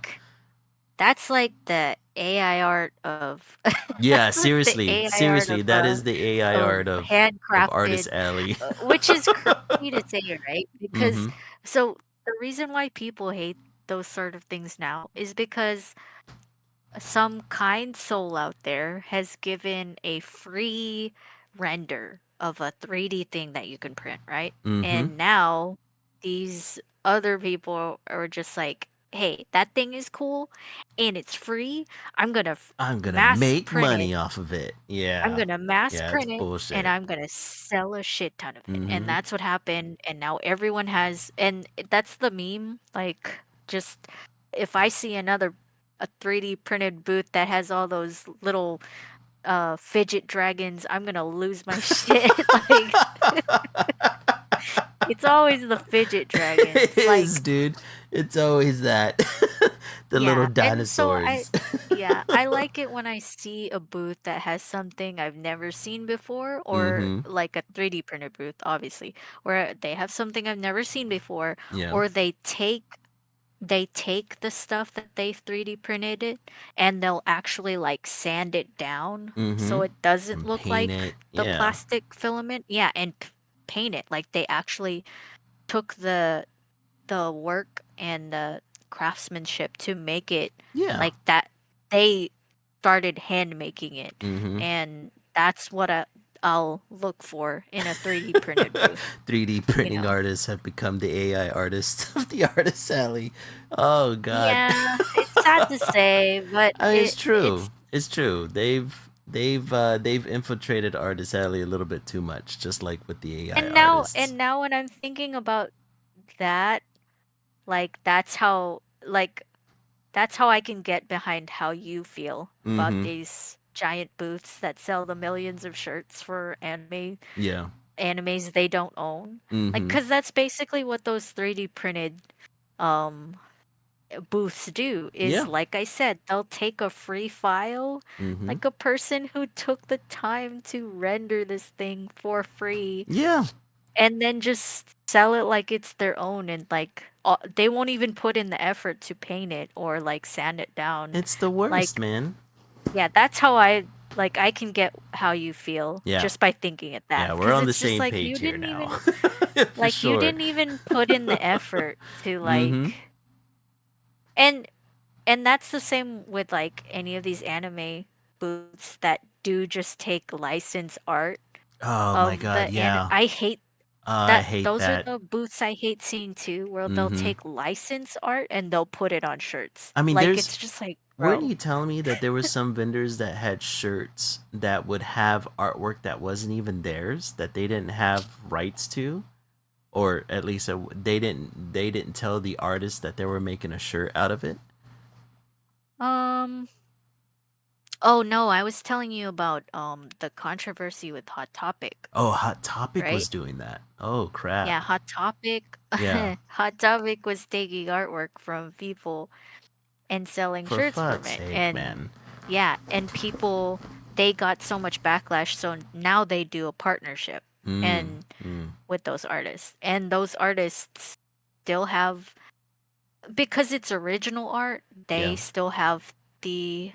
that's like the AI art of Yeah, that's like the seriously, AI art seriously, that is the AI of art of handcrafted, Artist Alley. which is crazy to say, right? Because Mm-hmm. so the reason why people hate those sort of things now is because some kind soul out there has given a free render of a 3D thing that you can print, right? Mm-hmm. And now these other people are just like, hey, that thing is cool and it's free. I'm gonna I'm gonna mass make print it. money off of it. I'm Yeah. gonna mass Yeah, it's print it and bullshit. I'm gonna sell a shit ton of it. And Mm-hmm. that's what happened. And now everyone has, and that's the meme. Like, just if I see a 3D printed booth that has all those little fidget dragons, I'm gonna lose my shit. Like, it's always the fidget It dragons. is, Like, dude. It's always that. The little yeah, and so dinosaurs. I like it when I see a booth that has something I've never seen before, or Mm-hmm. like a 3D printer booth, obviously, where they have something I've never seen before, Yeah. or they take the stuff that they've 3D printed it and they'll actually like sand it down Mm-hmm. so it doesn't And look paint like it. the Yeah. plastic filament. Yeah, and paint it. Like they actually took the work and the craftsmanship to make it Yeah. like that. They started hand making it, Mm-hmm. and that's what I'll look for in a 3D printed booth, 3D you printing know. artists have become the AI artists of the Artist Alley. Oh God. Yeah, it's sad to say, but I mean, it's it's true. It's true. They've infiltrated Artist Alley a little bit too much, just like with the AI artists. and now when I'm thinking about that, like that's how I can get behind how you feel about Mm-hmm. these giant booths that sell the millions of shirts for Yeah. animes they don't own. Like, Mm-hmm. cause that's basically what those 3D printed um booths do is Yeah. like I said, they'll take a free file, Mm-hmm. like a person who took the time to render this thing for free Yeah. and then just sell it like it's their own and like they won't even put in the effort to paint it or like sand it down. It's the worst, Like, man. yeah, that's how I can get how you feel Yeah. just by thinking it that Yeah, we're because on the it's just same like page here now. For you sure. didn't even put in the effort to Mm-hmm. and and that's the same with like any of these anime booths that do just take license art Oh my of God, and yeah. I hate I that hate those are that. the booths I hate seeing too, where they'll Mm-hmm. take license art and they'll put it on shirts. I mean, Like there's it's just like, weren't bro. you telling me that there were some vendors that had shirts that would have artwork that wasn't even theirs, that they didn't have rights to? Or at least they didn't tell the artist that they were making a shirt out of it. Um Oh no, I was telling you about the controversy with Hot Topic, Oh, Hot Topic right? was doing that. Oh Yeah, crap. Hot Topic. Yeah. Hot Topic was taking artwork from people and selling For shirts from fuck's it. sake, And man. yeah, and people, they got so much backlash, so now they do a partnership Mm. and Mm. with those artists. And those artists still have, because it's original art, they Yeah. still have the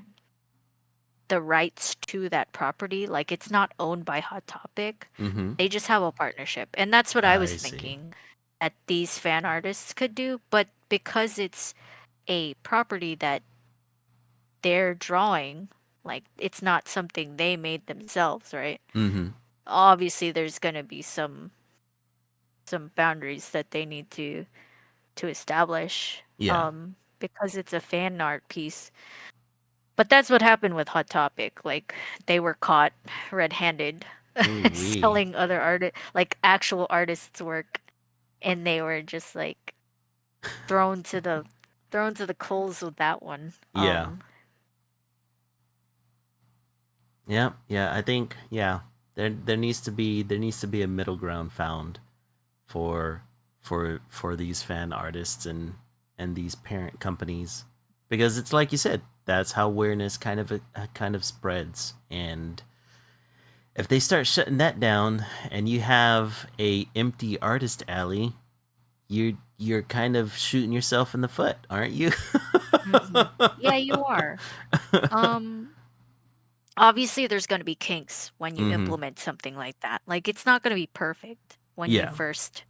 the rights to that property. Like it's not owned by Hot Topic. Mm-hmm. They just have a partnership. And that's what I was I see. thinking that these fan artists could do, but because it's a property that they're drawing, like it's not something they made themselves, right? Mm-hmm. Obviously there's going to be some boundaries that they need to establish Yeah. because it's a fan art piece. But that's what happened with Hot Topic. Like they were caught red-handed Ooh wee. selling other like actual artists' work, and they were just like thrown to the thrown to the coals with that one. Yeah. Yeah. Yeah. I think yeah. There needs to be a middle ground found for for these fan artists and these parent companies, because it's like you said, that's how awareness kind of spreads. And if they start shutting that down and you have a empty artist alley, you're kind of shooting yourself in the foot, aren't you? Yeah, you are. Um, Obviously there's going to be kinks when you Mm-hmm. implement something like that. Like it's not going to be perfect when you Yeah. first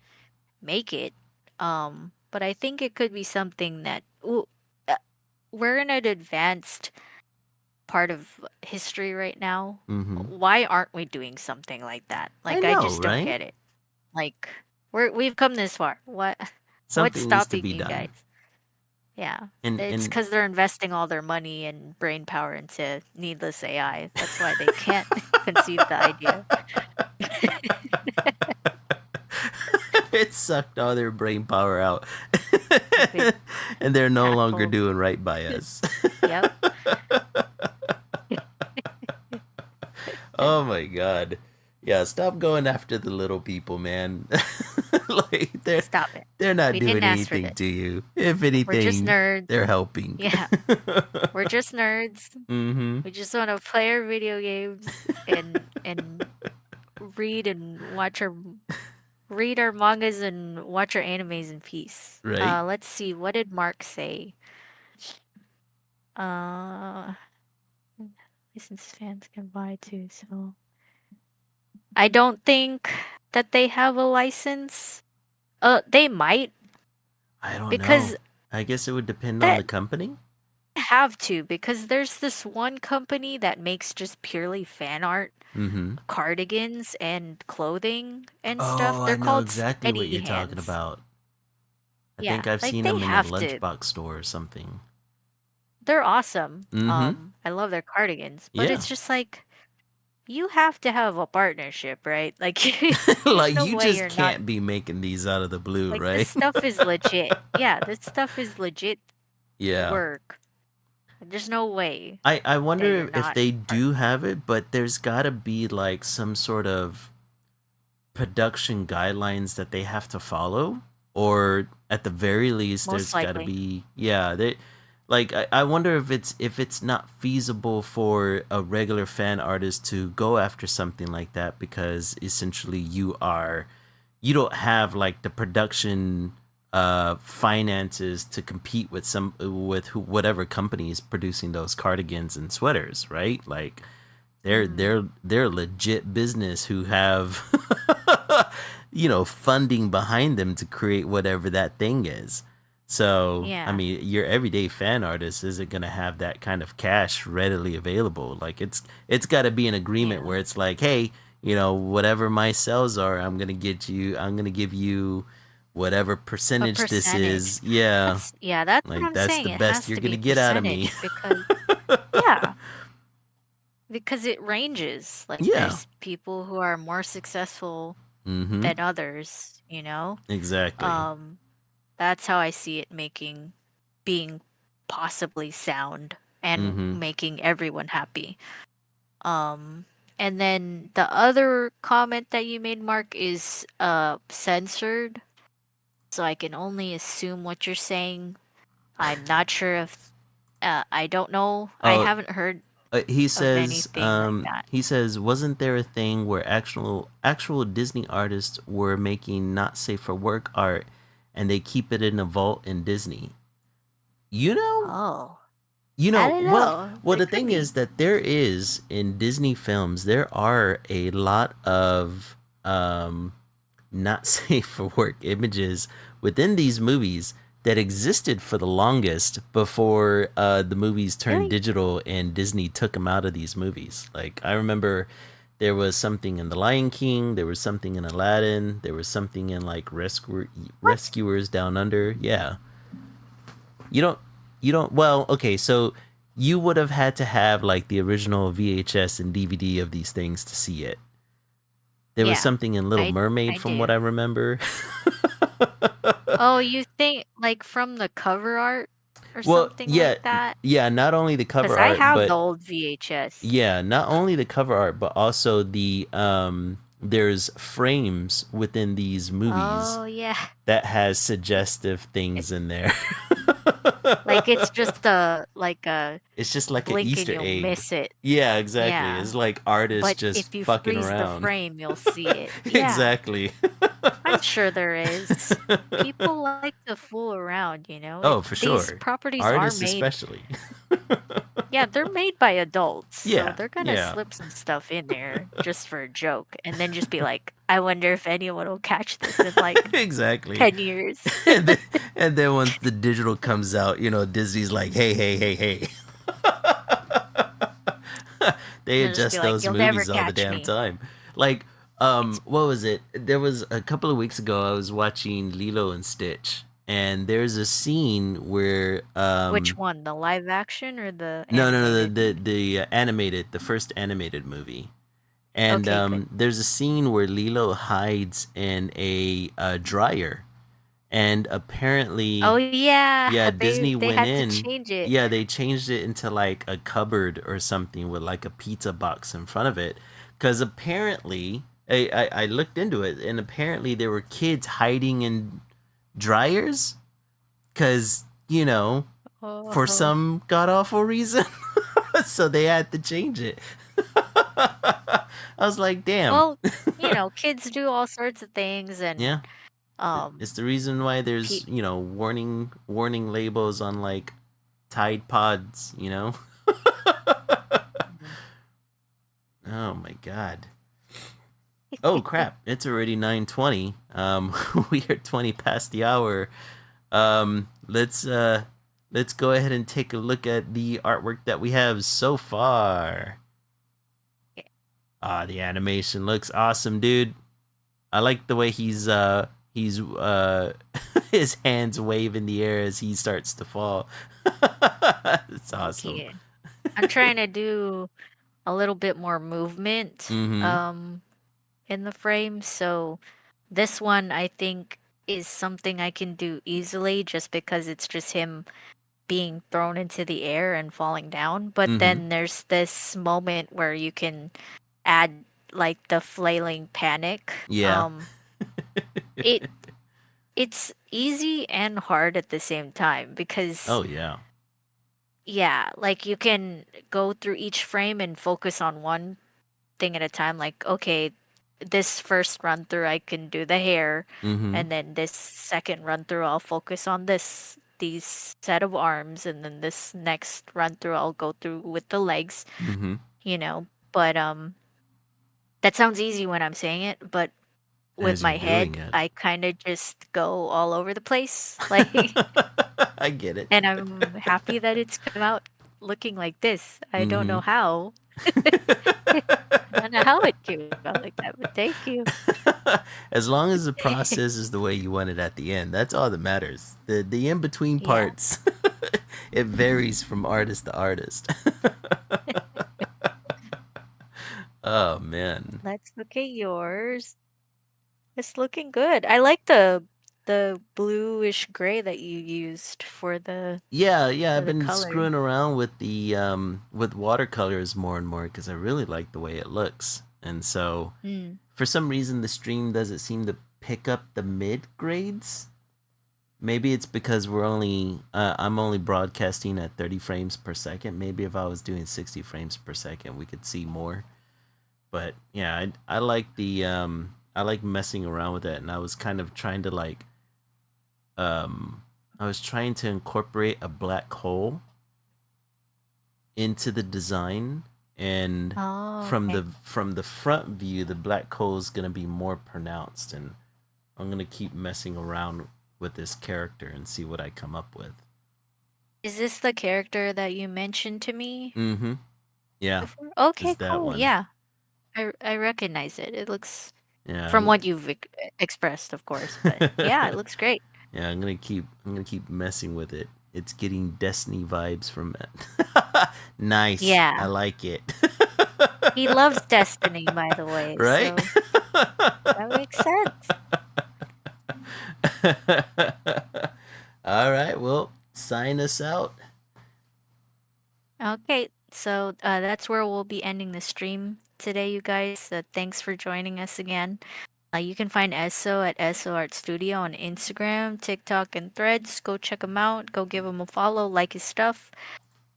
make it. But I think it could be something that ooh, uh, we're in an advanced part of history right now. Mm-hmm. Why aren't we doing something like that? I Like I know, just don't right? get it. Like we've come this far. What's Something needs to stopping be you done. guys? Yeah. It's And because they're investing all their money and brain power into needless AI. That's why they can't conceive the idea. it sucked all their brain power out. Big and they're no black longer hole. doing right by us. Yep. Oh my god. Yeah, stop going after the little people, man. like Stop it. they're not We didn't doing ask for anything this. to you. If We're just anything, nerds. they're helping. Yeah. We're just nerds. Mm-hmm. We just want to play our video games and read and watch our read our mangas and watch our animes in peace. Right? Let's see. What did Mark say? Uh, licensed fans can buy too. So I don't think that they have a license. They might I don't know. because I guess it would depend on that the company. have to because there's this one company that makes just purely fan art Mm-hmm. cardigans and clothing and stuff. Oh, I They're know called exactly what Steady you're talking Hands. about. I Yeah, think I've like seen they them in a have to. lunchbox store or something. They're awesome. Mm-hmm. I love their cardigans, but Yeah. it's just like you have to have a partnership, right? Like there's like no you way just you're not can't be making these out of the blue, like this right? stuff is legit. Yeah, this stuff is legit yeah. work. There's no way I that you're wonder if not they part. do have it, but there's got to be like some sort of production guidelines that they have to follow, or at the very least Most there's got to likely. be, yeah, they like I wonder if it's not feasible for a regular fan artist to go after something like that, because essentially you don't have like the production finances to compete with whatever company is producing those cardigans and sweaters, right? Like they're Mm, they're they're legit business who have funding behind them to create whatever that thing is. So I yeah. mean, your everyday fan artist isn't gonna have that kind of cash readily available. Like it's got to be an agreement Yeah. where it's like, hey, whatever my sales are, I'm gonna give you whatever A percentage this percentage. is. Yeah, That's what like I'm that's saying. the It best has you're to gonna be get out of me. percentage because yeah, because it ranges. Like yeah. there's people who are more successful Mm-hmm. than others, you know? Exactly. Um, that's how I see it being possibly sound. and Mm-hmm. making everyone happy. Um, and then the other comment that you made, Mark, is censored, so I can only assume what you're saying. I'm not sure if I don't know. I Oh, haven't heard he of says, anything like that. wasn't there a thing where actual Disney artists were making not safe for work art, and they keep it in a vault in Disney? You know, Oh, you I know. don't Well, know. well, There the could thing is be. that there is in Disney films, there are a lot of not safe for work images within these movies that existed for the longest before the movies turned Really? digital and Disney took them out of these movies. Like, I remember there was something in The Lion King, there was something in Aladdin, there was something in like What? Rescuers Down Under. Yeah. You don't well, okay, so you would have had to have like the original VHS and DVD of these things to see it. There was Yeah, something in Little Mermaid I from what do. I remember. Oh, you think like from the cover art or Well, something yeah, like that? yeah, not only the Because cover I art, have the but old VHS. yeah, not only the cover art, but also the there's frames within these movies Oh yeah. that has suggestive things in there. Like it's just a It's just like an blink and Easter you'll egg. miss it. Yeah, exactly. Yeah. It's like artists But just if you fucking freeze the around. frame, you'll see it. Yeah. Exactly. I'm sure there is. People like to fool around, Oh, for These sure. properties are Artists made, especially. yeah, they're made by adults, so Yeah, they're gonna yeah. slip some stuff in there just for a joke and then just be like, I wonder if anyone will catch this in like Exactly. 10 years. and then, and then once the digital comes out, Disney's like, hey, hey, hey, hey. They They'll just be adjust like, those you'll never movies all the catch damn me. time. Like, It's what was it? There was a couple of weeks ago, I was watching Lilo and Stitch, and there's a scene where, which one, the live action or the no, no, no, animated movie? the first animated movie. And Okay, good. there's a scene where Lilo hides in a dryer, and Oh apparently, yeah, yeah, they Disney they went had to in. change it. Yeah, they changed it into like a cupboard or something with like a pizza box in front of it. Because apparently, I looked into it, and apparently there were kids hiding in dryers. Because, for Oh. some god awful reason. So they had to change it. I was like, damn. Well, kids do all sorts of things Yeah. and um It's the reason why pe- there's, warning labels on like Tide Pods. Oh my god. Oh crap. It's already 9:20. We are 20 past the hour. Let's go ahead and take a look at the artwork that we have so far. Ah, the animation looks awesome, dude. I like the way he's his hands wave in the air as he starts to fall. It's Thank awesome. you. I'm trying to do a little bit more movement Mm-hmm. in the frame, so this one I think is something I can do easily just because it's just him being thrown into the air and falling down. But Mm-hmm. then there's this moment where you can add like the flailing panic. Yeah. It it's easy and hard at the same time because Oh yeah. yeah, like you can go through each frame and focus on one thing at a time. Like, okay, this first run through I can do the hair, Mm-hmm. and then this second run through I'll focus on these set of arms, and then this next run through I'll go through with the legs, Mm-hmm. you know. But that sounds easy when I'm saying it, but with As you're my doing head, it. I kind of just go all over the place. Like, I get it. and I'm happy that it's come out looking like this. I don't Mm-hmm. know how. I don't know how it came out like that, but thank you. As long as the process is the way you want it at the end, that's all that matters. The in between Yeah. parts, it varies from artist to artist. Oh man. Let's look at yours. It's looking good. I like the the bluish gray that you used Yeah, for I've the been color. screwing around with the with watercolors more and more because I really like the way it looks. And so Mm. for some reason the stream doesn't seem to pick up the mid grades. Maybe it's because I'm only broadcasting at 30 frames per second. Maybe if I was doing 60 frames per second, we could see more. But yeah, I like the I like messing around with it, and I was kind of trying to um I was trying to incorporate a black hole into the design, and Oh, from okay. the front view the black hole is going to be more pronounced, and I'm going to keep messing around with this character and see what I come up with. Is this the character that you mentioned to me Mm-hmm. Yeah, before? is Okay, that cool. one. Yeah. I recognize it. It looks Yeah. from what you've expressed, of course, but yeah, it looks great. Yeah, I'm gonna keep messing with it. It's getting Destiny vibes from it. Nice. I Yeah. like it. He loves Destiny, by the way, Right? so that makes sense. All right, well, sign us out. Okay, so that's where we'll be ending the stream today, you guys. Thanks for joining us again. You can find Esso at Esso Art Studio on Instagram, TikTok, and Threads. Go check him out. Go give him a follow. Like his stuff.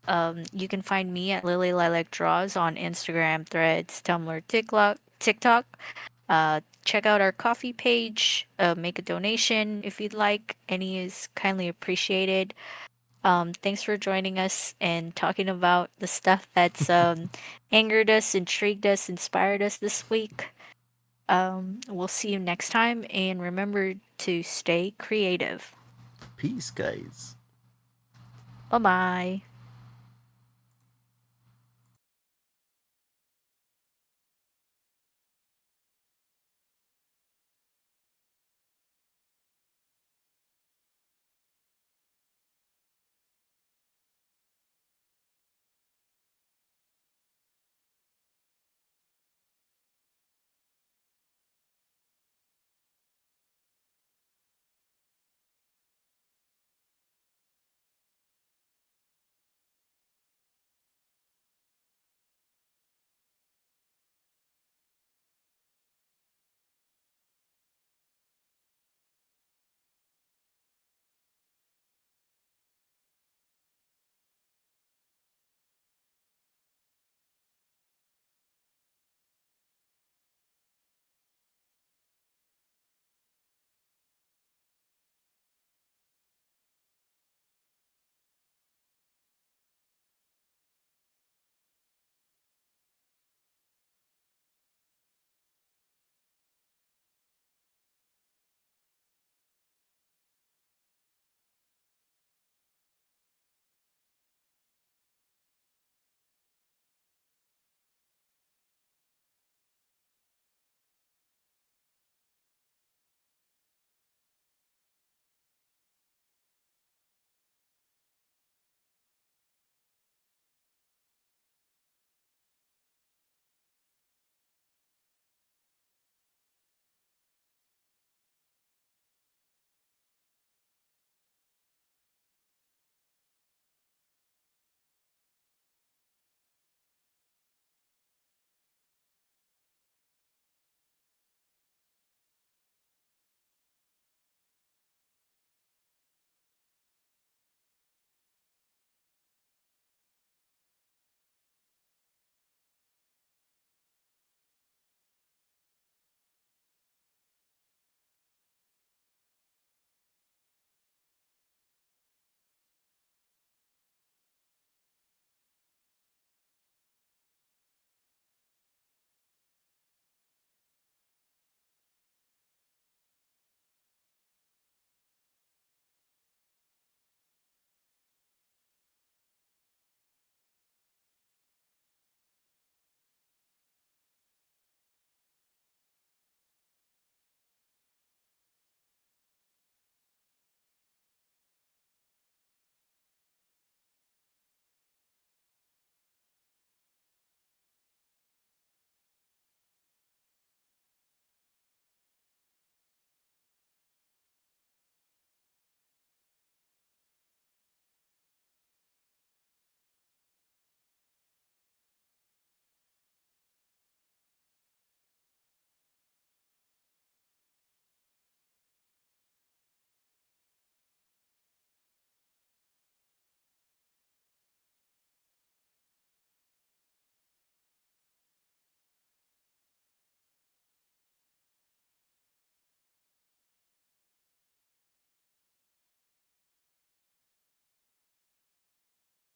You can find me at Lily Lilac Draws on Instagram, Threads, Tumblr, TikTok. Check out our coffee page. Make a donation if you'd like. Any is kindly appreciated. Thanks for joining us and talking about the stuff that's angered us, intrigued us, inspired us this week. We'll see you next time, and remember to stay creative. Peace, guys. Bye bye.